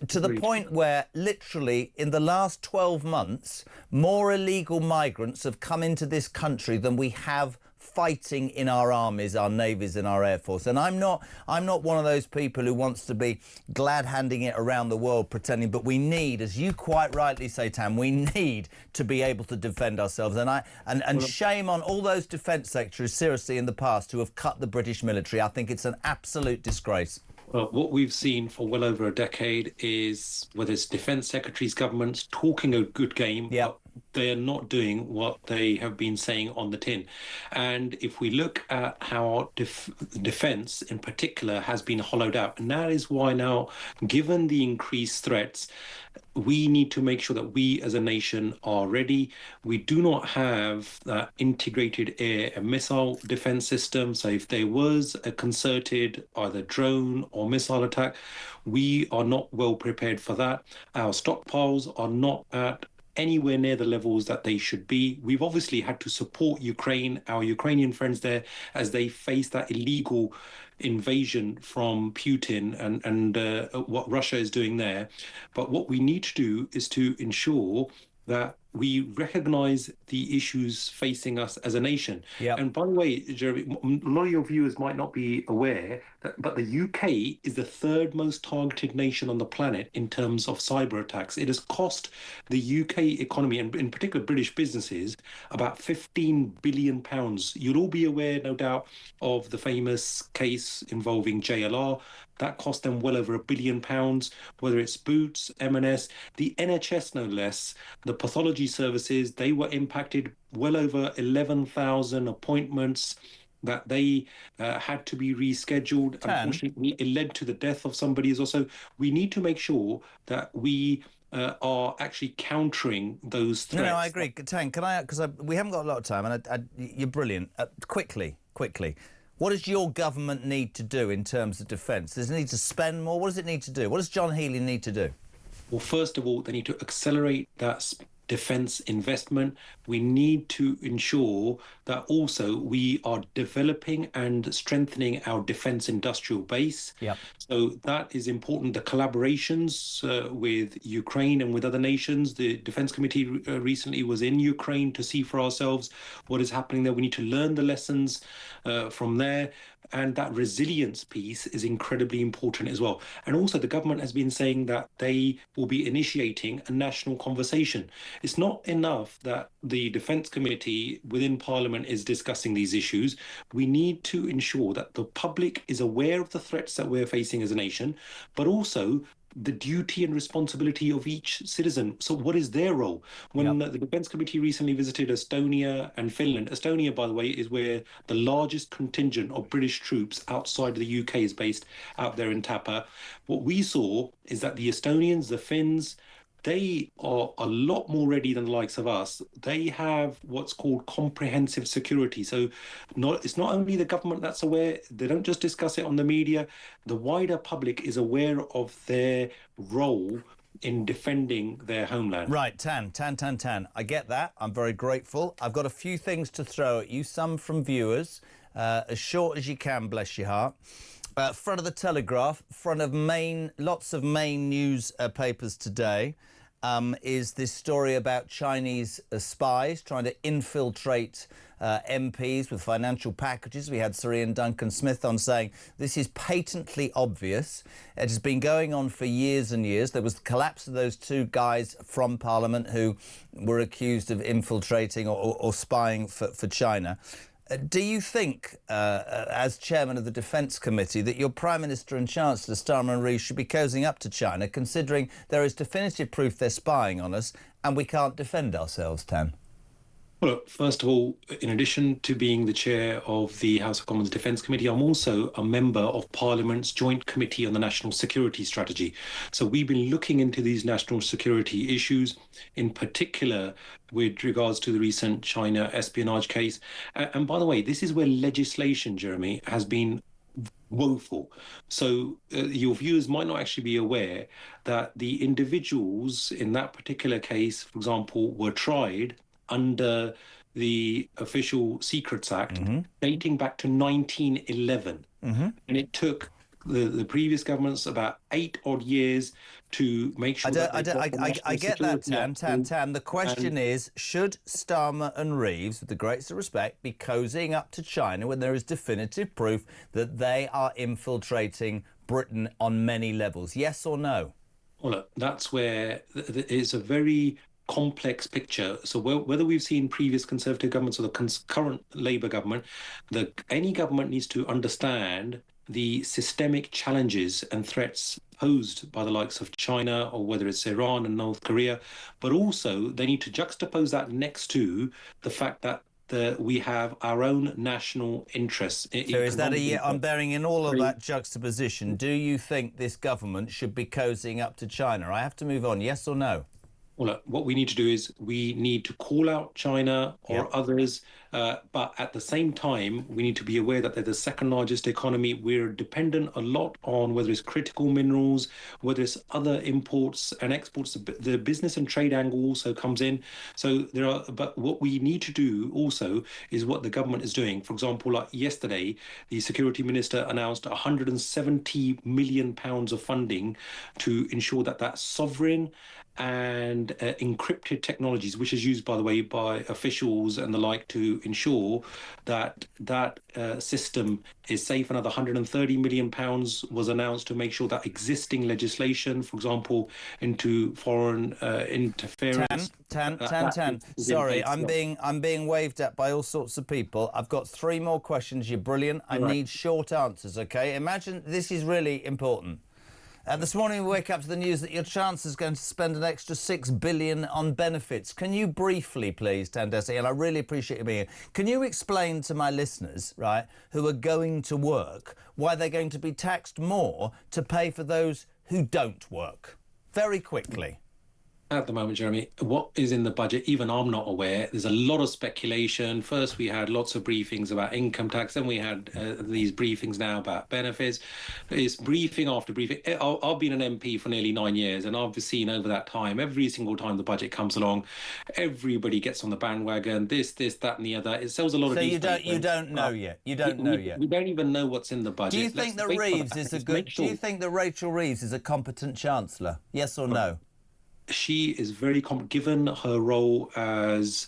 to the point where literally in the last 12 months more illegal migrants have come into this country than we have fighting in our armies, our navies and our air force. And I'm not one of those people who wants to be glad handing it around the world pretending, but we need, as you quite rightly say, Tam, we need to be able to defend ourselves. And shame on all those defence secretaries, seriously, in the past who have cut the British military. I think it's an absolute disgrace. Well, what we've seen for well over a decade is whether it's defence secretaries, governments talking a good game, but they're not doing what they have been saying on the tin. And if we look at how defence in particular has been hollowed out, and that is why now, given the increased threats, we need to make sure that we as a nation are ready. We do not have that integrated air and missile defense system. So if there was a concerted either drone or missile attack, we are not well prepared for that. Our stockpiles are not at anywhere near the levels that they should be. We've obviously had to support Ukraine, our Ukrainian friends there, as they face that illegal invasion from Putin and what Russia is doing there. But what we need to do is to ensure that we recognise the issues facing us as a nation. And by the way, Jeremy, a lot of your viewers might not be aware, but the UK is the third most targeted nation on the planet in terms of cyber attacks. It has cost the UK economy, and in particular British businesses, about £15 billion. You'll all be aware, no doubt, of the famous case involving JLR. That cost them well over £1 billion, whether it's Boots, M&S, the NHS no less, the pathology services, they were impacted. Well over 11,000 appointments that they had to be rescheduled. Unfortunately, it led to the death of somebody as well. So we need to make sure that we are actually countering those threats. No, I agree. Tan, can I, because we haven't got a lot of time, and you're brilliant. Quickly. What does your government need to do in terms of defence? Does it need to spend more? What does it need to do? What does John Healey need to do? Well, first of all, they need to accelerate that defence investment. We need to ensure that also we are developing and strengthening our defence industrial base. So that is important. The collaborations with Ukraine and with other nations. The Defence Committee recently was in Ukraine to see for ourselves what is happening there. We need to learn the lessons from there. And that resilience piece is incredibly important as well. And also the government has been saying that they will be initiating a national conversation. It's not enough that the Defence Committee within Parliament is discussing these issues. We need to ensure that the public is aware of the threats that we're facing as a nation, but also the duty and responsibility of each citizen. So what is their role? When the Defence Committee recently visited Estonia and Finland, Estonia, by the way, is where the largest contingent of British troops outside of the UK is based, out there in Tapa. What we saw is that the Estonians, the Finns, they are a lot more ready than the likes of us. They have what's called comprehensive security. So it's not only the government that's aware, they don't just discuss it on the media. The wider public is aware of their role in defending their homeland. Right, Tan. I get that. I'm very grateful. I've got a few things to throw at you, some from viewers, as short as you can, bless your heart. Front of the Telegraph, front of lots of main news papers today. is this story about Chinese spies trying to infiltrate MPs with financial packages. We had Sir Ian Duncan-Smith on saying this is patently obvious. It has been going on for years and years. There was the collapse of those two guys from Parliament who were accused of infiltrating or spying for China. Do you think, as chairman of the Defence Committee, that your Prime Minister and Chancellor, Starmer and Rees, should be cozying up to China, considering there is definitive proof they're spying on us and we can't defend ourselves, Tan? Well, look, first of all, in addition to being the chair of the House of Commons Defence Committee, I'm also a member of Parliament's Joint Committee on the National Security Strategy. So we've been looking into these national security issues, in particular with regards to the recent China espionage case. And by the way, this is where legislation, Jeremy, has been woeful. So your viewers might not actually be aware that the individuals in that particular case, for example, were tried under the Official Secrets Act dating back to 1911. And it took the previous governments about 8 odd years to make sure I get that, Tan. The question is, should Starmer and Reeves, with the greatest of respect, be cozying up to China when there is definitive proof that they are infiltrating Britain on many levels? Yes or no? Well, look, that's where it's a very complex picture. So whether we've seen previous Conservative governments or the current Labour government, any government needs to understand the systemic challenges and threats posed by the likes of China, or whether it's Iran and North Korea, but also they need to juxtapose that next to the fact that we have our own national interests. So is that I'm bearing in all of that juxtaposition, do you think this government should be cozying up to China? I have to move on, yes or no? Well, look, what we need to do is we need to call out China or others, but at the same time, we need to be aware that they're the second largest economy. We're dependent a lot on whether it's critical minerals, whether it's other imports and exports. The business and trade angle also comes in. So but what we need to do also is what the government is doing. For example, like yesterday, the Security Minister announced £170 million of funding to ensure that that's sovereign and encrypted technologies, which is used, by the way, by officials and the like to ensure that system is safe. Another £130 million was announced to make sure that existing legislation, for example, into foreign interference. Tan. Sorry, I'm being waved at by all sorts of people. I've got 3 more questions. You're brilliant. I need short answers, OK? Imagine this is really important. This morning we wake up to the news that your Chancellor is going to spend an extra £6 billion on benefits. Can you briefly, please, Tandesi, and I really appreciate you being here, can you explain to my listeners, right, who are going to work, why they're going to be taxed more to pay for those who don't work? Very quickly. At the moment, Jeremy, what is in the budget, even I'm not aware. There's a lot of speculation. First, we had lots of briefings about income tax. Then we had these briefings now about benefits. It's briefing after briefing. I've been an MP for nearly 9 years, and I've seen over that time, every single time the budget comes along, everybody gets on the bandwagon, this, that, and the other. It sells a lot of these. So you don't know yet. You don't know yet. We don't even know what's in the budget. Do you think that Reeves is a good? Do you think that Rachel Reeves is a competent Chancellor? Yes or no? She is very given her role as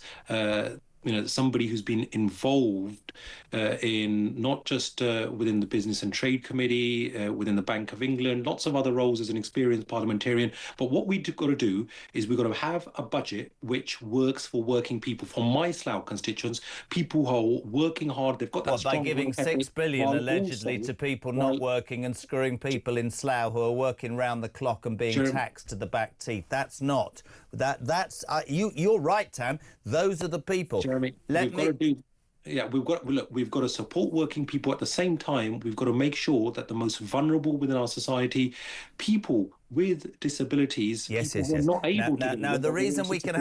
somebody who's been involved in not just within the Business and Trade Committee, within the Bank of England, lots of other roles as an experienced parliamentarian. But what we've got to do is we've got to have a budget which works for working people, for my Slough constituents, people who are working hard. They've got that strong by giving £6 billion allegedly to people not working and screwing people in Slough who are working round the clock and being taxed to the back teeth. That's not that's you're right, Tam. Those are the people. Jeremy, we've got to support working people. At the same time, we've got to make sure that the most vulnerable within our society, people with disabilities, who are not able to. Now, the reason we can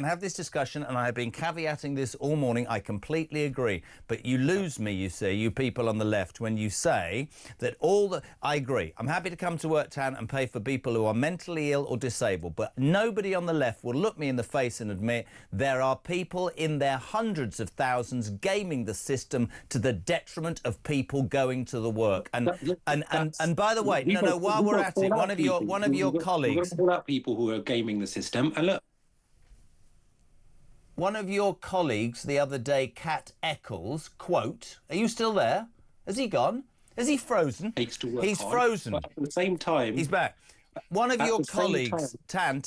have this discussion, and I have been caveating this all morning, I completely agree. But you lose me, you see, you people on the left, when you say that I agree. I'm happy to come to work, Tan, and pay for people who are mentally ill or disabled. But nobody on the left will look me in the face and admit there are people in their hundreds of thousands gaming the system to the detriment of people going to the work. And by the way, while we're at it, one of your colleagues. We've got to call out people who are gaming the system. And look, one of your colleagues the other day, Kat Eccles, quote, are you still there? Has he gone? Is he frozen? He's frozen. But at the same time, he's back. One of your colleagues, Tan,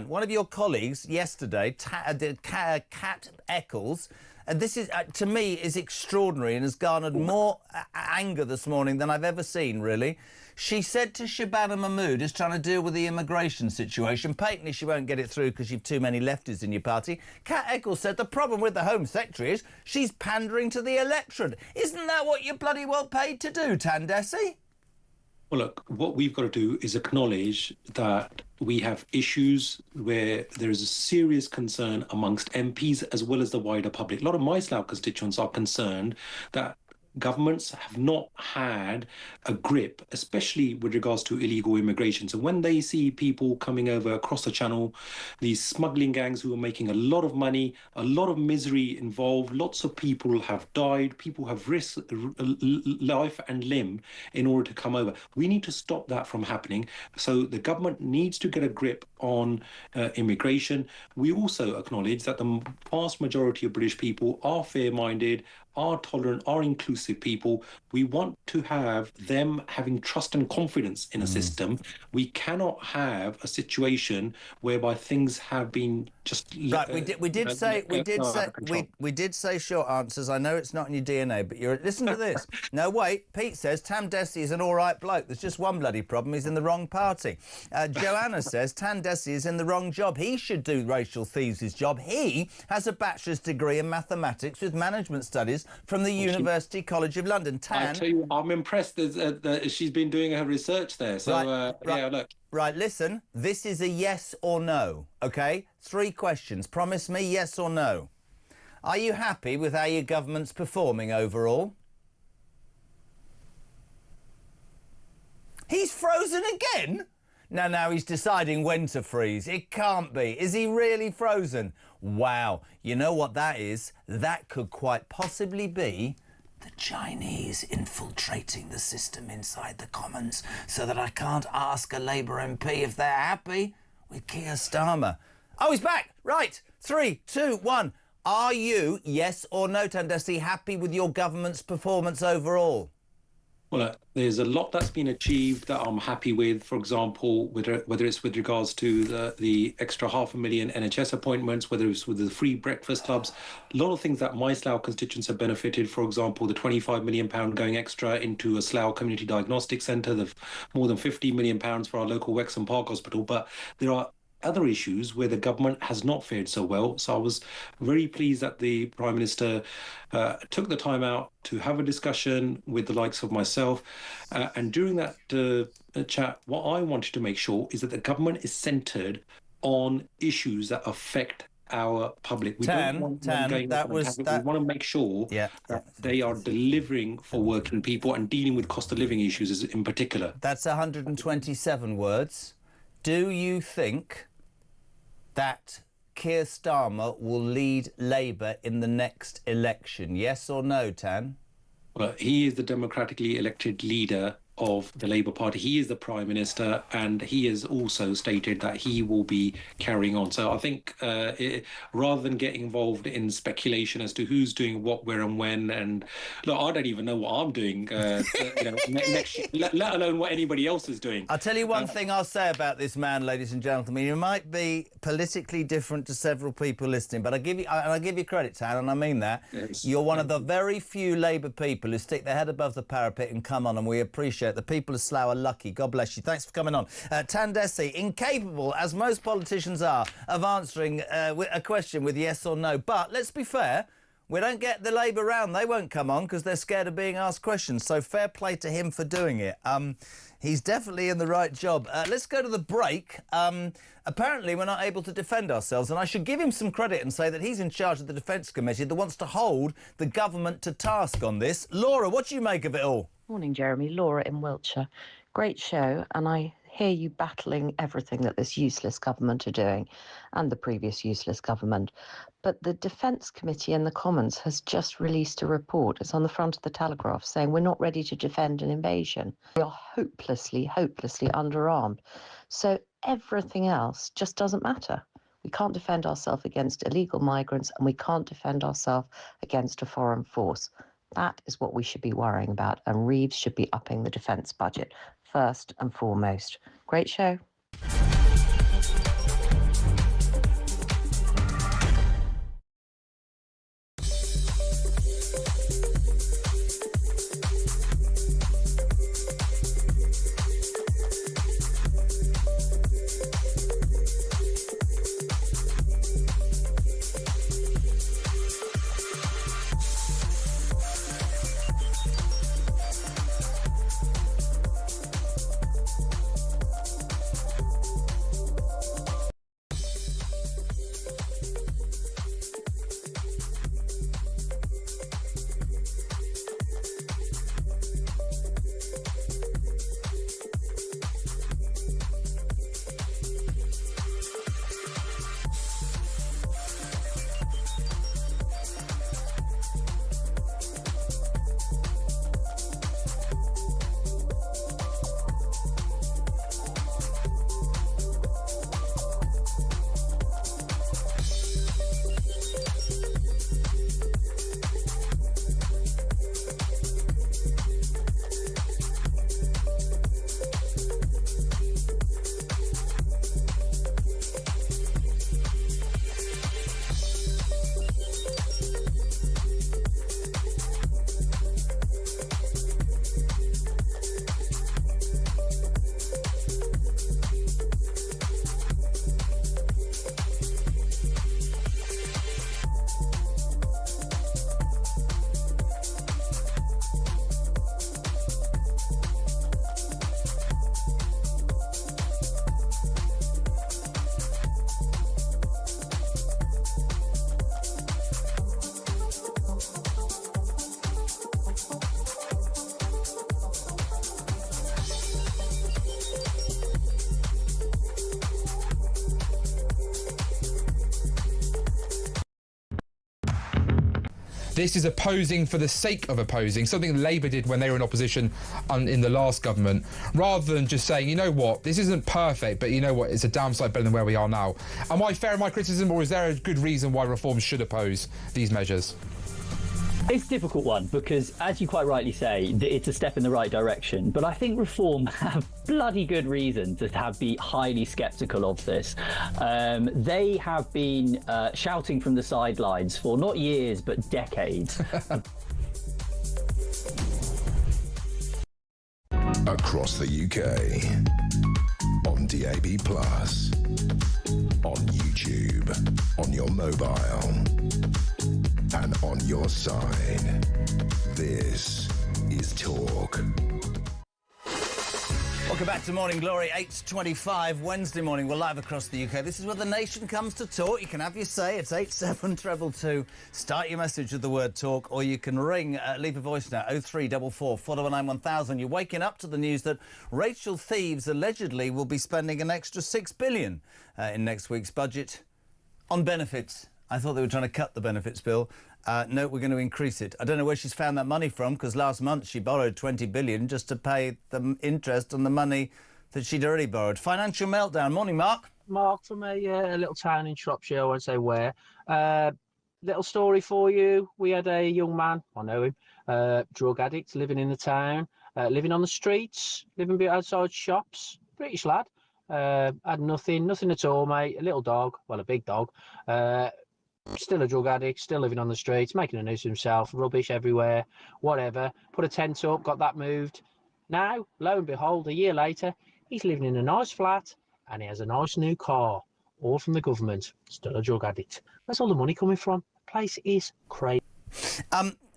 one of your colleagues yesterday, Kat Eccles, and this is, to me, is extraordinary and has garnered more anger this morning than I've ever seen, really. She said to Shabana Mahmood, who's trying to deal with the immigration situation, patently she won't get it through because you've too many lefties in your party. Kat Eccles said the problem with the Home Secretary is she's pandering to the electorate. Isn't that what you're bloody well paid to do, Tandesi? well, look, what we've got to do is acknowledge that we have issues where there is a serious concern amongst MPs as well as the wider public. A lot of my Slough constituents are concerned that governments have not had a grip, especially with regards to illegal immigration. So when they see people coming over across the channel, these smuggling gangs who are making a lot of money, a lot of misery involved, lots of people have died, people have risked life and limb in order to come over. We need to stop that from happening. So the government needs to get a grip on immigration. We also acknowledge that the vast majority of British people are fair-minded, are tolerant, are inclusive people. We want to have them having trust and confidence in a system. We cannot have a situation whereby things have been just right. We did say short answers. I know it's not in your DNA, but listen to this. No, wait. Pete says Tam Dessy is an all right bloke. There's just one bloody problem. He's in the wrong party. Joanna says Tam Dessy is in the wrong job. He should do Rachel Thieves' job. He has a bachelor's degree in mathematics with management studies from the University College of London. Tan, I tell you, I'm impressed that she's been doing her research there. So, yeah, look. Right, listen, this is a yes or no, OK? 3 questions. Promise me yes or no. Are you happy with how your government's performing overall? He's frozen again? Now he's deciding when to freeze. It can't be. Is he really frozen? Wow. You know what that is? That could quite possibly be the Chinese infiltrating the system inside the Commons so that I can't ask a Labour MP if they're happy with Keir Starmer. Oh, he's back. Right. 3, 2, 1. Are you, yes or no, Tandesi, happy with your government's performance overall? Well, there's a lot that's been achieved that I'm happy with. For example, whether it's with regards to the extra 500,000 NHS appointments, whether it's with the free breakfast clubs, a lot of things that my Slough constituents have benefited. For example, the £25 million going extra into a Slough Community Diagnostic Centre, the more than £50 million for our local Wexham Park Hospital. But there are other issues where the government has not fared so well. So I was very pleased that the Prime Minister took the time out to have a discussion with the likes of myself. And during that chat, what I wanted to make sure is that the government is centred on issues that affect our public. We don't want we want to make sure that they are delivering for working people and dealing with cost of living issues in particular. That's 127 words. Do you think that Keir Starmer will lead Labour in the next election? Yes or no, Tan? Well, he is the democratically elected leader of the Labour Party. He is the Prime Minister, and he has also stated that he will be carrying on. So I think rather than getting involved in speculation as to who's doing what, where and when, and look, I don't even know what I'm doing, next year, let alone what anybody else is doing. I'll tell you one thing I'll say about this man, ladies and gentlemen. You might be politically different to several people listening, but I give you credit, Tan, and I mean that. Yes. You're one of the very few Labour people who stick their head above the parapet and come on, and we appreciate it. The people of Slough are lucky. God bless you. Thanks for coming on. Tandesi, incapable, as most politicians are, of answering a question with yes or no. But let's be fair, we don't get the Labour round. They won't come on because they're scared of being asked questions. So fair play to him for doing it. He's definitely in the right job. Let's go to the break. Apparently, we're not able to defend ourselves, and I should give him some credit and say that he's in charge of the Defence Committee that wants to hold the government to task on this. Laura, what do you make of it all? Morning, Jeremy. Laura in Wiltshire. Great show, and I hear you battling everything that this useless government are doing and the previous useless government. But the Defence Committee in the Commons has just released a report. It's on the front of the Telegraph saying we're not ready to defend an invasion. We are hopelessly, hopelessly underarmed. So everything else just doesn't matter. We can't defend ourselves against illegal migrants, and we can't defend ourselves against a foreign force. That is what we should be worrying about, and Reeves should be upping the defence budget first and foremost. Great show. This is opposing for the sake of opposing, something Labour did when they were in opposition in the last government, rather than just saying, you know what, this isn't perfect, but you know what, it's a damn sight better than where we are now. Am I fair in my criticism, or is there a good reason why reforms should oppose these measures? It's a difficult one because, as you quite rightly say, it's a step in the right direction. But I think Reform have bloody good reason to be highly sceptical of this. They have been shouting from the sidelines for not years but decades. Across the UK, on DAB+, on YouTube, on your mobile, and on your side. This is Talk. Welcome back to Morning Glory, 8:25, Wednesday morning. We're live across the UK. This is where the nation comes to talk. You can have your say. It's 87222. Start your message with the word talk, or you can ring, leave a voice now, 0344 499 1000. You're waking up to the news that Rachel Thieves allegedly will be spending an extra $6 billion in next week's budget on benefits. I thought they were trying to cut the benefits bill. No, we're going to increase it. I don't know where she's found that money from, because last month she borrowed $20 billion just to pay the interest on the money that she'd already borrowed. Financial meltdown. Morning, Mark. Mark from a little town in Shropshire, I won't say where. Little story for you. We had a young man, I know him, drug addict, living in the town, living on the streets, living outside shops. British lad. Had nothing at all, mate. A little dog, well, a big dog. Still a drug addict, still living on the streets, making a nuisance of himself, rubbish everywhere, whatever. Put a tent up, got that moved. Now, lo and behold, a year later, he's living in a nice flat and he has a nice new car, all from the government. Still a drug addict. Where's all the money coming from? The place is crazy.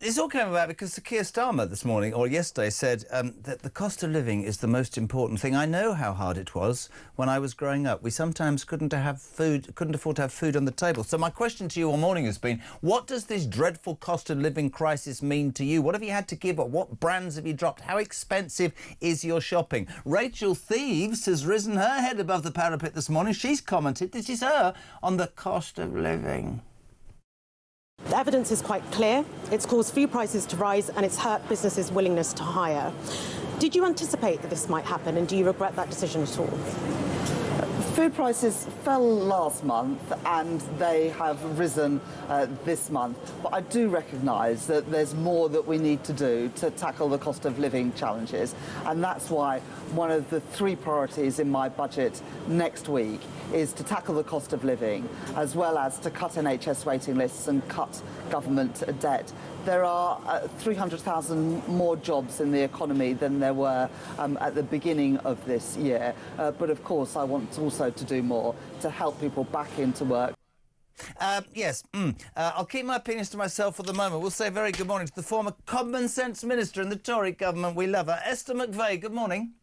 This all came about because Sir Keir Starmer this morning, or yesterday, said that the cost of living is the most important thing. I know how hard it was when I was growing up. We sometimes couldn't afford to have food on the table. So my question to you all morning has been, what does this dreadful cost of living crisis mean to you? What have you had to give up? What brands have you dropped? How expensive is your shopping? Rachel Thieves has risen her head above the parapet this morning. She's commented, this is her, on the cost of living. The evidence is quite clear. It's caused food prices to rise and it's hurt businesses' willingness to hire. Did you anticipate that this might happen, and do you regret that decision at all? Food prices fell last month and they have risen this month. But I do recognise that there's more that we need to do to tackle the cost of living challenges. And that's why one of the 3 priorities in my budget next week is to tackle the cost of living, as well as to cut NHS waiting lists and cut government debt. There are 300,000 more jobs in the economy than there were at the beginning of this year. But of course, I want also to do more to help people back into work. Yes, I'll keep my opinions to myself for the moment. We'll say very good morning to the former Common Sense Minister in the Tory government. We love her. Esther McVeigh, good morning.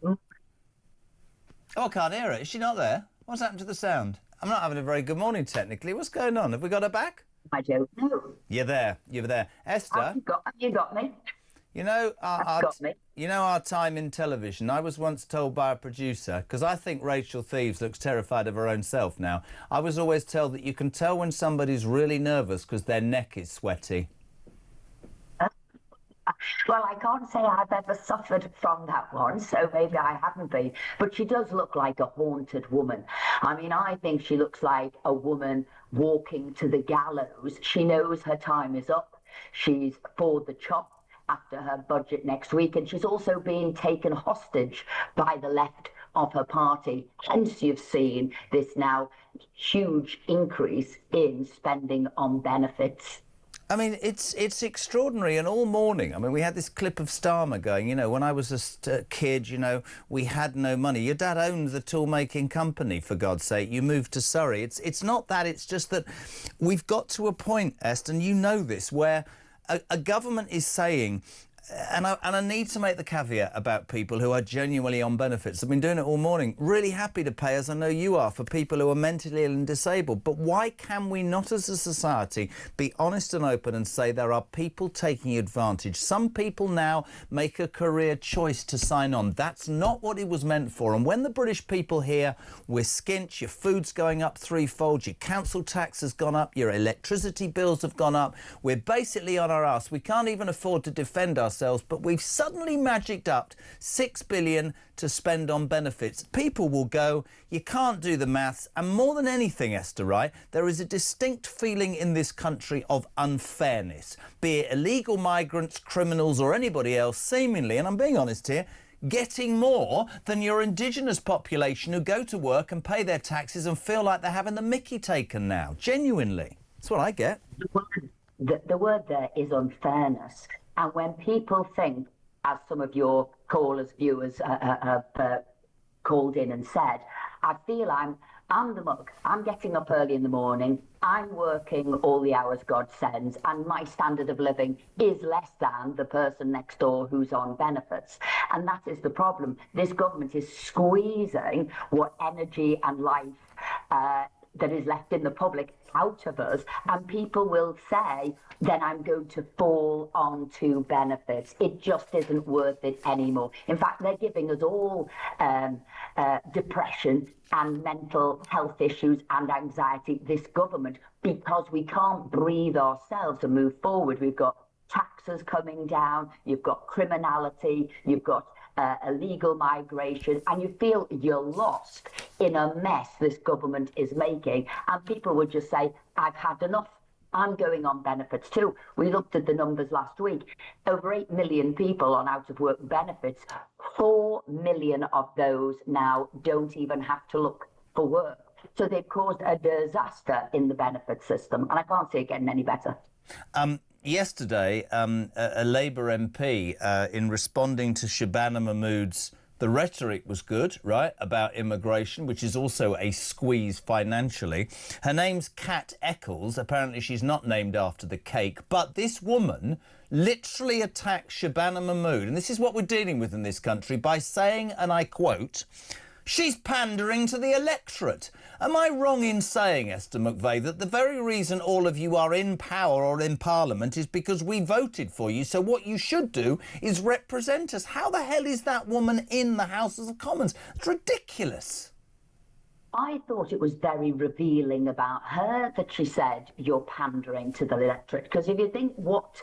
Oh, I can't hear her. Is she not there? What's happened to the sound? I'm not having a very good morning, technically. What's going on? Have we got her back? I don't know. You're there. You're there. Esther? You got me. You know, our time in television, I was once told by a producer, because I think Rachel Thieves looks terrified of her own self now, I was always told that you can tell when somebody's really nervous because their neck is sweaty. Well, I can't say I've ever suffered from that one, so maybe I haven't been. But she does look like a haunted woman. I mean, I think she looks like a woman walking to the gallows. She knows her time is up. She's for the chop after her budget next week, and she's also being taken hostage by the left of her party. Hence, you've seen this now huge increase in spending on benefits. I mean, it's extraordinary, and all morning, I mean, we had this clip of Starmer going, you know, when I was a kid, you know, we had no money. Your dad owned the tool-making company, for God's sake. You moved to Surrey. It's not that, it's just that we've got to a point, Esther, and you know this, where a government is saying, and I need to make the caveat about people who are genuinely on benefits. I've been doing it all morning. Really happy to pay, as I know you are, for people who are mentally ill and disabled. But why can we not, as a society, be honest and open and say there are people taking advantage? Some people now make a career choice to sign on. That's not what it was meant for. And when the British people hear we're skint, your food's going up threefold, your council tax has gone up, your electricity bills have gone up, we're basically on our arse. We can't even afford to defend ourselves, but we've suddenly magicked up $6 billion to spend on benefits. People will go, you can't do the maths, and more than anything, Esther, right, there is a distinct feeling in this country of unfairness, be it illegal migrants, criminals or anybody else, seemingly, and I'm being honest here, getting more than your indigenous population who go to work and pay their taxes and feel like they're having the mickey taken now. Genuinely. That's what I get. The word there is unfairness. And when people think, as some of your callers, viewers have called in and said, I feel I'm the mug. I'm getting up early in the morning. I'm working all the hours God sends, and my standard of living is less than the person next door who's on benefits. And that is the problem. This government is squeezing what energy and life that is left in the public out of us, and people will say, then I'm going to fall onto benefits. It just isn't worth it anymore. In fact, they're giving us all depression and mental health issues and anxiety, this government, because we can't breathe ourselves and move forward. We've got taxes coming down, you've got criminality, you've got illegal migration, and you feel you're lost in a mess this government is making, and people would just say, I've had enough. I'm going on benefits too. We looked at the numbers last week. Over 8 million people on out-of-work benefits. 4 million of those now don't even have to look for work. So they've caused a disaster in the benefit system, and I can't see it getting any better. Yesterday, a Labour MP, in responding to Shabana Mahmood's The rhetoric was good, right, about immigration, which is also a squeeze financially. Her name's Kat Eccles. Apparently she's not named after the cake. But this woman literally attacked Shabana Mahmood, and this is what we're dealing with in this country, by saying, and I quote, "She's pandering to the electorate." Am I wrong in saying, Esther McVey, that the very reason all of you are in power or in Parliament is because we voted for you, so what you should do is represent us? How the hell is that woman in the House of Commons? It's ridiculous. I thought it was very revealing about her that she said, "You're pandering to the electorate." Because if you think what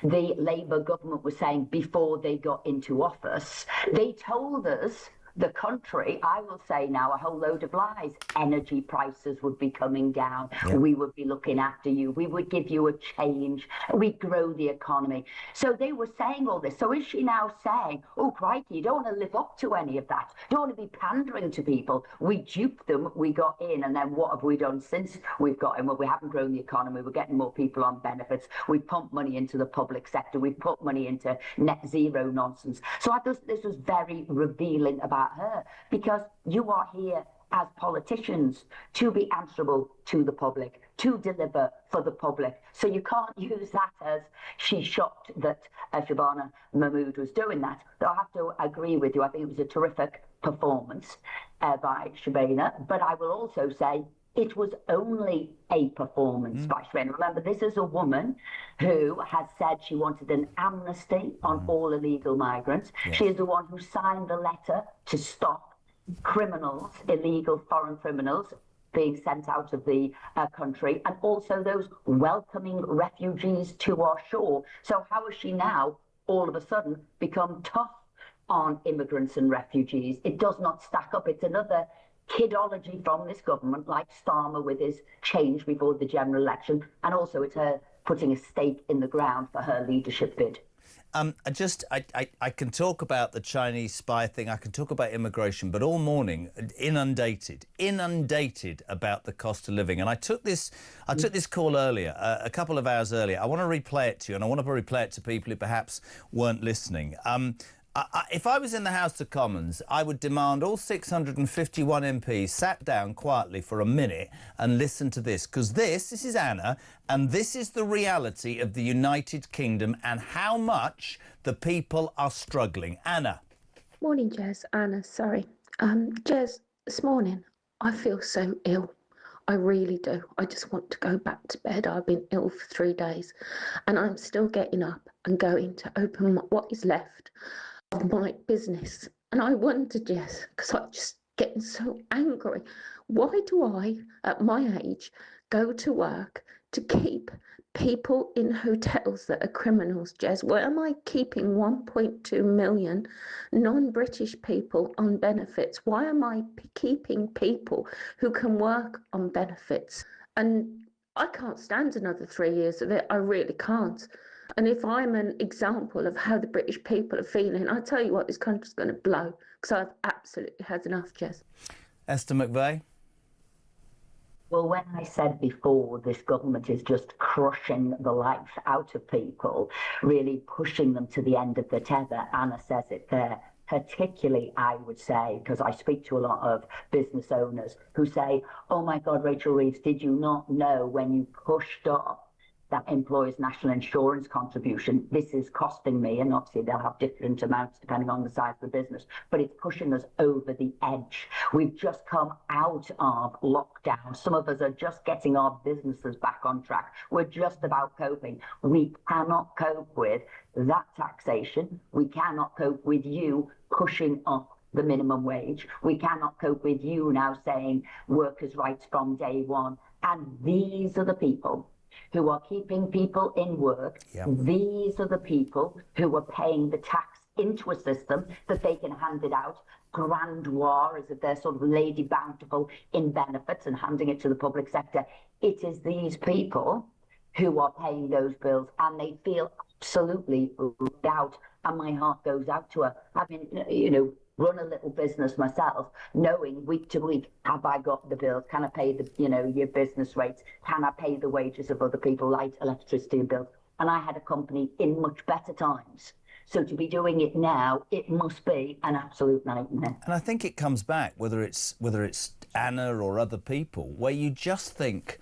the Labour government was saying before they got into office, they told us, the country, I will say now, a whole load of lies. Energy prices would be coming down. Yeah. We would be looking after you. We would give you a change. We'd grow the economy. So they were saying all this. So is she now saying, oh, crikey, you don't want to live up to any of that. You don't want to be pandering to people. We duped them. We got in. And then what have we done since we've got in? Well, we haven't grown the economy. We're getting more people on benefits. We've pumped money into the public sector. We've put money into net zero nonsense. So I thought this was very revealing about her, because you are here as politicians to be answerable to the public, to deliver for the public. So you can't use that as she's shocked that Shabana Mahmood was doing that. Though I have to agree with you, I think it was a terrific performance by Shabana, but I will also say it was only a performance by Shabana. Remember, this is a woman who has said she wanted an amnesty on all illegal migrants. Yes. She is the one who signed the letter to stop criminals, illegal foreign criminals, being sent out of the country, and also those welcoming refugees to our shore. So how has she now all of a sudden become tough on immigrants and refugees? It does not stack up. It's another kidology from this government, like Starmer with his change before the general election, and also it's her putting a stake in the ground for her leadership bid. I can talk about the Chinese spy thing, I can talk about immigration, but all morning inundated about the cost of living. And I took this call earlier, a couple of hours earlier. I want to replay it to you, and I want to replay it to people who perhaps weren't listening. If I was in the House of Commons, I would demand all 651 MPs sat down quietly for a minute and listen to this, because this is Anna, and this is the reality of the United Kingdom and how much the people are struggling. Anna. Morning, Jez. Anna, sorry. Jez, this morning, I feel so ill. I really do. I just want to go back to bed. I've been ill for 3 days, and I'm still getting up and going to open what is left of my business. And I wonder, Jess, because I'm just getting so angry, why do I, at my age, go to work to keep people in hotels that are criminals, Jess? Why am I keeping 1.2 million non-British people on benefits? Why am I keeping people who can work on benefits? And I can't stand another 3 years of it. I really can't. And if I'm an example of how the British people are feeling, I tell you what, this country's going to blow, because I've absolutely had enough, Jess. Esther McVey? Well, when I said before, this government is just crushing the life out of people, really pushing them to the end of the tether, Anna says it there. Particularly, I would say, because I speak to a lot of business owners who say, oh my God, Rachel Reeves, did you not know when you pushed up that employer's national insurance contribution, this is costing me, and obviously they'll have different amounts depending on the size of the business, but it's pushing us over the edge. We've just come out of lockdown. Some of us are just getting our businesses back on track. We're just about coping. We cannot cope with that taxation. We cannot cope with you pushing up the minimum wage. We cannot cope with you now saying workers' rights from day one. And these are the people who are keeping people in work. Yep. These are the people who are paying the tax into a system that they can hand it out grandoir, as if they're sort of Lady Bountiful in benefits and handing it to the public sector. It is these people who are paying those bills, and they feel absolutely left out. And my heart goes out to her. I mean, run a little business myself, knowing week to week, have I got the bills? Can I pay the, your business rates? Can I pay the wages of other people, light, electricity bills? And I had a company in much better times. So to be doing it now, it must be an absolute nightmare. And I think it comes back, whether it's Anna or other people, where you just think,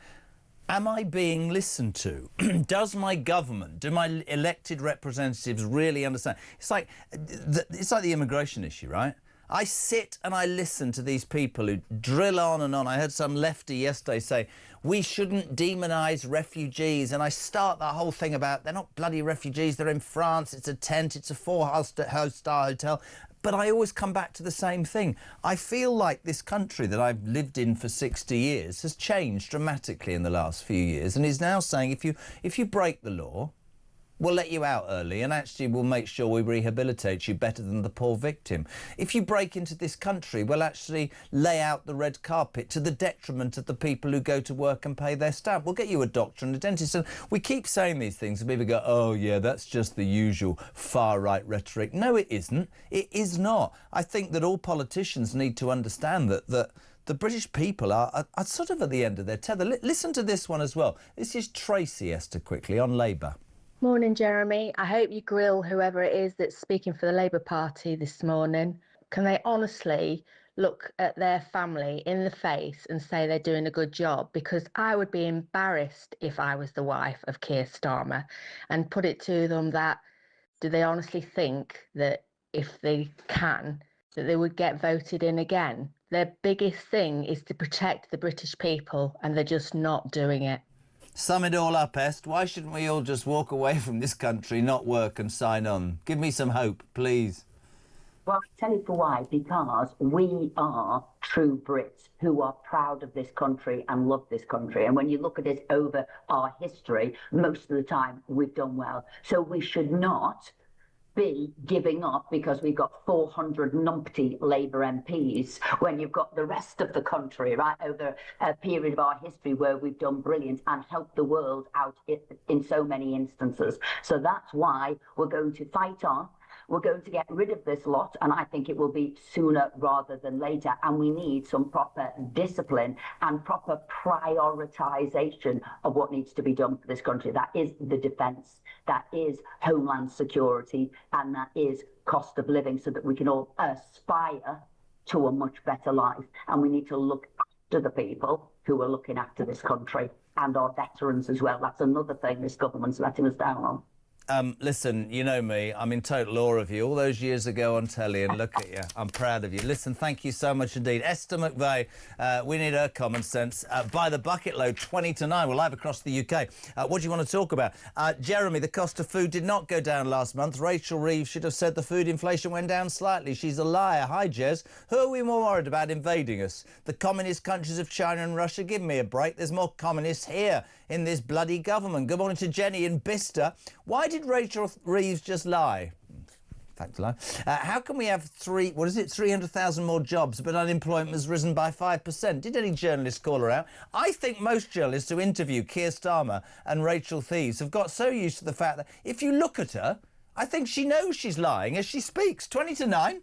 am I being listened to? Does my government, do my elected representatives really understand? It's like the immigration issue, right? I sit and I listen to these people who drill on and on. I heard some lefty yesterday say, we shouldn't demonise refugees. And I start that whole thing about they're not bloody refugees, they're in France, it's a tent, it's a 4-star hotel. But I always come back to the same thing. I feel like this country that I've lived in for 60 years has changed dramatically in the last few years and is now saying if you break the law, we'll let you out early and actually we'll make sure we rehabilitate you better than the poor victim. If you break into this country, we'll actually lay out the red carpet to the detriment of the people who go to work and pay their stamp. We'll get you a doctor and a dentist. And we keep saying these things and people go, oh yeah, that's just the usual far-right rhetoric. No, it isn't. It is not. I think that all politicians need to understand that the British people are sort of at the end of their tether. Listen to this one as well. This is Tracy Esther quickly on Labour. Morning, Jeremy. I hope you grill whoever it is that's speaking for the Labour Party this morning. Can they honestly look at their family in the face and say they're doing a good job? Because I would be embarrassed if I was the wife of Keir Starmer, and put it to them that, do they honestly think that if they can, that they would get voted in again? Their biggest thing is to protect the British people, and they're just not doing it. Sum it all up, Est. Why shouldn't we all just walk away from this country, not work and sign on? Give me some hope, please. Well, I'll tell you for why. Because we are true Brits who are proud of this country and love this country. And when you look at it over our history, most of the time we've done well. So we should not be giving up because we've got 400 numpty Labour MPs when you've got the rest of the country, right, over a period of our history where we've done brilliant and helped the world out in so many instances. So that's why we're going to fight on. We're going to get rid of this lot, and I think it will be sooner rather than later. And we need some proper discipline and proper prioritisation of what needs to be done for this country. That is the defence, that is homeland security, and that is cost of living, so that we can all aspire to a much better life. And we need to look after the people who are looking after this country, and our veterans as well. That's another thing this government's letting us down on. Listen, you know me, I'm in total awe of you. All those years ago on telly, and look at you, I'm proud of you. Listen, thank you so much indeed. Esther McVeigh, we need her common sense. By the bucket load, 20 to 9. We're live across the UK. What do you want to talk about? Jeremy, the cost of food did not go down last month. Rachel Reeves should have said the food inflation went down slightly. She's a liar. Hi, Jez. Who are we more worried about invading us? The communist countries of China and Russia? Give me a break. There's more communists here in this bloody government. Good morning to Jenny in Bicester. Why did Rachel Reeves just lie? Fact lie. How can we have 300,000 more jobs, but unemployment has risen by 5%? Did any journalists call her out? I think most journalists who interview Keir Starmer and Rachel Reeves have got so used to the fact that if you look at her, I think she knows she's lying as she speaks. 20 to 9.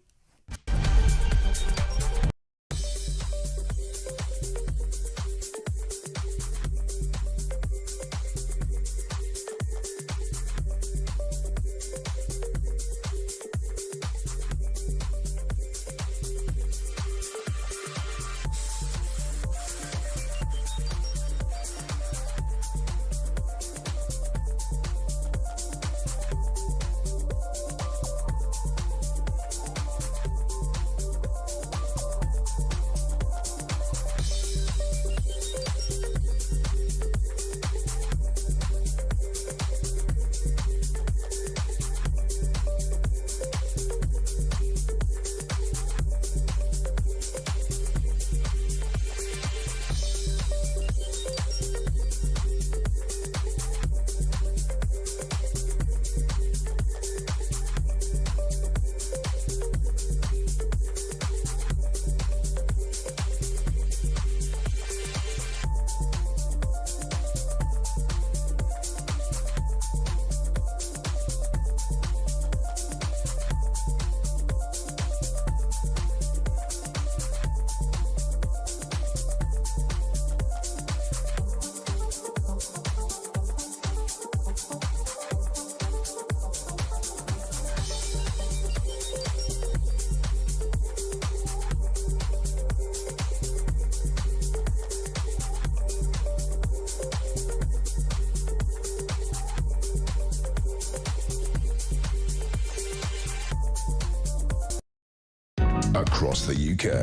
across the UK.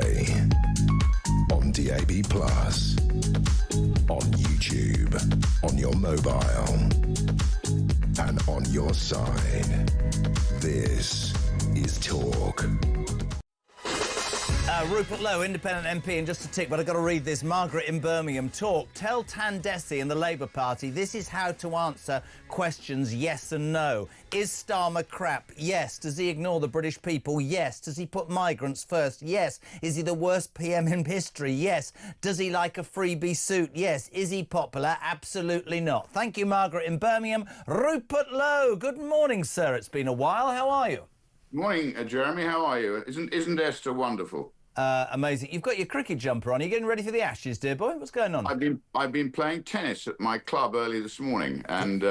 On DAB+, on YouTube, on your mobile, and on your side. This is Talk. Rupert Lowe, independent MP, and just a tick, but I've got to read this. Margaret in Birmingham. Talk. Tell Tandesi and the Labour Party this is how to answer questions yes and no. Is Starmer crap? Yes. Does he ignore the British people? Yes. Does he put migrants first? Yes. Is he the worst PM in history? Yes. Does he like a freebie suit? Yes. Is he popular? Absolutely not. Thank you, Margaret in Birmingham. Rupert Lowe. Good morning, sir. It's been a while. How are you? Morning, Jeremy. How are you? Isn't Esther wonderful? Amazing. You've got your cricket jumper on. Are you getting ready for the Ashes, dear boy? What's going on? I've been playing tennis at my club early this morning, and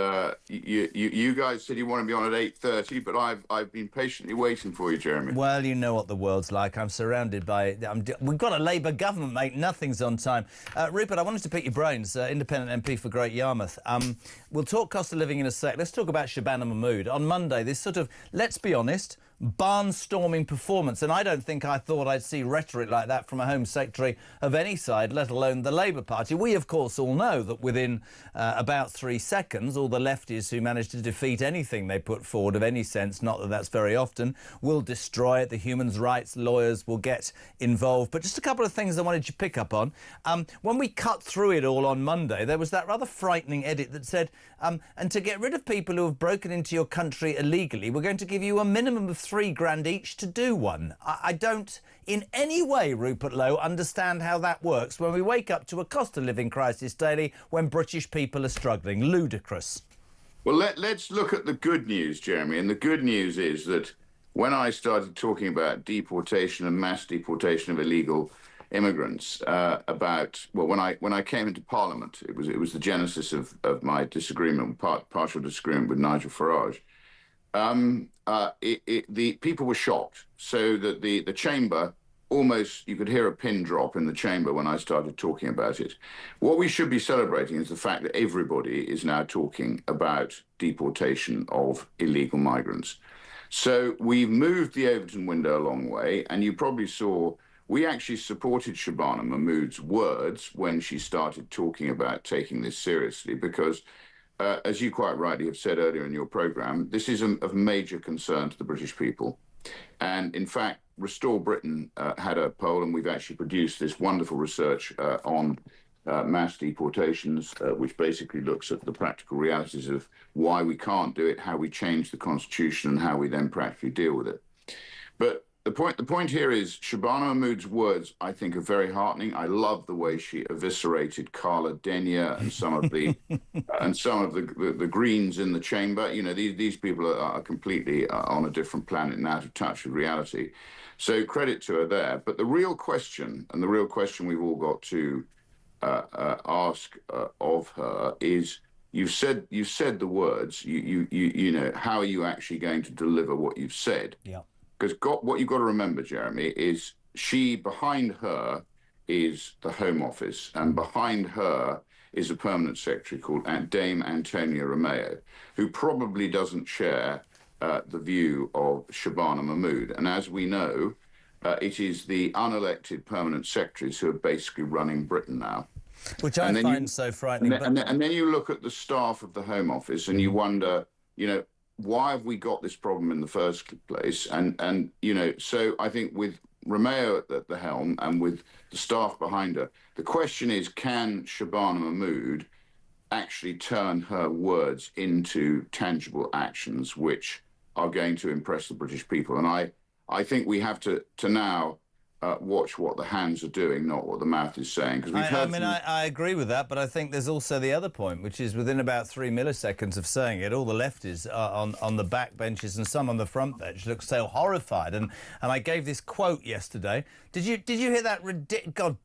you guys said you wanted me on at 8:30, but I've been patiently waiting for you, Jeremy. Well, you know what the world's like. I'm surrounded by. We've got a Labour government, mate. Nothing's on time. Rupert, I wanted to pick your brains. Independent MP for Great Yarmouth. We'll talk cost of living in a sec. Let's talk about Shabana Mahmood. On Monday, this sort of, let's be honest, barnstorming performance, and I don't think I thought I'd see rhetoric like that from a Home Secretary of any side, let alone the Labour Party. We, of course, all know that within about 3 seconds, all the lefties who manage to defeat anything they put forward of any sense, not that that's very often, will destroy it. The human rights lawyers will get involved. But just a couple of things I wanted you to pick up on. When we cut through it all on Monday, there was that rather frightening edit that said, and to get rid of people who have broken into your country illegally, we're going to give you a minimum of £3,000 each to do one. I don't in any way, Rupert Lowe, understand how that works when we wake up to a cost of living crisis daily when British people are struggling. Ludicrous. Well, let's look at the good news, Jeremy. And the good news is that when I started talking about deportation and mass deportation of illegal immigrants, when I came into Parliament, it was the genesis of my disagreement, partial disagreement with Nigel Farage. The people were shocked, so that the chamber, almost you could hear a pin drop in the chamber when I started talking about it. What we should be celebrating is the fact that everybody is now talking about deportation of illegal migrants. So we've moved the Overton window a long way, and you probably saw we actually supported Shabana Mahmood's words when she started talking about taking this seriously, because as you quite rightly have said earlier in your programme, this is of major concern to the British people. And in fact, Restore Britain had a poll, and we've actually produced this wonderful research on mass deportations, which basically looks at the practical realities of why we can't do it, how we change the Constitution, and how we then practically deal with it. But the point here is Shabana Mahmood's words, I think, are very heartening. I love the way she eviscerated Carla Denyer and some of the the Greens in the chamber. You know, these people are completely on a different planet and out of touch with reality. So credit to her there. But the real question, and the real question we've all got to ask of her is: you've said the words. You know, how are you actually going to deliver what you've said? Yeah. Because what you've got to remember, Jeremy, is behind her is the Home Office, and behind her is a permanent secretary called Dame Antonia Romeo, who probably doesn't share the view of Shabana Mahmood. And as we know, it is the unelected permanent secretaries who are basically running Britain now. Which I find so frightening. And then you look at the staff of the Home Office and you wonder, you know, why have we got this problem in the first place? And you know, so I think with Romeo at the helm and with the staff behind her, the question is, can Shabana Mahmood actually turn her words into tangible actions which are going to impress the British people? And I think we have to now watch what the hands are doing, not what the mouth is saying. Because I agree with that, but I think there's also the other point, which is within about 3 milliseconds of saying it, all the lefties on the back benches and some on the front bench look so horrified. And I gave this quote yesterday. Did you hear that? God,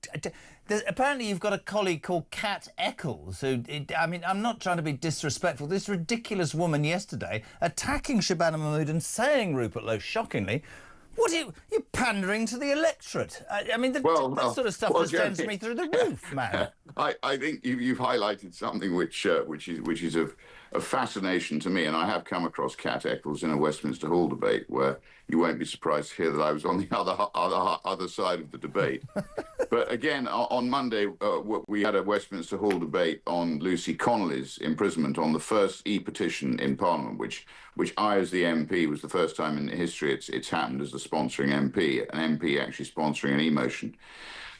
apparently you've got a colleague called Kat Eccles, who, I mean, I'm not trying to be disrespectful. This ridiculous woman yesterday attacking Shabana Mahmood and saying, Rupert Lowe, shockingly, what are you're pandering to the electorate? I mean, that sort of stuff just sends me through the roof, man. I think you've highlighted something which is of fascination to me, and I have come across Cat Eccles in a Westminster Hall debate where you won't be surprised to hear that I was on the other side of the debate. But again, on Monday, we had a Westminster Hall debate on Lucy Connolly's imprisonment on the first e-petition in Parliament, which I, as the MP, was the first time in history it's happened as the sponsoring MP, an MP actually sponsoring an e-motion.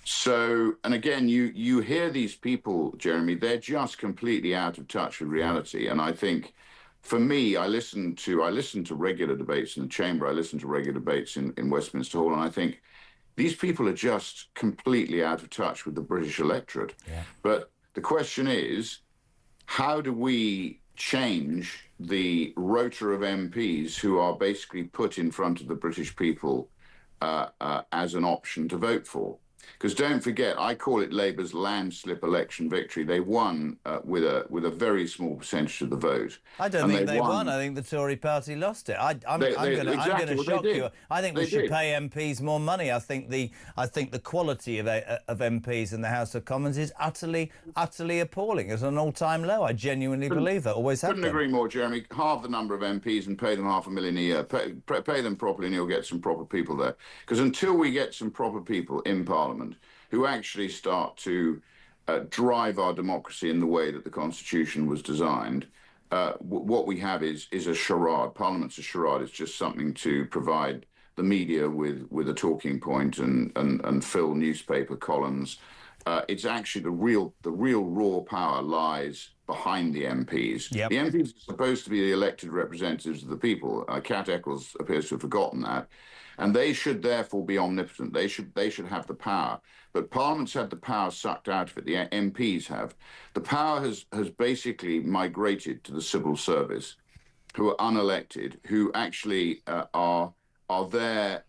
So, and again, you hear these people, Jeremy, they're just completely out of touch with reality. And I think, for me, I listen to regular debates in the chamber, I listen to regular debates in Westminster Hall, and I think these people are just completely out of touch with the British electorate. Yeah. But the question is, how do we change the rota of MPs who are basically put in front of the British people as an option to vote for? Because don't forget, I call it Labour's landslip election victory. They won with a very small percentage of the vote. I don't think they won. I think the Tory party lost it. I'm going to shock you. I think we should pay MPs more money. I think the quality of MPs in the House of Commons is utterly appalling. It's an all-time low. I genuinely believe that. Always have. Couldn't agree more, Jeremy. Halve the number of MPs and pay them $500,000 a year. Pay them properly, and you'll get some proper people there. Because until we get some proper people in Parliament who actually start to drive our democracy in the way that the Constitution was designed, what we have is a charade. Parliament's a charade. It's just something to provide the media with a talking point and fill newspaper columns. It's actually the real raw power lies behind the MPs. Yep. The MPs are supposed to be the elected representatives of the people. Cat Eccles appears to have forgotten that. And they should therefore be omnipotent. They should have the power. But Parliament's had the power sucked out of it. The MPs have. The power has basically migrated to the civil service, who are unelected, who actually are there,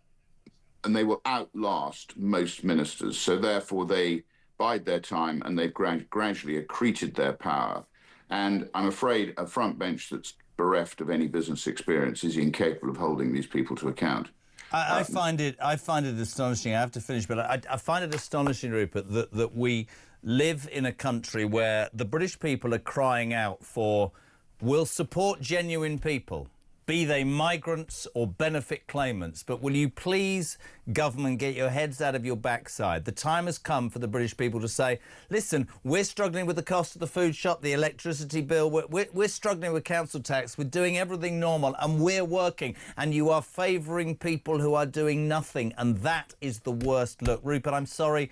and they will outlast most ministers. So therefore they bide their time, and they've gradually accreted their power. And I'm afraid a front bench that's bereft of any business experience is incapable of holding these people to account. I find it astonishing. I have to finish, but I find it astonishing, Rupert, that we live in a country where the British people are crying out for, we'll support genuine people, be they migrants or benefit claimants, but will you please, government, get your heads out of your backside? The time has come for the British people to say, listen, we're struggling with the cost of the food shop, the electricity bill, we're struggling with council tax, we're doing everything normal, and we're working, and you are favouring people who are doing nothing, and that is the worst look. Rupert, I'm sorry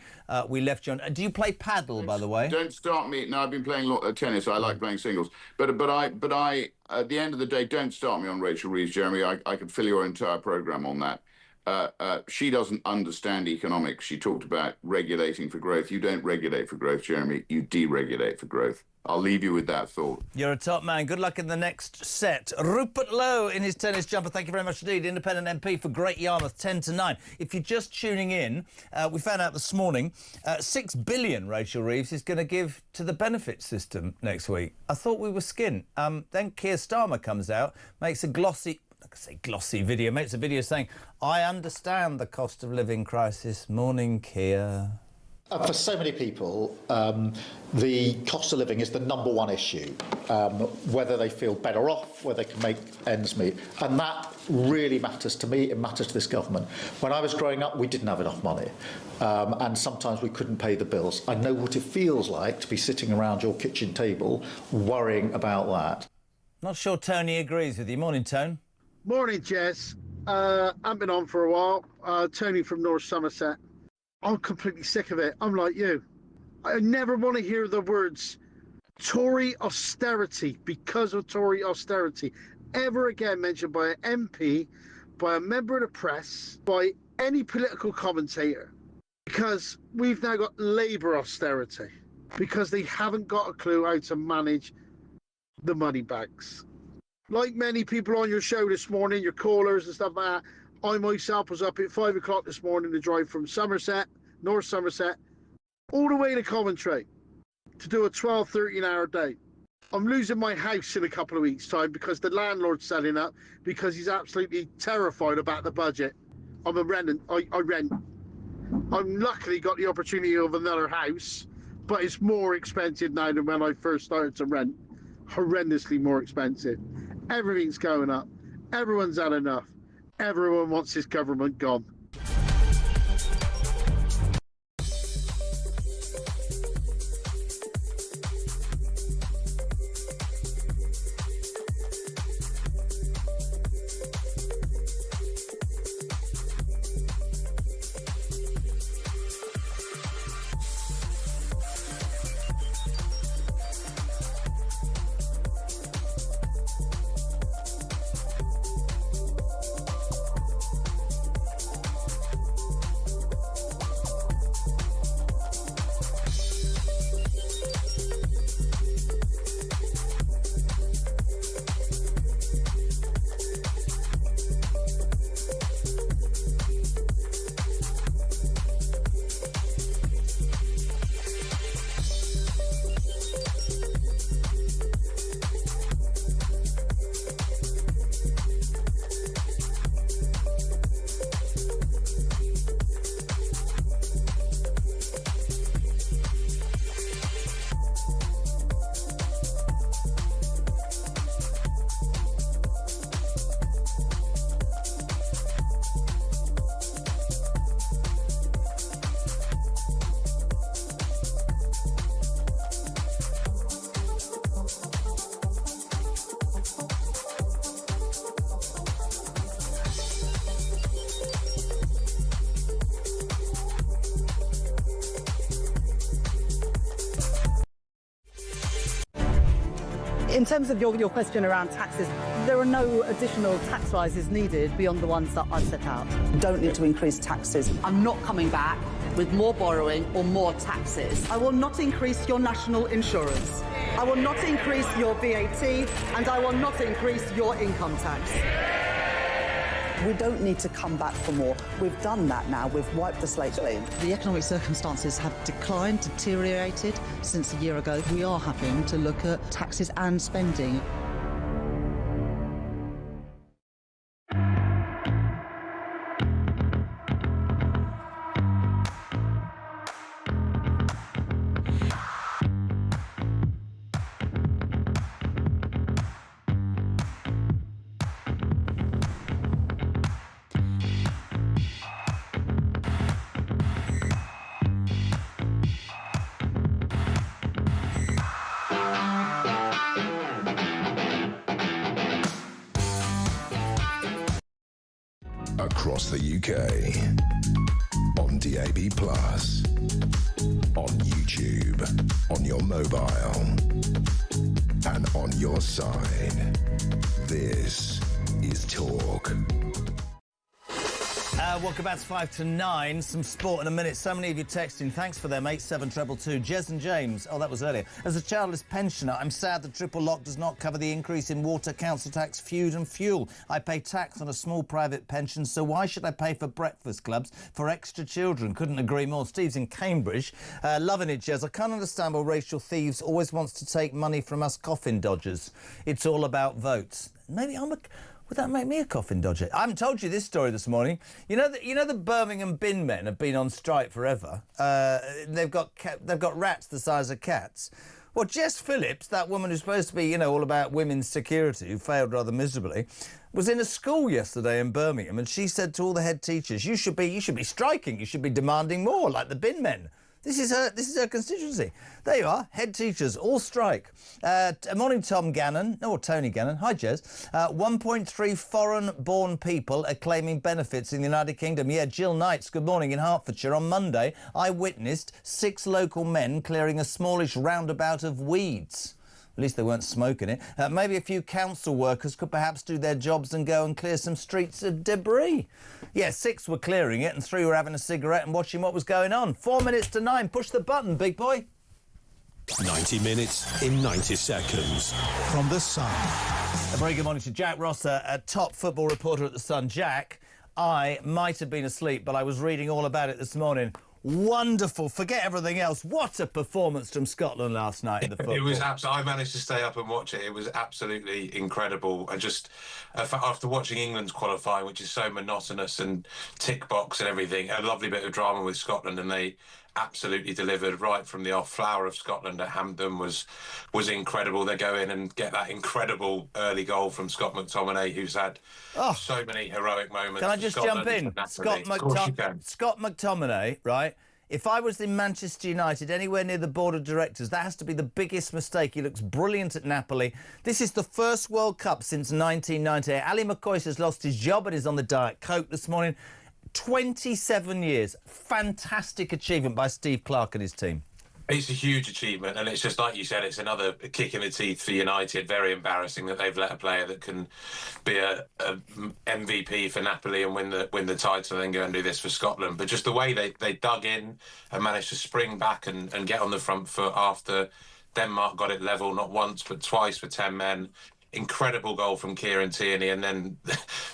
we left you on. Do you play paddle, by the way? Don't start me. No, I've been playing tennis. I like playing singles. But I at the end of the day, don't start me on Rachel Reeves, Jeremy. I could fill your entire programme on that. She doesn't understand economics. She talked about regulating for growth. You don't regulate for growth, Jeremy. You deregulate for growth. I'll leave you with that thought. You're a top man. Good luck in the next set. Rupert Lowe in his tennis jumper. Thank you very much indeed. Independent MP for Great Yarmouth, 10 to 9. If you're just tuning in, we found out this morning, 6 billion Rachel Reeves is going to give to the benefit system next week. I thought we were skint. Then Keir Starmer comes out, makes a glossy video, makes a video saying, I understand the cost of living crisis. Morning, Keir. For so many people, the cost of living is the number one issue, whether they feel better off, whether they can make ends meet. And that really matters to me. It matters to this government. When I was growing up, we didn't have enough money. And sometimes we couldn't pay the bills. I know what it feels like to be sitting around your kitchen table worrying about that. Not sure Tony agrees with you. Morning, Tone. Morning, Jez. I've been on for a while. Tony from North Somerset. I'm completely sick of it. I'm like you. I never want to hear the words Tory austerity because of Tory austerity ever again mentioned by an MP, by a member of the press, by any political commentator. Because we've now got Labour austerity. Because they haven't got a clue how to manage the money bags. Like many people on your show this morning, your callers and stuff like that, I myself was up at 5 o'clock this morning to drive from Somerset, North Somerset, all the way to Coventry to do a 12, 13-hour day. I'm losing my house in a couple of weeks' time because the landlord's selling up because he's absolutely terrified about the budget. I'm a rentant. I rent. I'm luckily got the opportunity of another house, but it's more expensive now than when I first started to rent. horrendously more expensive. Everything's going up. Everyone's had enough. Everyone wants this government gone. In terms of your question around taxes, there are no additional tax rises needed beyond the ones that I've set out. Don't need to increase taxes. I'm not coming back with more borrowing or more taxes. I will not increase your national insurance. I will not increase your VAT, and I will not increase your income tax. We don't need to come back for more. We've done that now. We've wiped the slate clean. The economic circumstances have declined, deteriorated since a year ago. We are having to look at taxes and spending. Across the UK, on DAB+, on YouTube, on your mobile, and on your side. This is Talk. Welcome back to 5 to 9. Some sport in a minute. So many of you texting. Thanks for them. 87222. Jez and James. Oh, that was earlier. As a childless pensioner, I'm sad the triple lock does not cover the increase in water, council tax, food and fuel. I pay tax on a small private pension, so why should I pay for breakfast clubs for extra children? Couldn't agree more. Steve's in Cambridge. Loving it, Jez. I can't understand why racial thieves always wants to take money from us coffin dodgers. It's all about votes. Maybe would that make me a coffin dodger? I haven't told you this story this morning. You know the Birmingham bin men have been on strike forever. They've got rats the size of cats. Well, Jess Phillips, that woman who's supposed to be, you know, all about women's security, who failed rather miserably, was in a school yesterday in Birmingham, and she said to all the head teachers, "You should be striking. You should be demanding more, like the bin men." This is her constituency. There you are, head teachers, all strike. Morning, Tom Gannon. No, Tony Gannon. Hi, Jez. 1.3 foreign-born people are claiming benefits in the United Kingdom. Yeah, Jill Knights, good morning, in Hertfordshire. On Monday, I witnessed 6 local men clearing a smallish roundabout of weeds. At least they weren't smoking it. Maybe a few council workers could perhaps do their jobs and go and clear some streets of debris. Yeah, 6 were clearing it and 3 were having a cigarette and watching what was going on. 4 minutes to 9. Push the button, big boy. 90 minutes in 90 seconds. From The Sun. A very good morning to Jack Ross, a top football reporter at The Sun. Jack, I might have been asleep, but I was reading all about it this morning. Wonderful. Forget everything else. What a performance from Scotland last night in the football. It was absolutely. I managed to stay up and watch it. It was absolutely incredible. And just after watching England's qualifying, which is so monotonous and tick box and everything, a lovely bit of drama with Scotland, and they absolutely delivered right from the off. Flower of Scotland at Hampden was incredible. They go in and get that incredible early goal from Scott McTominay, who's had so many heroic moments. Can I just jump in? Scott McTominay, right? If I was in Manchester United, anywhere near the board of directors, that has to be the biggest mistake. He looks brilliant at Napoli. This is the first World Cup since 1998. Ali McCoy has lost his job and is on the Diet Coke this morning. 27 years. Fantastic achievement by Steve Clarke and his team. It's a huge achievement, and it's just like you said, it's another kick in the teeth for United. Very embarrassing that they've let a player that can be a MVP for Napoli and win the title and then go and do this for Scotland. But just the way they dug in and managed to spring back and get on the front foot after Denmark got it level, not once but twice with 10 men. Incredible goal from Kieran Tierney, and then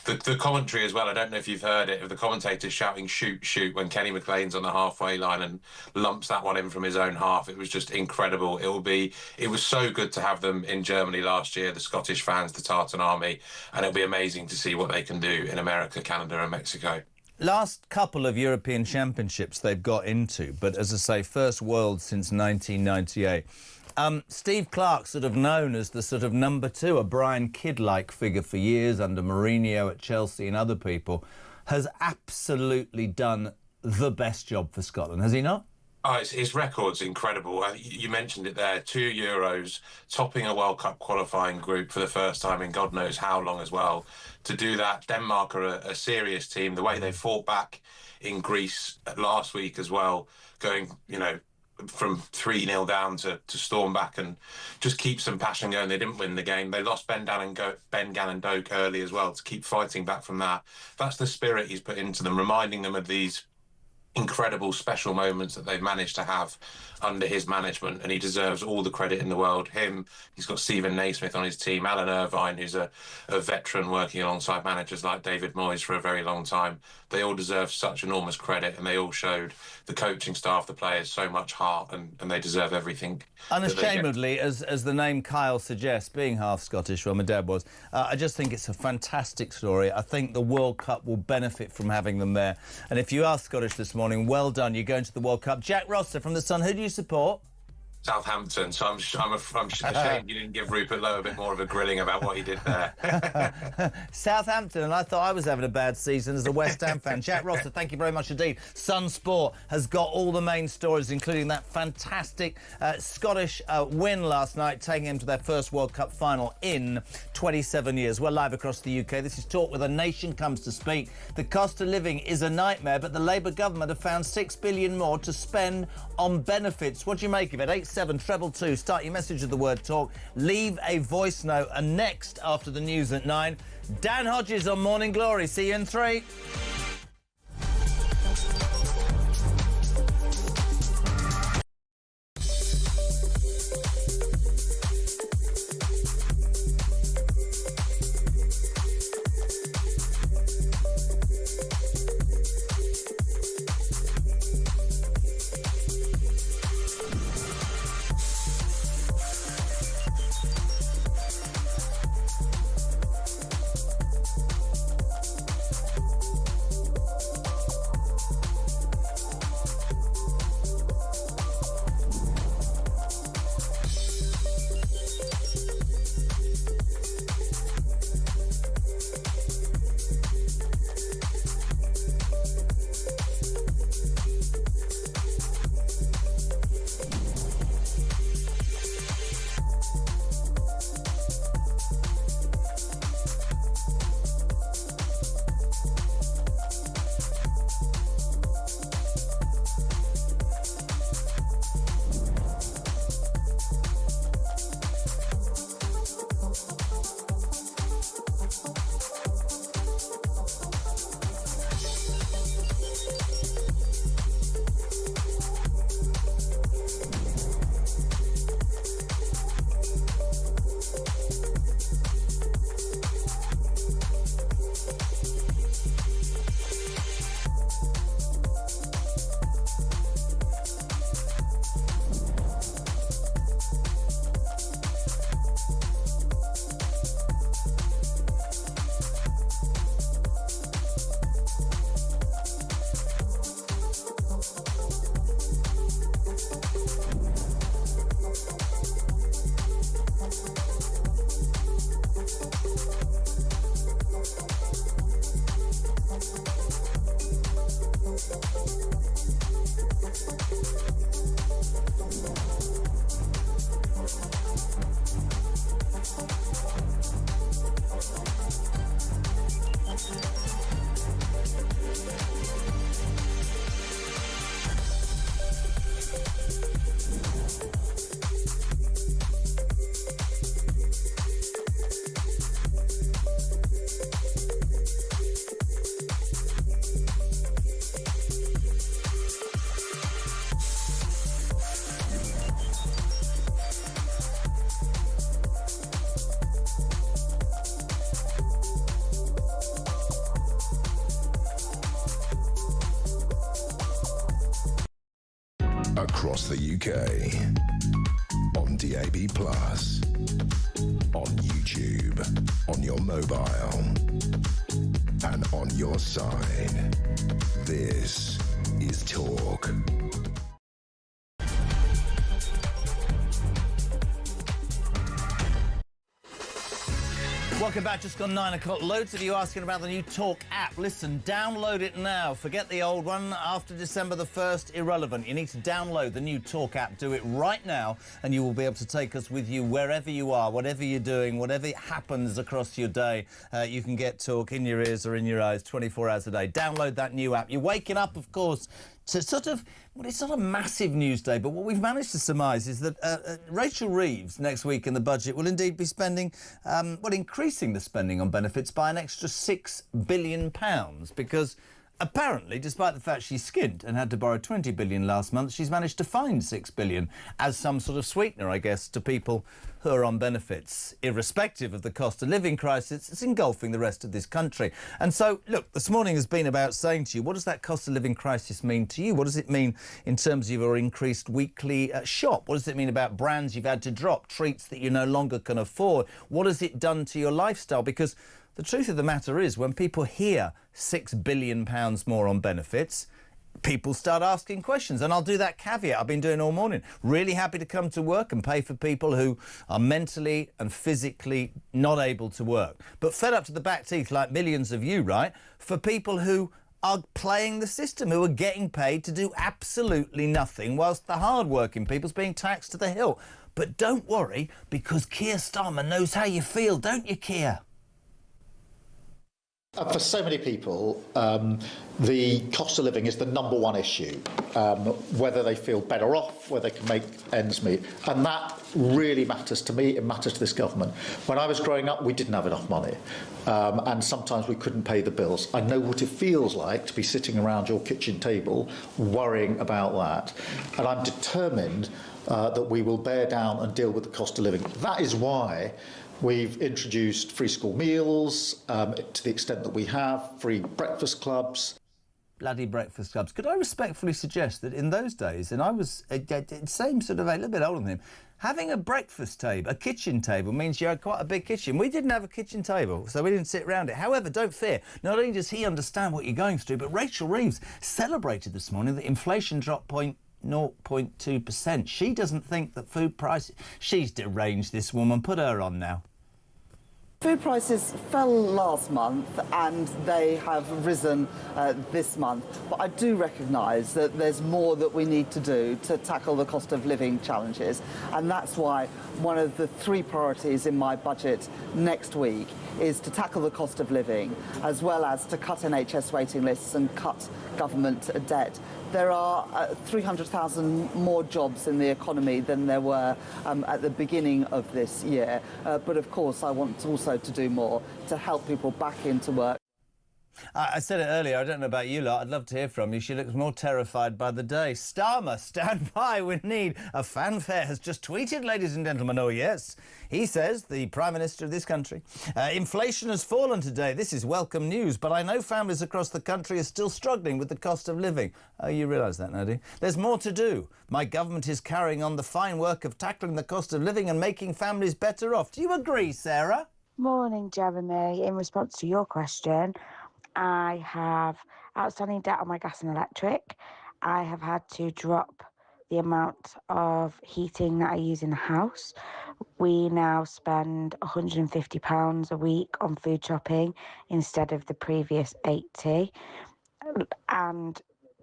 the commentary as well. I don't know if you've heard it, of the commentators shouting "shoot, shoot" when Kenny McLean's on the halfway line and lumps that one in from his own half. It was just incredible. It was so good to have them in Germany last year, the Scottish fans, the Tartan Army, and it'll be amazing to see what they can do in America, Canada and Mexico. Last couple of European Championships they've got into, but as I say, first World since 1998. Steve Clarke, sort of known as the sort of number 2, a Brian Kidd-like figure for years under Mourinho at Chelsea and other people, has absolutely done the best job for Scotland, has he not? Oh, his record's incredible. You mentioned it there, 2 Euros, topping a World Cup qualifying group for the first time in God knows how long as well. To do that, Denmark are a serious team. The way they fought back in Greece last week as well, going, from 3-0 down to storm back and just keep some passion going. They didn't win the game. They lost Ben Gannon-Doak early as well to keep fighting back from that. That's the spirit he's put into them, reminding them of these incredible special moments that they've managed to have under his management, and he deserves all the credit in the world. He's got Stephen Naismith on his team, Alan Irvine, who's a veteran working alongside managers like David Moyes for a very long time. They all deserve such enormous credit, and they all showed the coaching staff, the players, so much heart, and they deserve everything. Unashamedly, as the name Kyle suggests, being half Scottish, well, my dad was, I just think it's a fantastic story. I think the World Cup will benefit from having them there. And if you are Scottish this morning, well done. You're going to the World Cup. Jack Rosser from The Sun, who do you support? Southampton, so I'm ashamed you didn't give Rupert Lowe a bit more of a grilling about what he did there. Southampton, and I thought I was having a bad season as a West Ham fan. Jack Rosser, thank you very much indeed. Sun Sport has got all the main stories, including that fantastic Scottish win last night, taking them to their first World Cup final in 27 years. We're live across the UK. This is Talk With A Nation Comes to Speak. The cost of living is a nightmare, but the Labour government have found £6 billion more to spend on benefits. What do you make of it? 87222. Start your message with the word talk. Leave a voice note. And next, after the news at 9, Dan Hodges on Morning Glory. See you in 3. across the UK. On DAB+, on YouTube, on your mobile, and on your side. This is Talk. Welcome back, just gone 9 o'clock. Loads of you asking about the new Talk app. Listen, download it now. Forget the old one. After December the 1st, irrelevant. You need to download the new Talk app. Do it right now, and you will be able to take us with you wherever you are, whatever you're doing, whatever happens across your day. You can get Talk in your ears or in your eyes 24 hours a day. Download that new app. You're waking up, of course, to sort of, well, it's not a massive news day, but what we've managed to surmise is that Rachel Reeves next week in the budget will indeed be spending, increasing the spending on benefits by an extra £6 billion, because apparently, despite the fact she's skint and had to borrow £20 billion last month, she's managed to find £6 billion as some sort of sweetener, I guess, to people who are on benefits. Irrespective of the cost of living crisis, it's engulfing the rest of this country. And so, look, this morning has been about saying to you, what does that cost of living crisis mean to you? What does it mean in terms of your increased weekly shop? What does it mean about brands you've had to drop, treats that you no longer can afford? What has it done to your lifestyle? Because the truth of the matter is, when people hear £6 billion more on benefits, people start asking questions. And I'll do that caveat I've been doing all morning. Really happy to come to work and pay for people who are mentally and physically not able to work. But fed up to the back teeth, like millions of you, right? For people who are playing the system, who are getting paid to do absolutely nothing, whilst the hard-working people's being taxed to the hilt. But don't worry, because Keir Starmer knows how you feel, don't you, Keir? For so many people, the cost of living is the number one issue, whether they feel better off, whether they can make ends meet. And that really matters to me. It matters to this government. When I was growing up, we didn't have enough money. And sometimes we couldn't pay the bills. I know what it feels like to be sitting around your kitchen table worrying about that. And I'm determined that we will bear down and deal with the cost of living. That is why we've introduced free school meals, to the extent that we have, free breakfast clubs. Bloody breakfast clubs. Could I respectfully suggest that in those days, and I was same sort of a little bit older than him, having a breakfast table, a kitchen table, means you had quite a big kitchen. We didn't have a kitchen table, so we didn't sit around it. However, don't fear, not only does he understand what you're going through, but Rachel Reeves celebrated this morning that inflation dropped 0.2%. She doesn't think that food prices... She's deranged, this woman. Put her on now. Food prices fell last month and they have risen this month, but I do recognise that there's more that we need to do to tackle the cost of living challenges, and that's why one of the 3 priorities in my budget next week is to tackle the cost of living, as well as to cut NHS waiting lists and cut government debt. There are 300,000 more jobs in the economy than there were at the beginning of this year. But of course, I want also to do more to help people back into work. I said it earlier, I don't know about you lot, I'd love to hear from you. She looks more terrified by the day. Starmer, stand by, we need a fanfare, has just tweeted, ladies and gentlemen. Oh yes, he says, the Prime Minister of this country, inflation has fallen today. This is welcome news, but I know families across the country are still struggling with the cost of living. Oh, you realise that now, do you? There's more to do. My government is carrying on the fine work of tackling the cost of living and making families better off. Do you agree, Sarah? Morning, Jeremy. In response to your question, I have outstanding debt on my gas and electric. I have had to drop the amount of heating that I use in the house. We now spend £150 a week on food shopping instead of the previous 80. And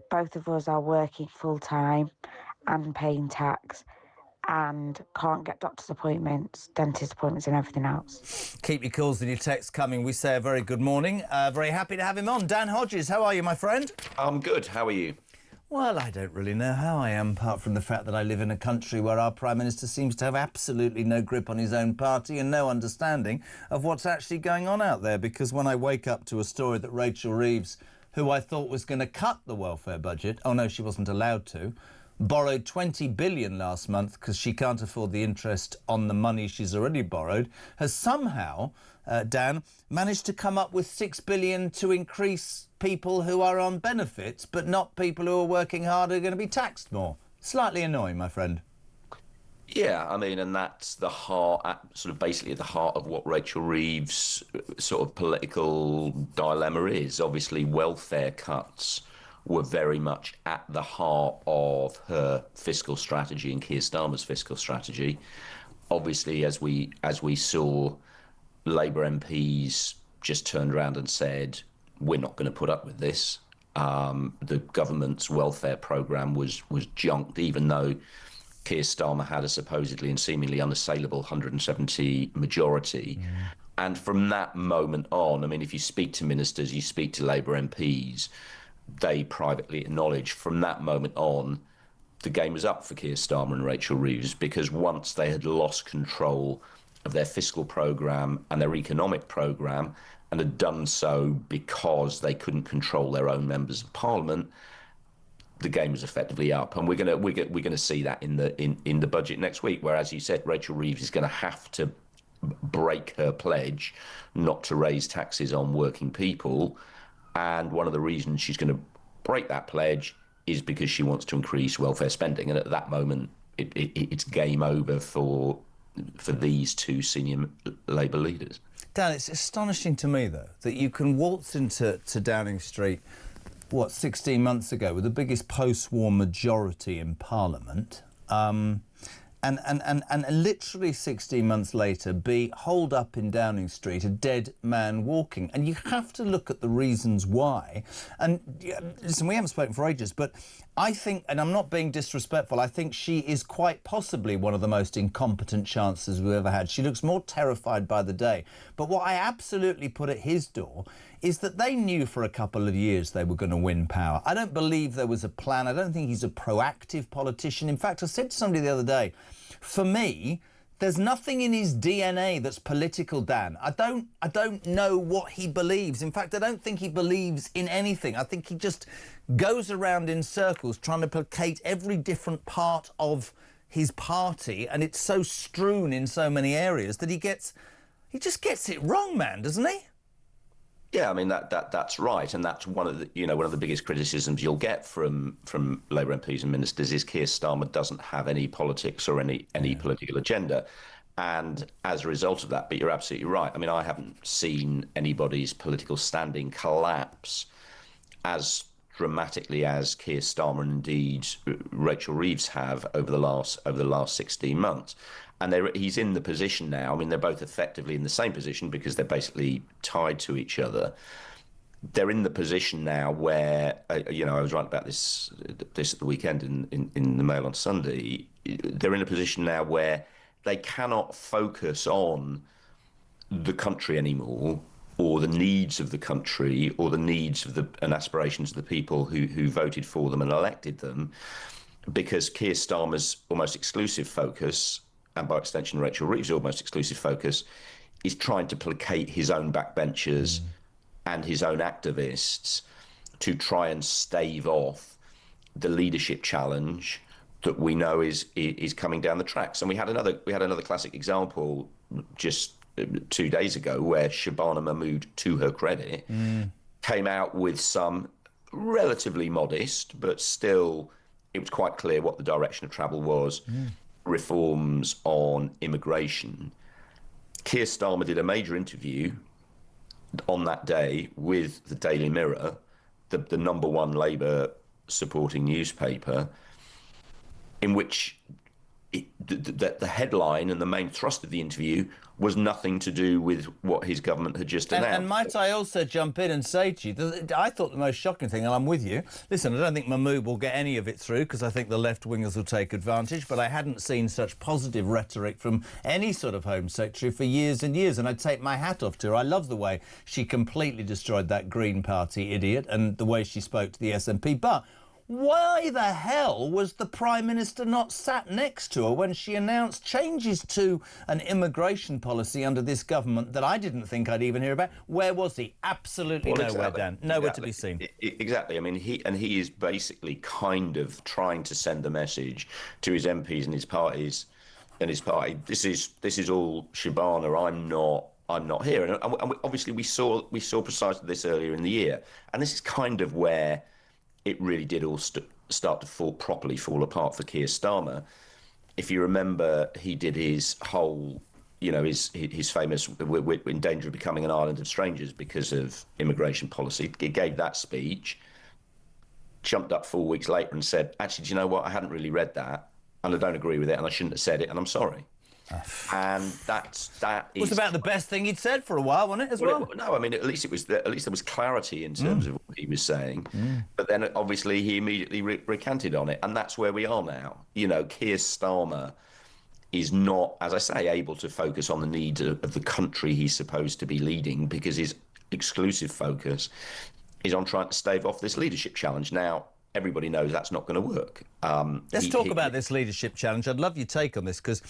both of us are working full time and paying tax, and can't get doctor's appointments, dentist appointments and everything else. Keep your calls and your texts coming. We say a very good morning. Very happy to have him on. Dan Hodges, how are you, my friend? I'm good. How are you? Well, I don't really know how I am, apart from the fact that I live in a country where our Prime Minister seems to have absolutely no grip on his own party and no understanding of what's actually going on out there. Because when I wake up to a story that Rachel Reeves, who I thought was going to cut the welfare budget, oh no, she wasn't allowed to, borrowed £20 billion last month because she can't afford the interest on the money she's already borrowed, has somehow, Dan, managed to come up with £6 billion to increase people who are on benefits, but not people who are working hard who are going to be taxed more. slightly annoying, my friend. Yeah, I mean, and that's the heart, sort of basically at the heart of what Rachel Reeves' sort of political dilemma is. Obviously, welfare cuts were very much at the heart of her fiscal strategy and Keir Starmer's fiscal strategy. Obviously, as we saw, Labour MPs just turned around and said, we're not going to put up with this. The government's welfare programme was junked, even though Keir Starmer had a supposedly and seemingly unassailable 170 majority. And from that moment on, I mean, if you speak to ministers, you speak to Labour MPs, they privately acknowledge from that moment on, the game was up for Keir Starmer and Rachel Reeves, because once they had lost control of their fiscal programme and their economic programme, and had done so because they couldn't control their own members of parliament, the game was effectively up, and we're gonna see that in the budget next week, where, as you said, Rachel Reeves is going to have to break her pledge not to raise taxes on working people, and one of the reasons she's going to break that pledge is because she wants to increase welfare spending, and at that moment, it's game over for these two senior Labour leaders. Dan, it's astonishing to me, though, that you can waltz into Downing Street, 16 months ago, with the biggest post-war majority in Parliament, and literally 16 months later be holed up in Downing Street, a dead man walking. And you have to look at the reasons why. And listen, we haven't spoken for ages, but I think, and I'm not being disrespectful, I think she is quite possibly one of the most incompetent chancellors we've ever had. She looks more terrified by the day. But what I absolutely put at his door is that they knew for a couple of years they were going to win power. I don't believe there was a plan. I don't think he's a proactive politician. In fact, I said to somebody the other day, for me, there's nothing in his DNA that's political, Dan. I don't know what he believes. In fact, I don't think he believes in anything. I think he just goes around in circles trying to placate every different part of his party, and it's so strewn in so many areas that he just gets it wrong, man, doesn't he? Yeah, I mean that's right, and that's one of the biggest criticisms you'll get from Labour MPs and ministers is Keir Starmer doesn't have any politics or any political agenda, and as a result of that, but you're absolutely right. I mean, I haven't seen anybody's political standing collapse as dramatically as Keir Starmer and indeed Rachel Reeves have over the last 16 months. And he's in the position now. I mean, they're both effectively in the same position because they're basically tied to each other. They're in the position now where, I was writing about this at the weekend in the Mail on Sunday. They're in a position now where they cannot focus on the country anymore, or the needs of the country, or the needs of and aspirations of the people who voted for them and elected them, because Keir Starmer's almost exclusive focus, and by extension Rachel Reeves' almost exclusive focus, is trying to placate his own backbenchers and his own activists to try and stave off the leadership challenge that we know is coming down the tracks. And we had another classic example just 2 days ago where Shabana Mahmood, to her credit, came out with some relatively modest, but still it was quite clear what the direction of travel was. Reforms on immigration. Keir Starmer did a major interview on that day with the Daily Mirror, the #1 Labour supporting newspaper, in which the headline and the main thrust of the interview was nothing to do with what his government had just announced. And might I also jump in and say to you that I thought the most shocking thing, and I'm with you, listen, I don't think Mahmood will get any of it through because I think the left-wingers will take advantage, but I hadn't seen such positive rhetoric from any sort of Home Secretary for years and years, and I'd take my hat off to her. I love the way she completely destroyed that Green Party idiot and the way she spoke to the SNP, but why the hell was the Prime Minister not sat next to her when she announced changes to an immigration policy under this government that I didn't think I'd even hear about? Where was he? Absolutely nowhere, Dan. Nowhere to be seen. Exactly. I mean, he is basically kind of trying to send a message to his MPs and his parties and his party. This is all Shabana. I'm not here. And obviously we saw precisely this earlier in the year. And this is kind of where it really did all start to properly fall apart for Keir Starmer. If you remember, he did his whole, his famous "we're in danger of becoming an island of strangers" because of immigration policy. He gave that speech, jumped up 4 weeks later and said, actually, do you know what? I hadn't really read that and I don't agree with it and I shouldn't have said it and I'm sorry. And that was about the best thing he'd said for a while, wasn't it, as well? No, I mean, at least there was clarity in terms of what he was saying. But then, obviously, he immediately recanted on it, and that's where we are now. Keir Starmer is not, as I say, able to focus on the needs of the country he's supposed to be leading because his exclusive focus is on trying to stave off this leadership challenge. Now, everybody knows that's not going to work. Let's talk about this leadership challenge. I'd love your take on this because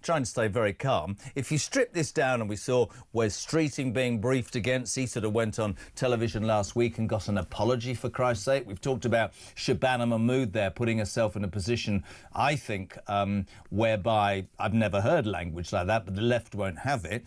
trying to stay very calm. If you strip this down, and we saw Wes Streeting being briefed against, he sort of went on television last week and got an apology, for Christ's sake. We've talked about Shabana Mahmood there putting herself in a position, I think, whereby I've never heard language like that, but the left won't have it.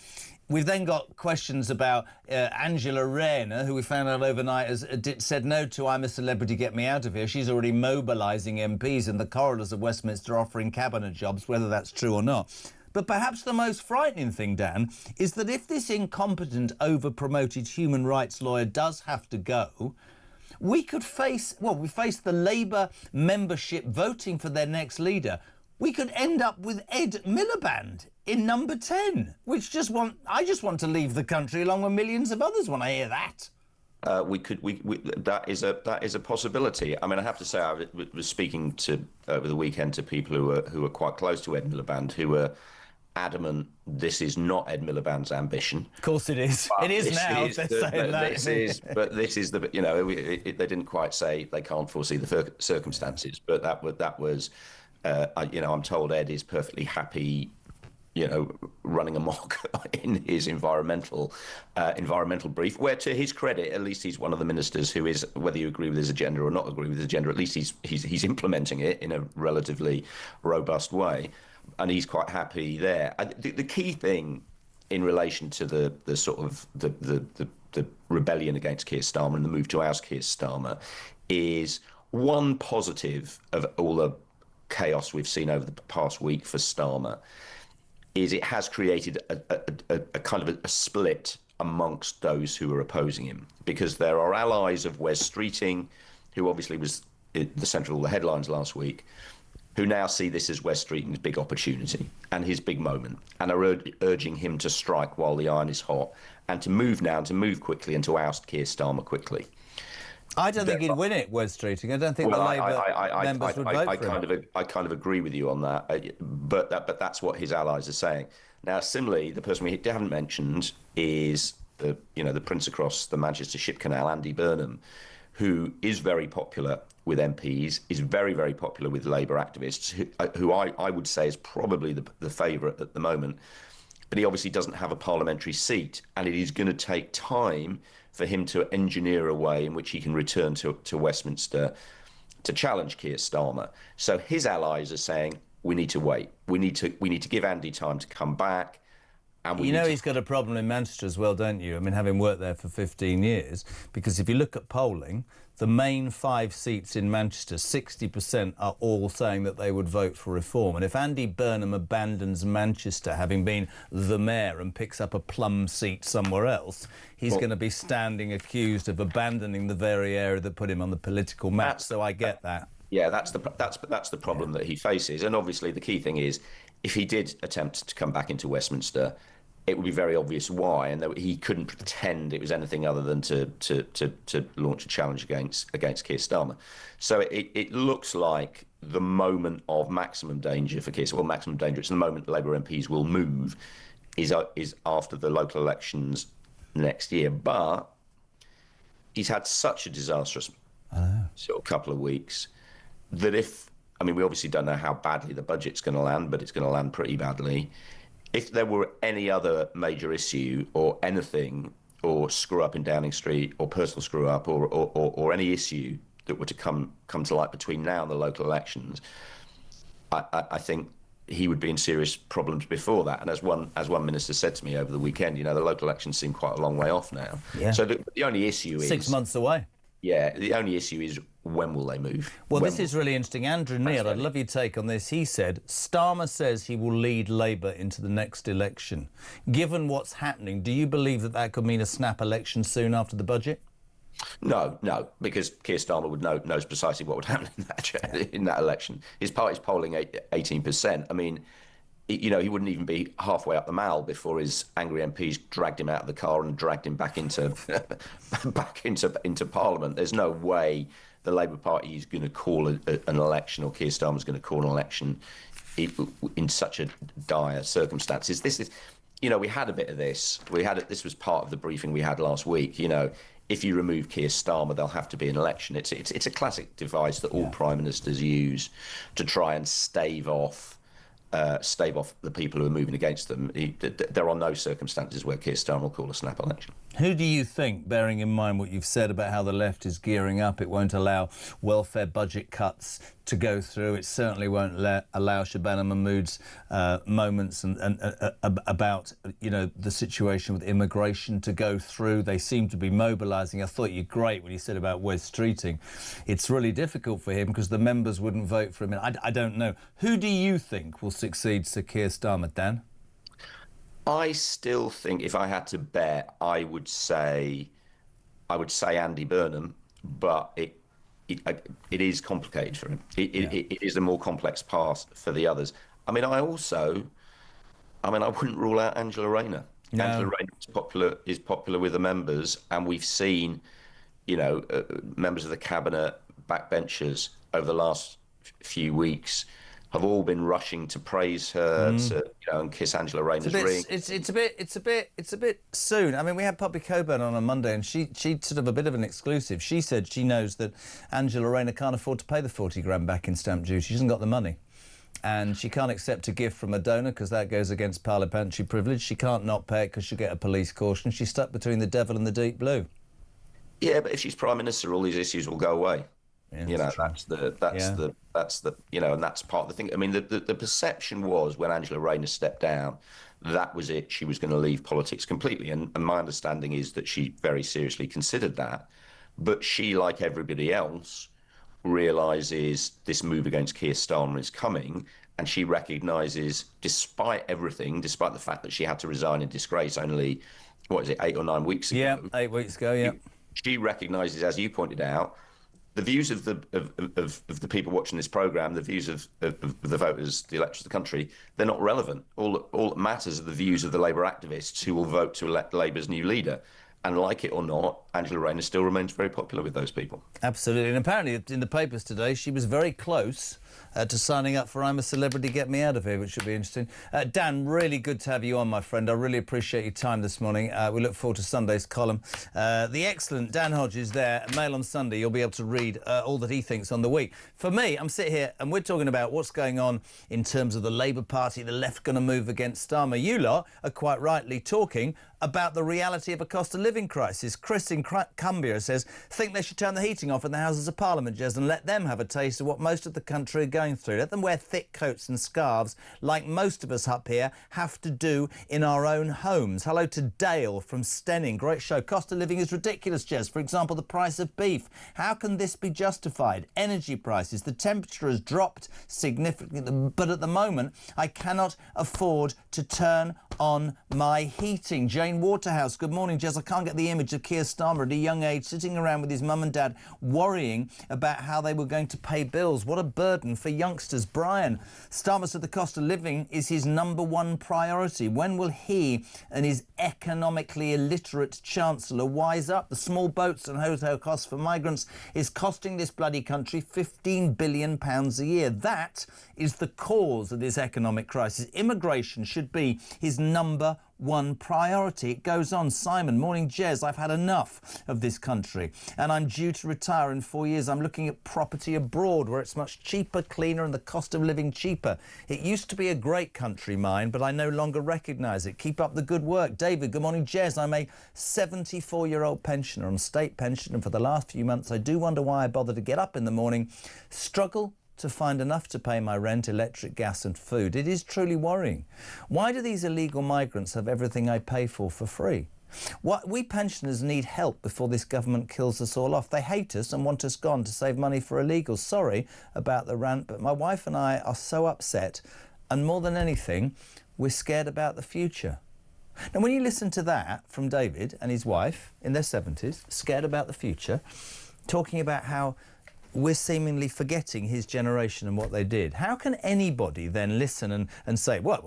We've then got questions about Angela Rayner, who we found out overnight has said no to "I'm a celebrity, get me out of here." She's already mobilising MPs in the corridors of Westminster offering cabinet jobs, whether that's true or not. But perhaps the most frightening thing, Dan, is that if this incompetent, over-promoted human rights lawyer does have to go, we could face the Labour membership voting for their next leader. We could end up with Ed Miliband in number 10, I just want to leave the country along with millions of others when I hear that. That is a possibility. I mean, I have to say, I was speaking over the weekend to people who are quite close to Ed Miliband, who were adamant this is not Ed Miliband's ambition. Of course it is. It is now. This is the, they didn't quite say they can't foresee the circumstances, but that was. I'm told Ed is perfectly happy, running amok in his environmental brief, where, to his credit, at least he's one of the ministers who is, whether you agree with his agenda or not agree with his agenda, at least he's implementing it in a relatively robust way, and he's quite happy there. The key thing in relation to the sort of the rebellion against Keir Starmer and the move to oust Keir Starmer is one positive of all the chaos we've seen over the past week for Starmer is it has created a kind of a split amongst those who are opposing him, because there are allies of Wes Streeting, who obviously was at the centre of all the headlines last week, who now see this as Wes Streeting's big opportunity and his big moment, and are urging him to strike while the iron is hot and to move quickly and to oust Keir Starmer quickly. I don't think he'd win it, Wes Streeting. I don't think the Labour members would vote for him. I kind of agree with you on that, but that's what his allies are saying. Now, similarly, the person we haven't mentioned is the Prince across the Manchester Ship Canal, Andy Burnham, who is very popular with MPs, is very, very popular with Labour activists, who I would say is probably the favourite at the moment. But he obviously doesn't have a parliamentary seat, and it is going to take time for him to engineer a way in which he can return to Westminster to challenge Keir Starmer. So his allies are saying, we need to wait. We need to give Andy time to come back. And he's got a problem in Manchester as well, don't you? I mean, having worked there for 15 years, because if you look at polling, the main 5 seats in Manchester, 60% are all saying that they would vote for reform. And if Andy Burnham abandons Manchester, having been the mayor, and picks up a plum seat somewhere else, he's going to be standing accused of abandoning the very area that put him on the political map. So I get that. Yeah, that's the problem that he faces. And obviously the key thing is, if he did attempt to come back into Westminster, it would be very obvious why, and that he couldn't pretend it was anything other than to launch a challenge against Keir Starmer. So it looks like the moment of maximum danger for Keir Starmer. Well, maximum danger, it's the moment Labour MPs will move, is after the local elections next year. But he's had such a disastrous sort of couple of weeks that we obviously don't know how badly the budget's going to land, but it's going to land pretty badly. If there were any other major issue or anything, or screw up in Downing Street, or personal screw up, or any issue that were to come to light between now and the local elections, I think he would be in serious problems before that. And as one minister said to me over the weekend, the local elections seem quite a long way off now. Yeah. So the only issue is 6 months away. Yeah, the only issue is when will they move? Well, When this is really interesting. Andrew Neil, I'd love your take on this. He said, Starmer says he will lead Labour into the next election. Given what's happening, do you believe that that could mean a snap election soon after the budget? No, because Keir Starmer knows precisely what would happen in that election. His party's polling 18%. I mean, he wouldn't even be halfway up the mall before his angry MPs dragged him out of the car and dragged him back into into Parliament. There's no way the Labour Party is going to call an election, or Keir Starmer's going to call an election in such a dire circumstances. This is, we had a bit of this. This was part of the briefing we had last week. If you remove Keir Starmer, there'll have to be an election. It's a classic device that all prime ministers use to try and stave off the people who are moving against them. There are no circumstances where Keir Starmer will call a snap election. Who do you think, bearing in mind what you've said about how the left is gearing up, it won't allow welfare budget cuts to go through, it certainly won't allow Shabana Mahmood's moments and about, the situation with immigration to go through? They seem to be mobilising. I thought you were great when you said about Wes Streeting. It's really difficult for him because the members wouldn't vote for him. I don't know. Who do you think will succeed Sir Keir Starmer, Dan? I still think, if I had to bet, I would say Andy Burnham, but it is complicated for him. It is a more complex path for the others. I wouldn't rule out Angela Rayner. No. Angela Rayner is popular with the members, and we've seen, members of the cabinet, backbenchers over the last few weeks have all been rushing to praise her, and kiss Angela Rayner's ring. It's a bit soon. I mean, we had Poppy Coburn on Monday, and she sort of a bit of an exclusive. She said she knows that Angela Rayner can't afford to pay the 40 grand back in stamp duty. She hasn't got the money. And she can't accept a gift from a donor because that goes against parliamentary privilege. She can't not pay it because she'll get a police caution. She's stuck between the devil and the deep blue. Yeah, but if she's Prime Minister, all these issues will go away. Yeah, that's part of the thing. I mean, the perception was when Angela Rayner stepped down, that was it. She was going to leave politics completely. And my understanding is that she very seriously considered that. But she, like everybody else, realises this move against Keir Starmer is coming. And she recognises, despite everything, despite the fact that she had to resign in disgrace only, 8 or 9 weeks ago? Yeah, 8 weeks ago, yeah. She recognises, as you pointed out, the views of the people watching this programme, the views of the voters, the electors of the country, they're not relevant. All that matters are the views of the Labour activists who will vote to elect Labour's new leader. And like it or not, Angela Rayner still remains very popular with those people. Absolutely. And apparently in the papers today, she was very close to signing up for I'm a Celebrity, Get Me Out of Here, which should be interesting. Dan, really good to have you on, my friend. I really appreciate your time this morning. We look forward to Sunday's column. The excellent Dan Hodges there, Mail on Sunday. You'll be able to read all that he thinks on the week. For me, I'm sitting here and we're talking about what's going on in terms of the Labour Party, the left going to move against Starmer. You lot are quite rightly talking about the reality of a cost of living crisis. Chris in Cumbria says, think they should turn the heating off in the Houses of Parliament, Jez, and let them have a taste of what most of the country are going through. Let them wear thick coats and scarves like most of us up here have to do in our own homes. Hello to Dale from Stenning. Great show. Cost of living is ridiculous, Jez. For example, the price of beef. How can this be justified? Energy prices. The temperature has dropped significantly, but at the moment, I cannot afford to turn on my heating. Jane Waterhouse, good morning, Jez. I can't get the image of Keir Starmer at a young age sitting around with his mum and dad worrying about how they were going to pay bills. What a burden for youngsters. Brian, Starmer said the cost of living is his #1 priority. When will he and his economically illiterate Chancellor wise up? The small boats and hotel costs for migrants is costing this bloody country £15 billion a year. That is the cause of this economic crisis. Immigration should be his #1 priority. It goes on. Simon, morning, Jez. I've had enough of this country and I'm due to retire in 4 years. I'm looking at property abroad where it's much cheaper, cleaner and the cost of living cheaper. It used to be a great country, mine, but I no longer recognise it. Keep up the good work. David, good morning, Jez. I'm a 74-year-old pensioner on state pension, and for the last few months I do wonder why I bother to get up in the morning, struggle to find enough to pay my rent, electric, gas and food. It is truly worrying. Why do these illegal migrants have everything I pay for free? What we pensioners need help before this government kills us all off. They hate us and want us gone to save money for illegals. Sorry about the rant, but my wife and I are so upset, and more than anything, we're scared about the future. Now, when you listen to that from David and his wife in their 70s, scared about the future, talking about how we're seemingly forgetting his generation and what they did, how can anybody then listen and say, well,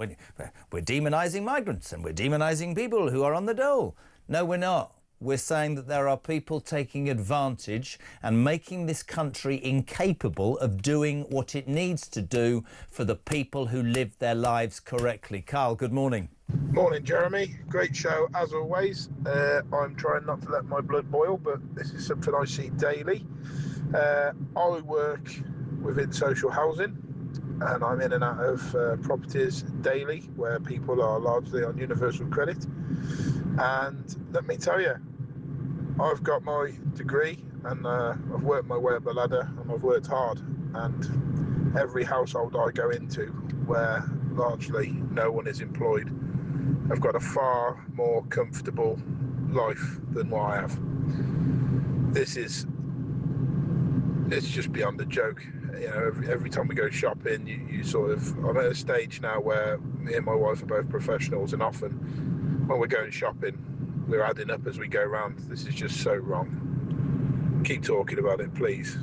we're demonising migrants and we're demonising people who are on the dole? No, we're not. We're saying that there are people taking advantage and making this country incapable of doing what it needs to do for the people who live their lives correctly. Carl, good morning. Morning, Jeremy. Great show, as always. I'm trying not to let my blood boil, but this is something I see daily. I work within social housing, and I'm in and out of properties daily where people are largely on universal credit. And let me tell you, I've got my degree and I've worked my way up the ladder and I've worked hard. And every household I go into where largely no one is employed, I've got a far more comfortable life than what I have. It's just beyond a joke. You know, every time we go shopping, you sort of, I'm at a stage now where me and my wife are both professionals, and often when we're going shopping, we're adding up as we go round. This is just so wrong. Keep talking about it, please.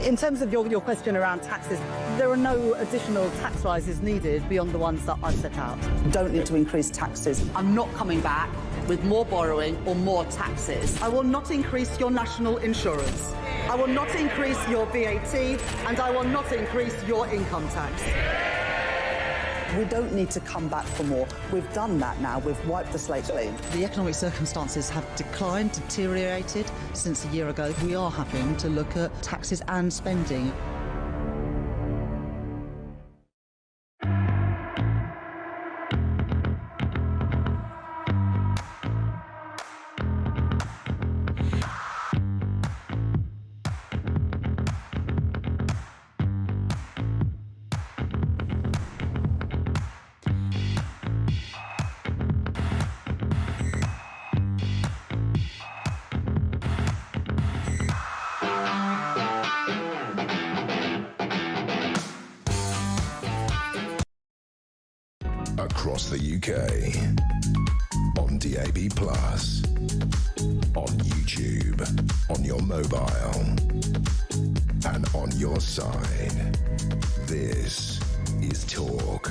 In terms of your question around taxes, there are no additional tax rises needed beyond the ones that I've set out. Don't need to increase taxes. I'm not coming back with more borrowing or more taxes. I will not increase your national insurance. I will not increase your VAT, and I will not increase your income tax. We don't need to come back for more. We've done that now. We've wiped the slate clean. The economic circumstances have declined, deteriorated since a year ago. We are having to look at taxes and spending. Across the UK, on DAB+, on YouTube, on your mobile, and on your side. This is Talk.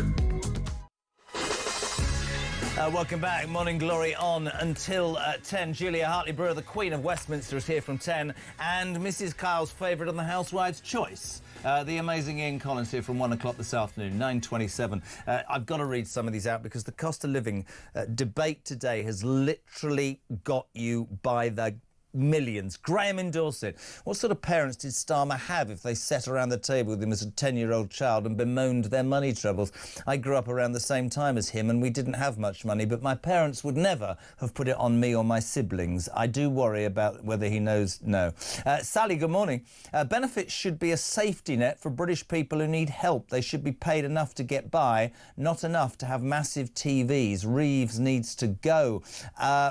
Welcome back. Morning Glory on until 10. Julia Hartley-Brewer, the Queen of Westminster, is here from 10. And Mrs. Kyle's favourite on the Housewives' Choice. The amazing Ian Collins here from 1 o'clock this afternoon, 9:27. I've got to read some of these out because the cost of living debate today has literally got you by the millions. Graham in Dorset. What sort of parents did Starmer have if they sat around the table with him as a 10-year-old child and bemoaned their money troubles? I grew up around the same time as him and we didn't have much money, but my parents would never have put it on me or my siblings. I do worry about whether he knows. No. Sally, good morning. Benefits should be a safety net for British people who need help. They should be paid enough to get by, not enough to have massive TVs. Reeves needs to go.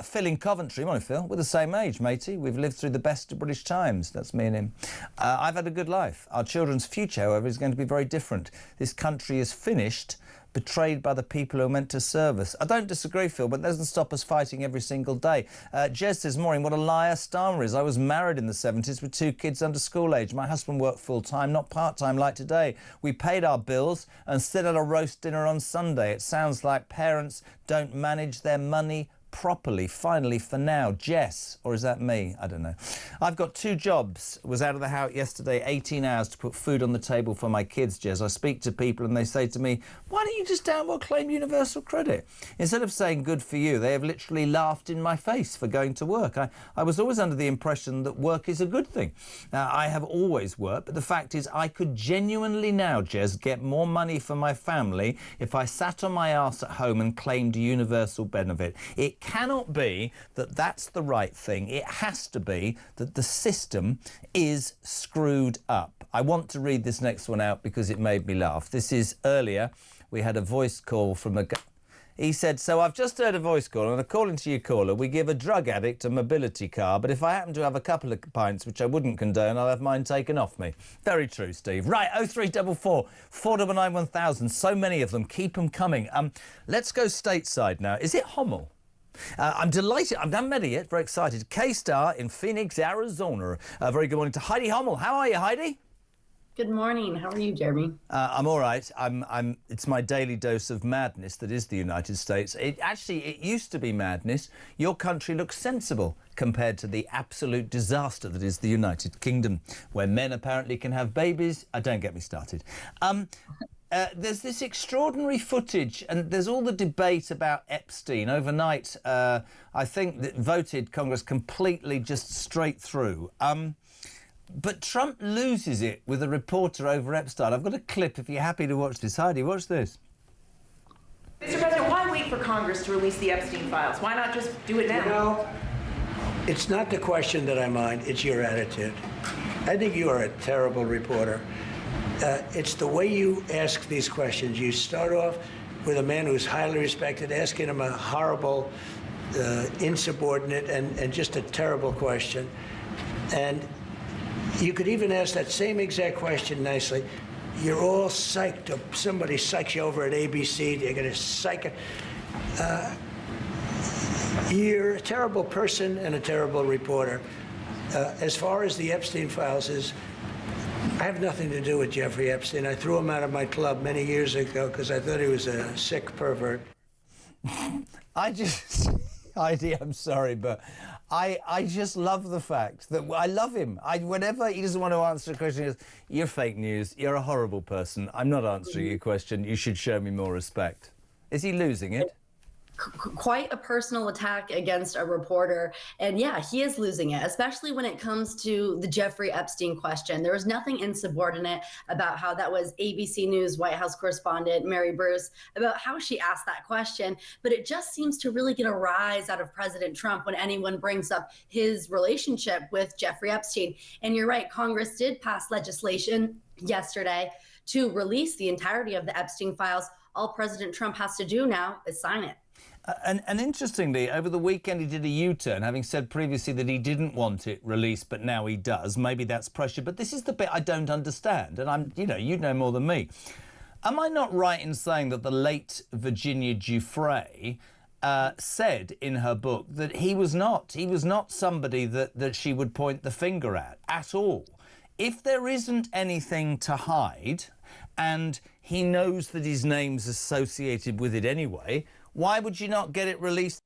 Phil in Coventry. Morning, Phil. We're the same age, matey. We've lived through the best of British times. That's me and him. I've had a good life. Our children's future, however, is going to be very different. This country is finished, betrayed by the people who are meant to serve us. I don't disagree, Phil, but it doesn't stop us fighting every single day. Jez says, morning, what a liar Starmer is. I was married in the 70s with 2 kids under school age. My husband worked full-time, not part-time like today. We paid our bills and still had a roast dinner on Sunday. It sounds like parents don't manage their money properly. Finally, for now, Jess, or is that me? I don't know. I've got 2 jobs. Was out of the house yesterday, 18 hours to put food on the table for my kids, Jess. I speak to people and they say to me, why don't you just downward claim universal credit? Instead of saying good for you, they have literally laughed in my face for going to work. I was always under the impression that work is a good thing. Now, I have always worked, but the fact is I could genuinely now, Jess, get more money for my family if I sat on my arse at home and claimed universal benefit. It cannot be that that's the right thing. It has to be that the system is screwed up. I want to read this next one out because it made me laugh. This is earlier. We had a voice call from a... He said, so I've just heard a voice call, and according to your caller, we give a drug addict a mobility car, but if I happen to have a couple of pints, which I wouldn't condone, I'll have mine taken off me. Very true, Steve. Right, 0344 499 1000. So many of them. Keep them coming. Let's go stateside now. Is it Hommel? I'm delighted. I haven't met her yet. Very excited. K-Star in Phoenix, Arizona. Very good morning to Heidi Hommel. How are you, Heidi? Good morning. How are you, Jeremy? I'm all right. It's my daily dose of madness that is the United States. It used to be madness. Your country looks sensible compared to the absolute disaster that is the United Kingdom, where men apparently can have babies. Don't get me started. There's this extraordinary footage, and there's all the debate about Epstein. Overnight, I think that voted Congress completely just straight through. But Trump loses it with a reporter over Epstein. I've got a clip if you're happy to watch this. Heidi, watch this. Mr. President, why wait for Congress to release the Epstein files? Why not just do it now? You know, it's not the question that I mind, it's your attitude. I think you are a terrible reporter. It's the way you ask these questions. You start off with a man who's highly respected, asking him a horrible, insubordinate, and just a terrible question. And you could even ask that same exact question nicely. You're all psyched up. Somebody psychs you over at ABC. You're going to psych it. You're a terrible person and a terrible reporter. As far as the Epstein files is, I have nothing to do with Jeffrey Epstein. I threw him out of my club many years ago because I thought he was a sick pervert. Heidi, I'm sorry, but I just love the fact that I love him. Whenever he doesn't want to answer a question, he goes, you're fake news, you're a horrible person, I'm not answering your question, you should show me more respect. Is he losing it? Quite a personal attack against a reporter. And yeah, he is losing it, especially when it comes to the Jeffrey Epstein question. There was nothing insubordinate about how that was ABC News White House correspondent Mary Bruce, about how she asked that question. But it just seems to really get a rise out of President Trump when anyone brings up his relationship with Jeffrey Epstein. And you're right, Congress did pass legislation yesterday to release the entirety of the Epstein files. All President Trump has to do now is sign it. And interestingly, over the weekend he did a U-turn, having said previously that he didn't want it released, but now he does. Maybe that's pressure, but this is the bit I don't understand, and you know more than me. Am I not right in saying that the late Virginia Giuffre said in her book that he was not somebody that she would point the finger at all? If there isn't anything to hide, and he knows that his name's associated with it anyway, why would you not get it released?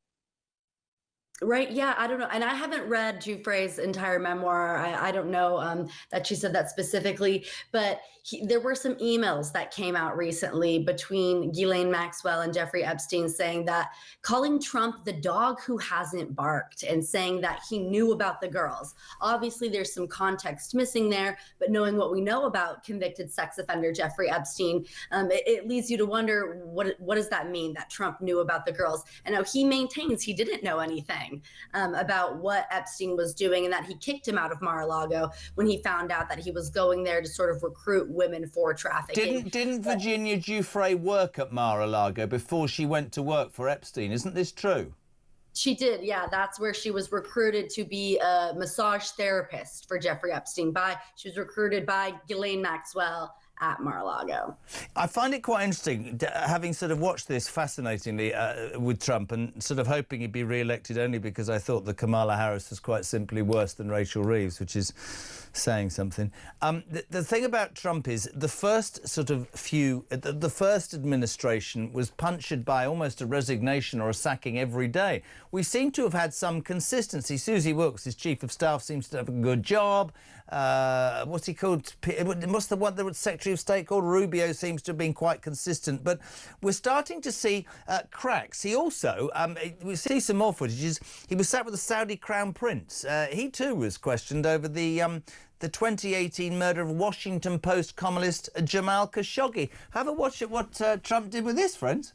Right. Yeah. I don't know. And I haven't read Giuffre's entire memoir. I don't know that she said that specifically, but there were some emails that came out recently between Ghislaine Maxwell and Jeffrey Epstein saying that calling Trump the dog who hasn't barked and saying that he knew about the girls. Obviously, there's some context missing there, but knowing what we know about convicted sex offender Jeffrey Epstein, it leads you to wonder what does that mean that Trump knew about the girls? And now he maintains he didn't know anything about what Epstein was doing and that he kicked him out of Mar-a-Lago when he found out that he was going there to sort of recruit women for trafficking. Didn't Virginia Giuffre work at Mar-a-Lago before she went to work for Epstein? Isn't this true? She did, yeah. That's where she was recruited to be a massage therapist for Jeffrey Epstein. She was recruited by Ghislaine Maxwell at Mar-a-Lago. I find it quite interesting, having sort of watched this fascinatingly with Trump and sort of hoping he'd be re-elected only because I thought that Kamala Harris was quite simply worse than Rachel Reeves, which is saying something. The thing about Trump is the first the first administration was punctured by almost a resignation or a sacking every day. We seem to have had some consistency. Susie Wilkes, his chief of staff, seems to have a good job. What's he called? What's the one that was Secretary of State called? Rubio seems to have been quite consistent, but we're starting to see cracks. He also, we see some more footages. He was sat with the Saudi Crown Prince. He too was questioned over the 2018 murder of Washington Post columnist Jamal Khashoggi. Have a watch at what Trump did with this, friends.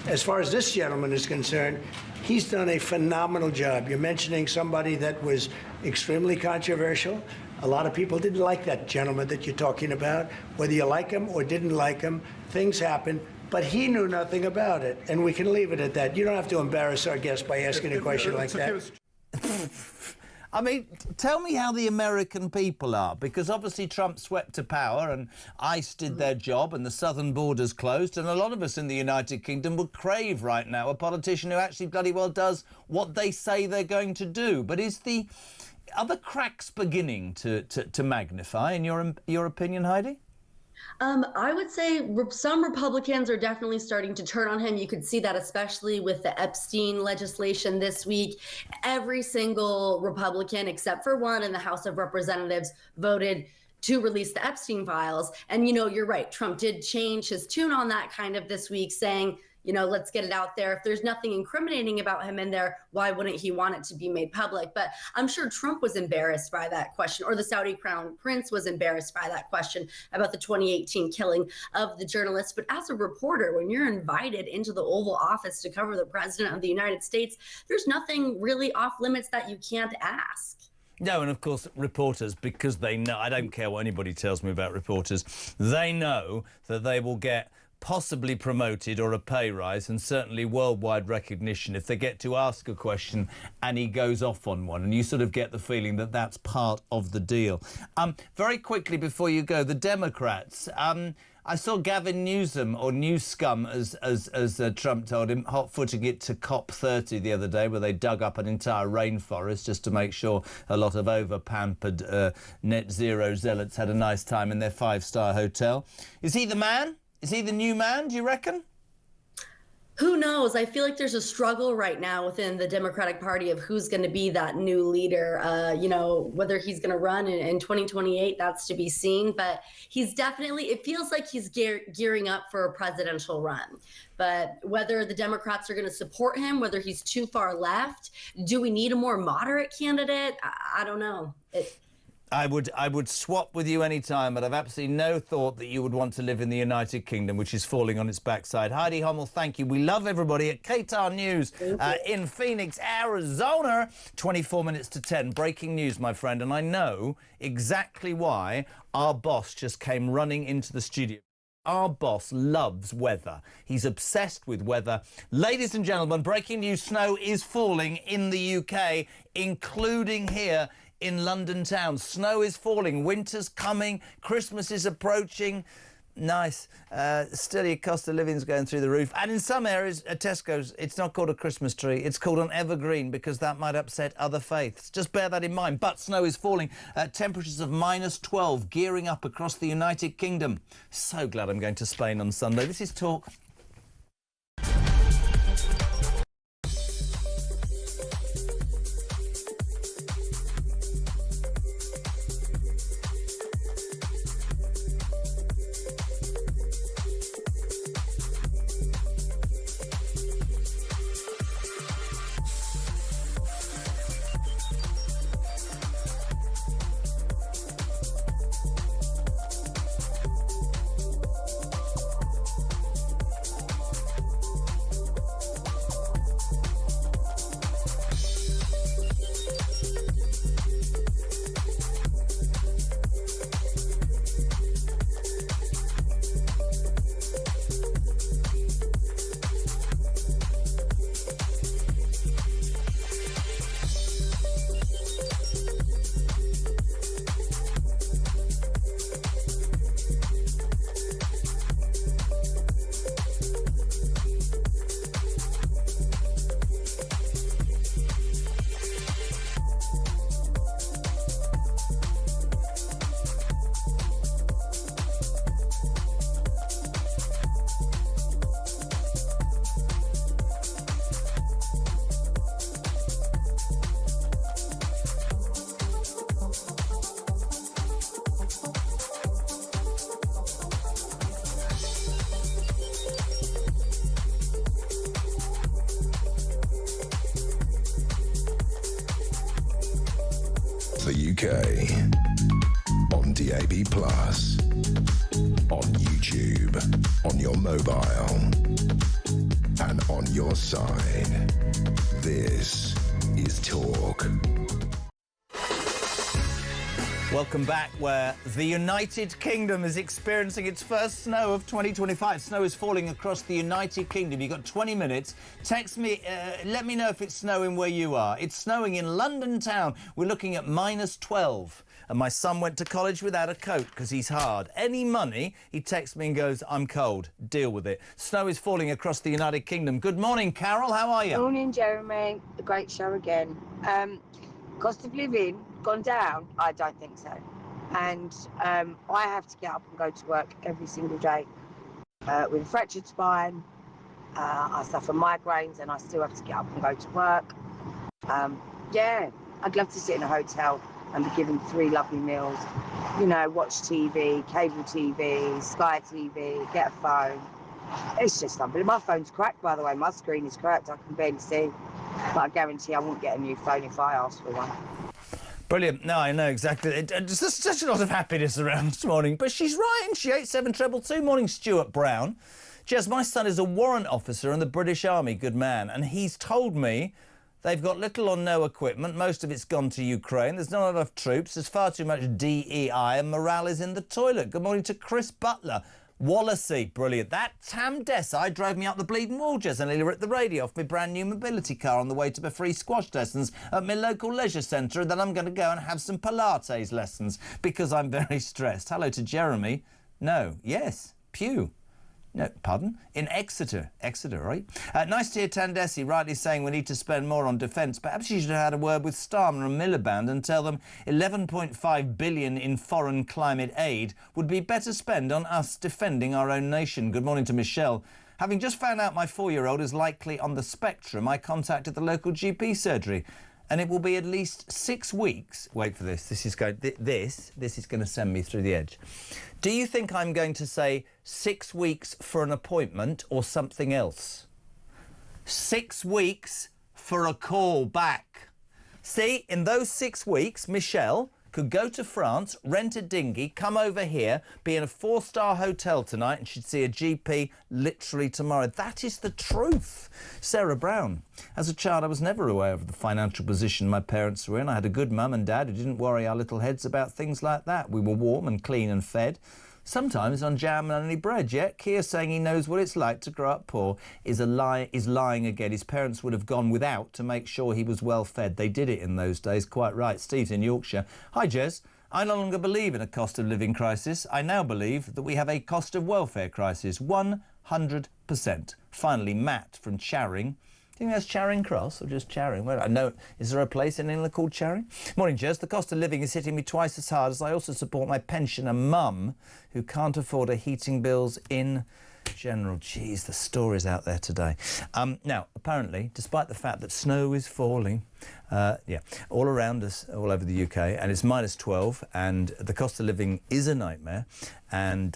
As far as this gentleman is concerned, he's done a phenomenal job. You're mentioning somebody that was extremely controversial. A lot of people didn't like that gentleman that you're talking about. Whether you like him or didn't like him, things happen. But he knew nothing about it, and we can leave it at that. You don't have to embarrass our guest by asking a question like that. I mean, tell me how the American people are, because obviously Trump swept to power and ICE did their job and the southern borders closed, and a lot of us in the United Kingdom would crave right now a politician who actually bloody well does what they say they're going to do. But are the cracks beginning to magnify, in your opinion, Heidi? I would say some Republicans are definitely starting to turn on him. You could see that especially with the Epstein legislation this week. Every single Republican, except for one in the House of Representatives, voted to release the Epstein files. And, you're right. Trump did change his tune on that kind of this week, saying, let's get it out there. If there's nothing incriminating about him in there, why wouldn't he want it to be made public? But I'm sure Trump was embarrassed by that question, or the Saudi Crown Prince was embarrassed by that question about the 2018 killing of the journalist. But as a reporter, when you're invited into the Oval Office to cover the President of the United States, there's nothing really off limits that you can't ask. No, and of course, reporters, because they know, I don't care what anybody tells me about reporters, they know that they will get possibly promoted or a pay rise and certainly worldwide recognition if they get to ask a question and he goes off on one, and you sort of get the feeling that that's part of the deal. Very quickly before you go, the Democrats, I saw Gavin Newsom, or Newscum as Trump told him, hot-footing it to COP30 the other day, where they dug up an entire rainforest just to make sure a lot of over-pampered net zero zealots had a nice time in their five-star hotel. Is he the man? Is he the new man, do you reckon? Who knows? I feel like there's a struggle right now within the Democratic Party of who's going to be that new leader. Whether he's going to run in 2028, that's to be seen. But he's definitely, it feels like he's gearing up for a presidential run. But whether the Democrats are going to support him, whether he's too far left, do we need a more moderate candidate? I don't know. I would swap with you any time, but I've absolutely no thought that you would want to live in the United Kingdom, which is falling on its backside. Heidi Hummel, thank you. We love everybody at Qatar News in Phoenix, Arizona. 24 minutes to 10. Breaking news, my friend, and I know exactly why our boss just came running into the studio. Our boss loves weather. He's obsessed with weather. Ladies and gentlemen, breaking news, snow is falling in the UK, including here in London town. Snow is falling, winter's coming, Christmas is approaching. Nice. Still, your cost of living's going through the roof. And in some areas, at Tesco's, it's not called a Christmas tree, it's called an evergreen, because that might upset other faiths. Just bear that in mind. But snow is falling. Temperatures of -12, gearing up across the United Kingdom. So glad I'm going to Spain on Sunday. This is Talk. UK. On DAB+, on YouTube, on your mobile, and on your side. This is Talk. Welcome back, where the United Kingdom is experiencing its first snow of 2025. Snow is falling across the United Kingdom. You've got 20 minutes. Text me, let me know if it's snowing where you are. It's snowing in London town. We're looking at -12. And my son went to college without a coat because he's hard. Any money, he texts me and goes, I'm cold. Deal with it. Snow is falling across the United Kingdom. Good morning, Carol. How are you? Morning, Jeremy. A great show again. Cost of living gone down? I don't think so. And I have to get up and go to work every single day with a fractured spine. I suffer migraines and I still have to get up and go to work. Yeah, I'd love to sit in a hotel and be given 3 lovely meals. You know, watch TV, cable TV, Sky TV, get a phone. It's just unbelievable. My phone's cracked, by the way. My screen is cracked. I can barely see. But I guarantee I won't get a new phone if I ask for one. Brilliant. No, I know exactly. There's just such a lot of happiness around this morning. But she's right, isn't she? 87222. Morning, Stuart Brown. Jess, my son is a warrant officer in the British Army. Good man. And he's told me they've got little or no equipment. Most of it's gone to Ukraine. There's not enough troops. There's far too much DEI and morale is in the toilet. Good morning to Chris Butler. Wallasey, brilliant. That Tam Desai drove me up the bleeding wall, Jess, and he ripped the radio off my brand new mobility car on the way to my free squash lessons at my local leisure centre, and then I'm going to go and have some Pilates lessons because I'm very stressed. Hello to Jeremy. No. Yes. Pew. No, pardon? In Exeter. Exeter, right? Nice to hear Tandesi rightly saying we need to spend more on defence. Perhaps you should have had a word with Starmer and Miliband and tell them 11.5 billion in foreign climate aid would be better spent on us defending our own nation. Good morning to Michelle. Having just found out my 4-year-old is likely on the spectrum, I contacted the local GP surgery. And it will be at least 6 weeks. Wait for this. This is going to send me through the edge. Do you think I'm going to say 6 weeks for an appointment or something else? 6 weeks for a call back. See, in those 6 weeks, Michelle could go to France, rent a dinghy, come over here, be in a 4-star hotel tonight, and she'd see a GP literally tomorrow. That is the truth. Sarah Brown. As a child, I was never aware of the financial position my parents were in. I had a good mum and dad who didn't worry our little heads about things like that. We were warm and clean and fed. Sometimes on jam and only bread, yet Keir saying he knows what it's like to grow up poor is lying again. His parents would have gone without to make sure he was well fed. They did it in those days, quite right. Steve's in Yorkshire. Hi, Jez. I no longer believe in a cost of living crisis. I now believe that we have a cost of welfare crisis. 100%. Finally, Matt from Charing. Do you think that's Charing Cross or just Charing? Well, I know. Is there a place in England called Charing? Morning, Jez. The cost of living is hitting me twice as hard as I also support my pensioner mum who can't afford her heating bills in general. Geez, the stories out there today. Now, apparently, despite the fact that snow is falling, all around us, all over the UK, and it's -12, and the cost of living is a nightmare, and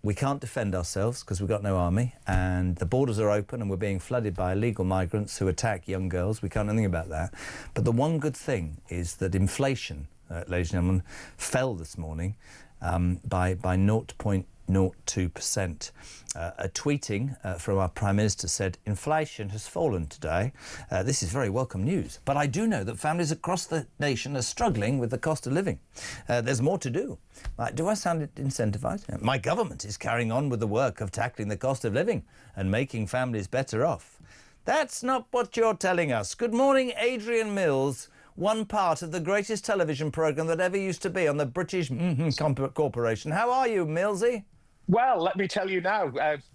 we can't defend ourselves because we've got no army, and the borders are open and we're being flooded by illegal migrants who attack young girls. We can't do anything about that. But the one good thing is that inflation, ladies and gentlemen, fell this morning by 0.02%. A tweeting from our Prime Minister said, inflation has fallen today. This is very welcome news. But I do know that families across the nation are struggling with the cost of living. There's more to do. Do I sound incentivised? My government is carrying on with the work of tackling the cost of living and making families better off. That's not what you're telling us. Good morning, Adrian Mills. One part of the greatest television programme that ever used to be on the British Corporation. How are you, Millsy? Well, let me tell you now,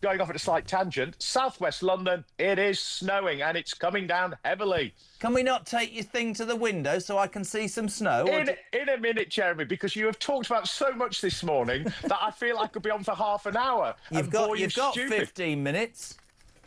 going off at a slight tangent, southwest London, it is snowing and it's coming down heavily. Can we not take your thing to the window so I can see some snow? In a minute, Jeremy, because you have talked about so much this morning that I feel I could be on for half an hour. You've got 15 minutes.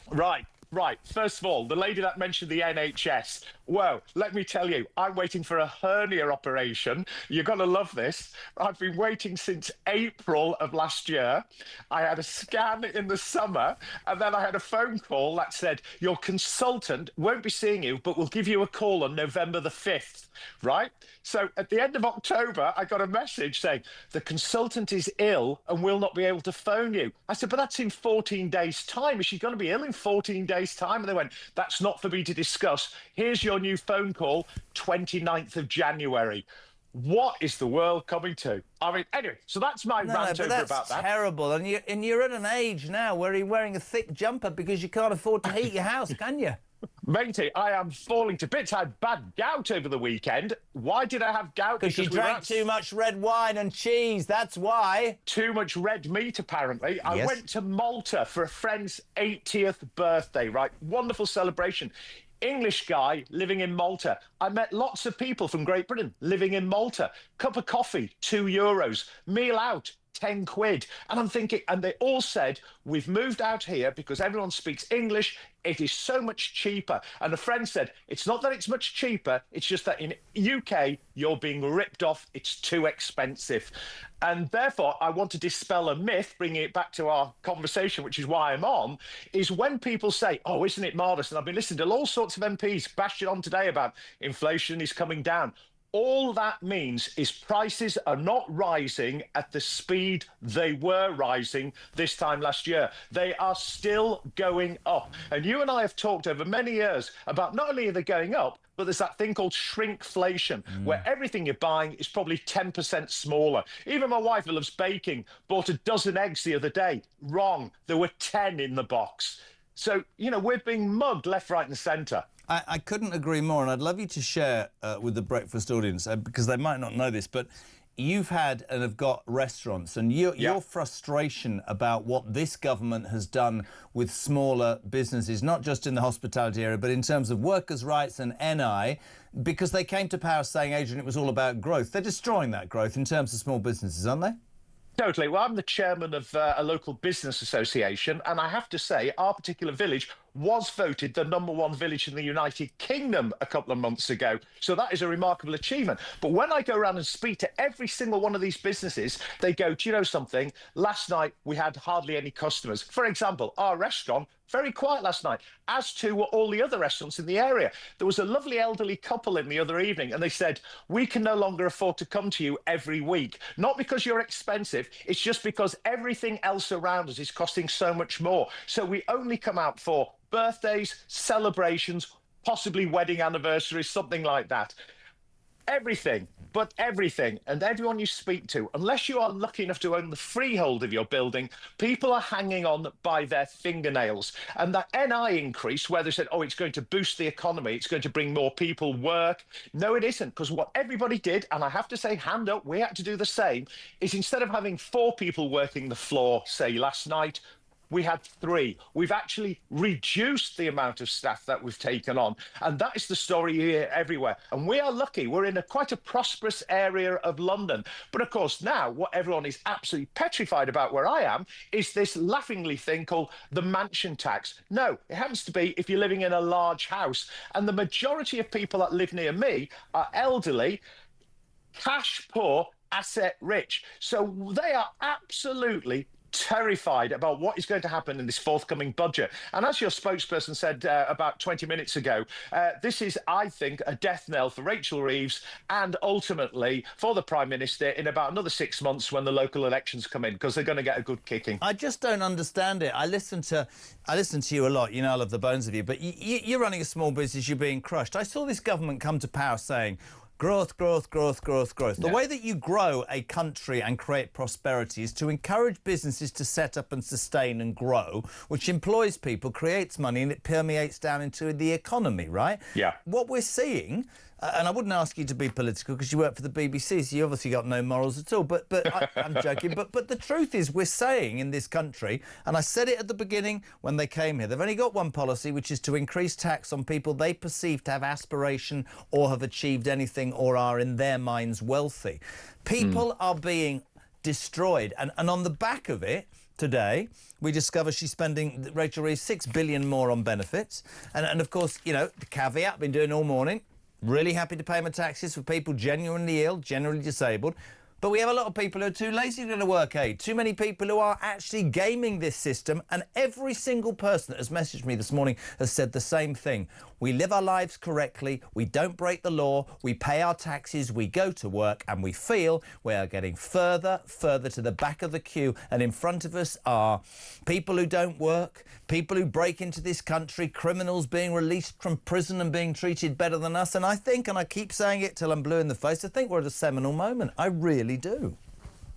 Right. Right, first of all, the lady that mentioned the NHS. Well, let me tell you, I'm waiting for a hernia operation. You're going to love this. I've been waiting since April of last year. I had a scan in the summer, and then I had a phone call that said, your consultant won't be seeing you, but will give you a call on November the 5th, right? So at the end of October, I got a message saying, the consultant is ill and will not be able to phone you. I said, but that's in 14 days' time. Is she going to be ill in 14 days' time? And they went, that's not for me to discuss. Here's your new phone call, 29th of January. What is the world coming to? I mean, anyway, so that's my rant over about that. That's terrible. And you're at an age now where you're wearing a thick jumper because you can't afford to heat your house, can you? Matey, I am falling to bits. I had bad gout over the weekend. Why did I have gout? Because you drank too much red wine and cheese, that's why. Too much red meat, apparently. Yes. I went to Malta for a friend's 80th birthday, right? Wonderful celebration. English guy living in Malta. I met lots of people from Great Britain living in Malta. Cup of coffee, €2. Meal out, 10 quid. And I'm thinking, and they all said, we've moved out here because everyone speaks English. It is so much cheaper. And a friend said, it's not that it's much cheaper. It's just that in UK, you're being ripped off. It's too expensive. And therefore, I want to dispel a myth, bringing it back to our conversation, which is why I'm on, is when people say, oh, isn't it marvellous? And I've been listening to all sorts of MPs bash it on today about inflation is coming down. All that means is prices are not rising at the speed they were rising this time last year. They are still going up. And you and I have talked over many years about not only are they going up, but there's that thing called shrinkflation, where everything you're buying is probably 10% smaller. Even my wife, who loves baking, bought a dozen eggs the other day. Wrong. There were 10 in the box. So, you know, we're being mugged left, right and centre. I couldn't agree more, and I'd love you to share with the breakfast audience, because they might not know this, but you've had and have got restaurants, and your frustration about what this government has done with smaller businesses, not just in the hospitality area, but in terms of workers' rights and NI, because they came to power saying, Adrian, it was all about growth. They're destroying that growth in terms of small businesses, aren't they? Totally. Well, I'm the chairman of a local business association, and I have to say our particular village was voted the #1 village in the United Kingdom a couple of months ago. So that is a remarkable achievement. But when I go around and speak to every single one of these businesses, they go, do you know something? Last night we had hardly any customers. For example, our restaurant, very quiet last night, as too were all the other restaurants in the area. There was a lovely elderly couple in the other evening, and they said, we can no longer afford to come to you every week. Not because you're expensive, it's just because everything else around us is costing so much more. So we only come out for birthdays, celebrations, possibly wedding anniversaries, something like that. Everything, but everything, and everyone you speak to, unless you are lucky enough to own the freehold of your building, people are hanging on by their fingernails. And that NI increase, where they said, oh, it's going to boost the economy, it's going to bring more people work. No, it isn't, because what everybody did, and I have to say, hand up, we had to do the same, is instead of having 4 people working the floor, say, last night, we had 3. We've actually reduced the amount of staff that we've taken on. And that is the story here everywhere. And we are lucky. We're in quite a prosperous area of London. But of course, now what everyone is absolutely petrified about where I am is this laughingly thing called the mansion tax. No, it happens to be if you're living in a large house. And the majority of people that live near me are elderly, cash poor, asset rich. So they are absolutely terrified about what is going to happen in this forthcoming budget. And as your spokesperson said about 20 minutes ago, this is, I think, a death knell for Rachel Reeves and ultimately for the Prime Minister in about another 6 months when the local elections come in, because they're going to get a good kicking. I just don't understand it. I listen to you a lot. You know, I love the bones of you. But you're running a small business. You're being crushed. I saw this government come to power saying, growth, growth, growth, growth, growth. The way that you grow a country and create prosperity is to encourage businesses to set up and sustain and grow, which employs people, creates money, and it permeates down into the economy, right? Yeah. What we're seeing, and I wouldn't ask you to be political because you work for the BBC, so you obviously got no morals at all, but I'm joking. But the truth is we're saying in this country, and I said it at the beginning when they came here, they've only got one policy, which is to increase tax on people they perceive to have aspiration or have achieved anything or are in their minds wealthy. People are being destroyed, and on the back of it, today, we discover she's spending, Rachel Reeves, $6 billion more on benefits. And of course, you know, the caveat, been doing all morning, really happy to pay my taxes for people genuinely ill, generally disabled. But we have a lot of people who are too lazy to go to work aid. Too many people who are actually gaming this system. And every single person that has messaged me this morning has said the same thing. We live our lives correctly. We don't break the law. We pay our taxes. We go to work and we feel we are getting further to the back of the queue. And in front of us are people who don't work, people who break into this country, criminals being released from prison and being treated better than us. And I think, and I keep saying it till I'm blue in the face, I think we're at a seminal moment. I really do.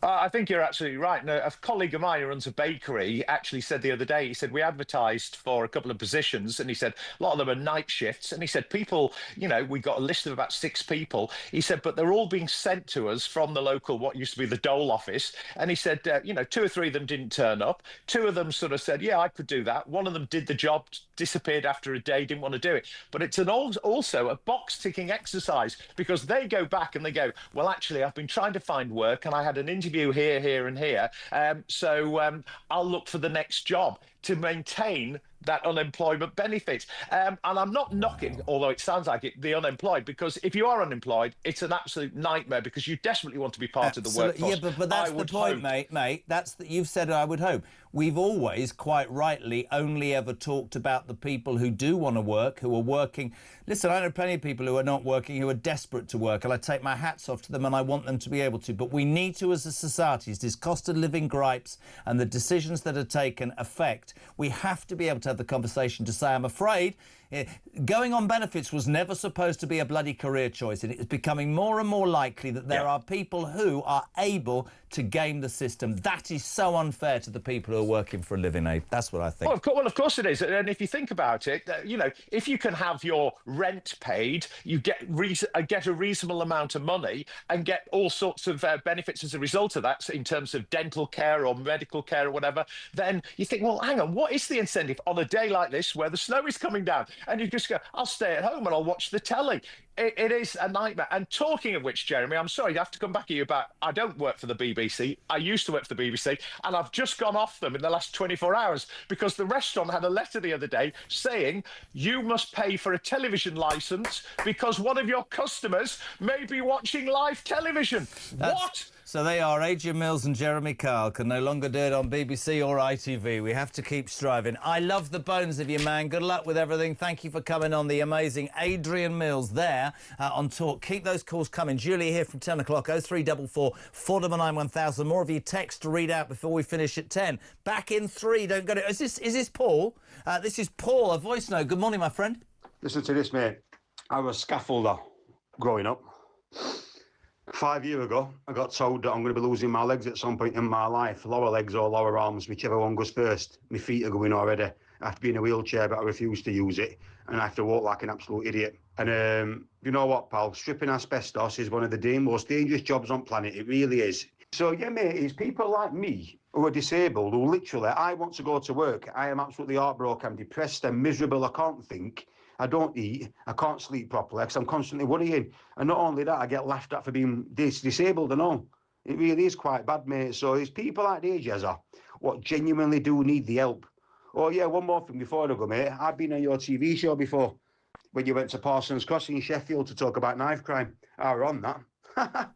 I think you're absolutely right. No, a colleague of mine who runs a bakery actually said the other day, he said, we advertised for a couple of positions, and he said, a lot of them are night shifts. And he said, people, you know, we got a list of about 6 people. He said, but they're all being sent to us from the local, what used to be the Dole office. And he said, you know, 2 or 3 of them didn't turn up. 2 of them sort of said, yeah, I could do that. One of them did the job, disappeared after a day, didn't want to do it. But it's also a box-ticking exercise, because they go back and they go, well, actually, I've been trying to find work and I had an interview here and here, so I'll look for the next job to maintain that unemployment benefit. And I'm not knocking, although it sounds like it, the unemployed, because if you are unemployed, it's an absolute nightmare, because you desperately want to be part of the workforce. Yeah, but that's the point, mate. That's you've said it, I would hope. We've always, quite rightly, only ever talked about the people who do want to work, who are working. Listen, I know plenty of people who are not working, who are desperate to work, and I take my hats off to them, and I want them to be able to. But we need to, as a society, as these cost of living gripes and the decisions that are taken affect, we have to be able to have the conversation to say, I'm afraid going on benefits was never supposed to be a bloody career choice, and it is becoming more and more likely that there are people who are able to game the system. That is so unfair to the people who are working for a living aid. That's what I think. Well, of course it is. And if you think about it, you know, if you can have your rent paid, you get a reasonable amount of money and get all sorts of benefits as a result of that, in terms of dental care or medical care or whatever, then you think, well, hang on, what is the incentive on a day like this where the snow is coming down? And you just go, I'll stay at home and I'll watch the telly. It is a nightmare. And talking of which, Jeremy, I'm sorry, I have to come back at you about, I don't work for the BBC. I used to work for the BBC, and I've just gone off them in the last 24 hours because the restaurant had a letter the other day saying you must pay for a television licence because one of your customers may be watching live television. What? So they are. Adrian Mills and Jeremy Kyle can no longer do it on BBC or ITV. We have to keep striving. I love the bones of you, man. Good luck with everything. Thank you for coming on. The amazing Adrian Mills there on Talk. Keep those calls coming. Julie here from 10 o'clock, 0344 499 1000. More of your text to read out before we finish at 10. Back in 3. Don't go to... Is this Paul? This is Paul, a voice note. Good morning, my friend. Listen to this, mate. I was a scaffolder growing up. 5 years ago, I got told that I'm going to be losing my legs at some point in my life, lower legs or lower arms, whichever one goes first. My feet are going already. I have to be in a wheelchair, but I refuse to use it, and I have to walk like an absolute idiot. And you know what, pal? Stripping asbestos is one of the most dangerous jobs on planet. It really is. So, yeah, mate, it's people like me who are disabled, who literally, I want to go to work. I am absolutely heartbroken. I'm depressed. I'm miserable. I can't think. I don't eat, I can't sleep properly because I'm constantly worrying. And not only that, I get laughed at for being disabled and all. It really is quite bad, mate. So it's people like these, Jezza, what genuinely do need the help. Oh, yeah, one more thing before I go, mate. I've been on your TV show before when you went to Parsons Crossing in Sheffield to talk about knife crime. I were on that.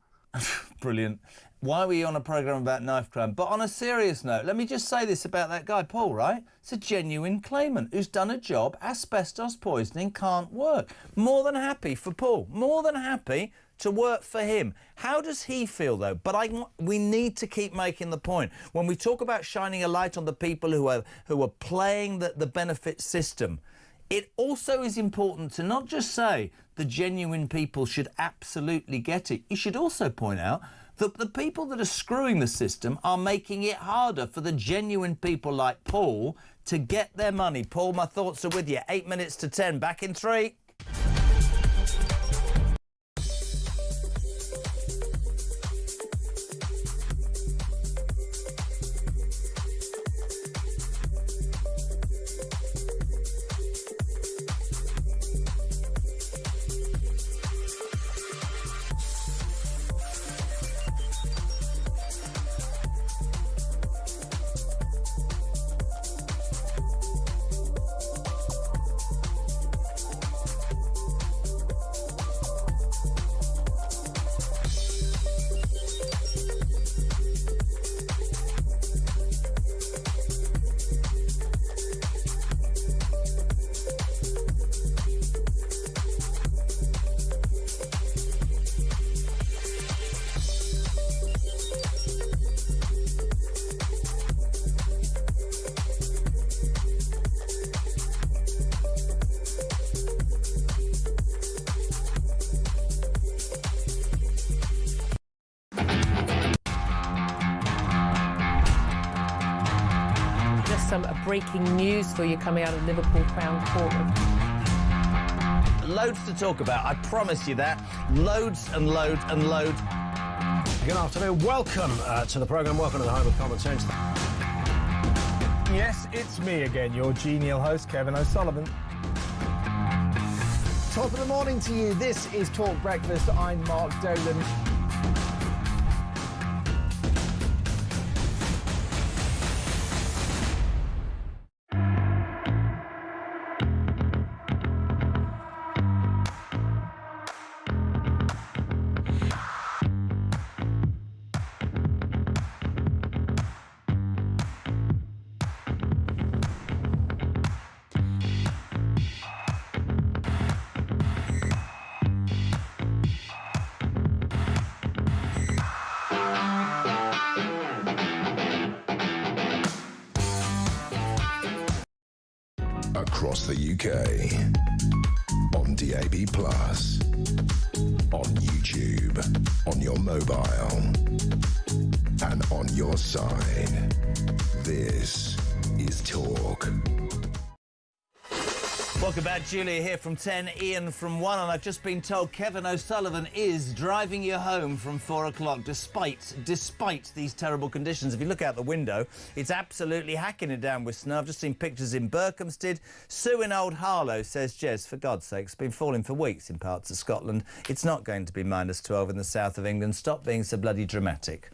Brilliant. Why were you on a programme about knife crime? But on a serious note, let me just say this about that guy, Paul, right? It's a genuine claimant who's done a job. Asbestos poisoning can't work. More than happy for Paul. More than happy to work for him. How does he feel, though? But we need to keep making the point. When we talk about shining a light on the people who are playing the benefit system, it also is important to not just say the genuine people should absolutely get it. You should also point out that the people that are screwing the system are making it harder for the genuine people like Paul to get their money. Paul, my thoughts are with you. 8 minutes to 10. Back in 3. some breaking news for you coming out of Liverpool Crown Court. Loads to talk about, I promise you that. Loads and loads and loads. Good afternoon. Welcome to the programme. Welcome to the Home of Common Sense. Yes, it's me again, your genial host, Kevin O'Sullivan. Top of the morning to you. This is Talk Breakfast. I'm Mark Dolan. Across the UK, on DAB+, on YouTube, on your mobile, and on your side. This is Talk. Welcome back, Julia here from 10, Ian from 1, and I've just been told Kevin O'Sullivan is driving you home from 4 o'clock despite these terrible conditions. If you look out the window, it's absolutely hacking it down with snow. I've just seen pictures in Berkhamsted. Sue in Old Harlow says, Jez, for God's sake, it's been falling for weeks in parts of Scotland. It's not going to be -12 in the south of England. Stop being so bloody dramatic.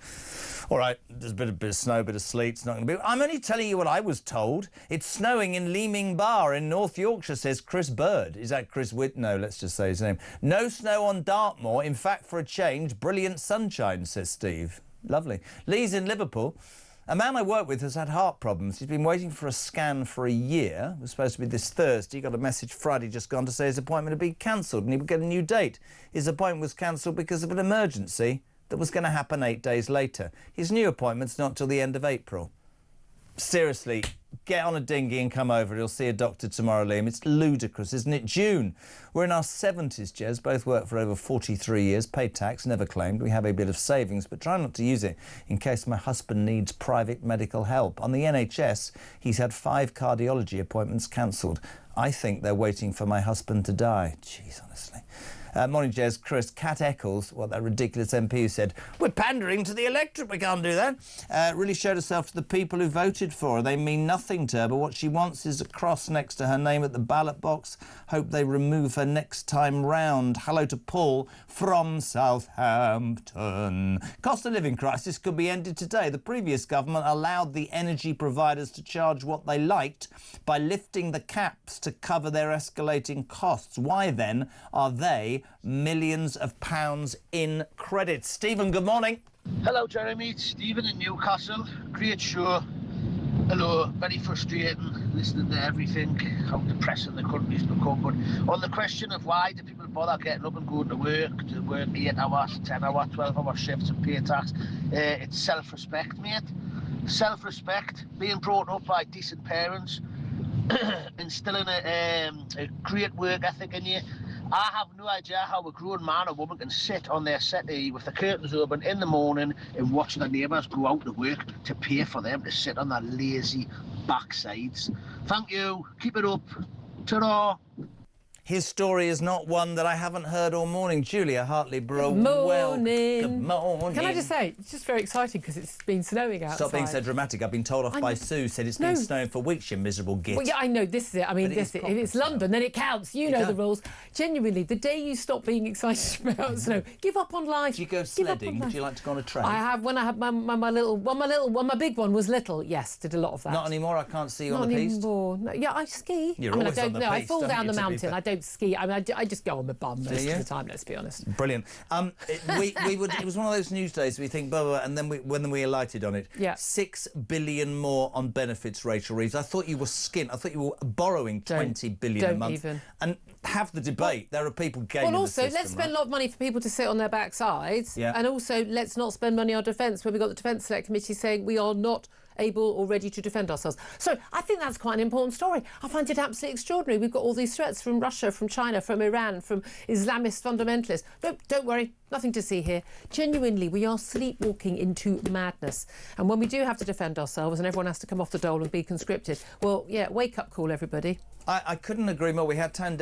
All right, there's a bit of snow, a bit of sleet. It's not going to be... I'm only telling you what I was told. It's snowing in Leeming Bar in North Yorkshire, says Chris Bird. Is that Chris Whit? No, let's just say his name. No snow on Dartmoor. In fact, for a change, brilliant sunshine, says Steve. Lovely. Lee's in Liverpool. A man I work with has had heart problems. He's been waiting for a scan for a year. It was supposed to be this Thursday. He got a message Friday just gone to say his appointment had been cancelled and he would get a new date. His appointment was cancelled because of an emergency that was going to happen 8 days later. His new appointment's not till the end of April. Seriously, get on a dinghy and come over. You'll see a doctor tomorrow, Liam. It's ludicrous, isn't it? June. We're in our 70s, Jez. Both worked for over 43 years. Paid tax, never claimed. We have a bit of savings, but try not to use it in case my husband needs private medical help. On the NHS, he's had 5 cardiology appointments cancelled. I think they're waiting for my husband to die. Jeez, honestly. Morning, Jez. Chris. Kat Eccles, that ridiculous MP who said, we're pandering to the electorate, we can't do that, really showed herself to the people who voted for her. They mean nothing to her, but what she wants is a cross next to her name at the ballot box. Hope they remove her next time round. Hello to Paul from Southampton. Cost of living crisis could be ended today. The previous government allowed the energy providers to charge what they liked by lifting the caps to cover their escalating costs. Why then are they millions of pounds in credit? Stephen, good morning. Hello, Jeremy. It's Stephen in Newcastle. Great show. Hello. Very frustrating listening to everything, how depressing the country's become. But on the question of why do people bother getting up and going to work 8 hours, 10 hour, 12 hour shifts and pay tax, it's self-respect, mate. Self-respect, being brought up by decent parents, instilling a great work ethic in you. I have no idea how a grown man or woman can sit on their settee with the curtains open in the morning and watch their neighbours go out to work to pay for them to sit on their lazy backsides. Thank you. Keep it up. Ta-ra. His story is not one that I haven't heard all morning. Julia Hartley-Burrow. Good morning. Well, good morning. Can I just say, it's just very exciting because it's been snowing outside. Stop being so dramatic. I've been told off by Sue, said it's been snowing for weeks, you miserable git. Well, yeah, I know, this is it. I mean, if it's London, then it counts. You know the rules. Genuinely, the day you stop being excited about snow, give up on life. Do you go sledding? Would you like to go on a train? I have, when I had my big one was little, yes, did a lot of that. Not anymore? I can't see you on the piste? Not anymore. No, yeah, I ski. You're always on the piste, I fall down the don't you, mountain. I don't ski. I mean, I just go on my bum most of the time, let's be honest. Brilliant. It was one of those news days we think, blah, blah, blah, and then when we alighted on it, 6 billion more on benefits, Rachel Reeves. I thought you were skint. I thought you were borrowing 20 billion a month. Even. And have the debate. There are people gaining Well, also, the system, let's spend a lot of money for people to sit on their backsides. Yeah. And also, let's not spend money on defence, where we've got the Defence Select Committee saying we are not able or ready to defend ourselves. So I think that's quite an important story. I find it absolutely extraordinary. We've got all these threats from Russia, from China, from Iran, from Islamist fundamentalists. No, don't worry, nothing to see here. Genuinely, we are sleepwalking into madness. And when we do have to defend ourselves and everyone has to come off the dole and be conscripted, well, yeah, wake up call, everybody. I couldn't agree more. We had 10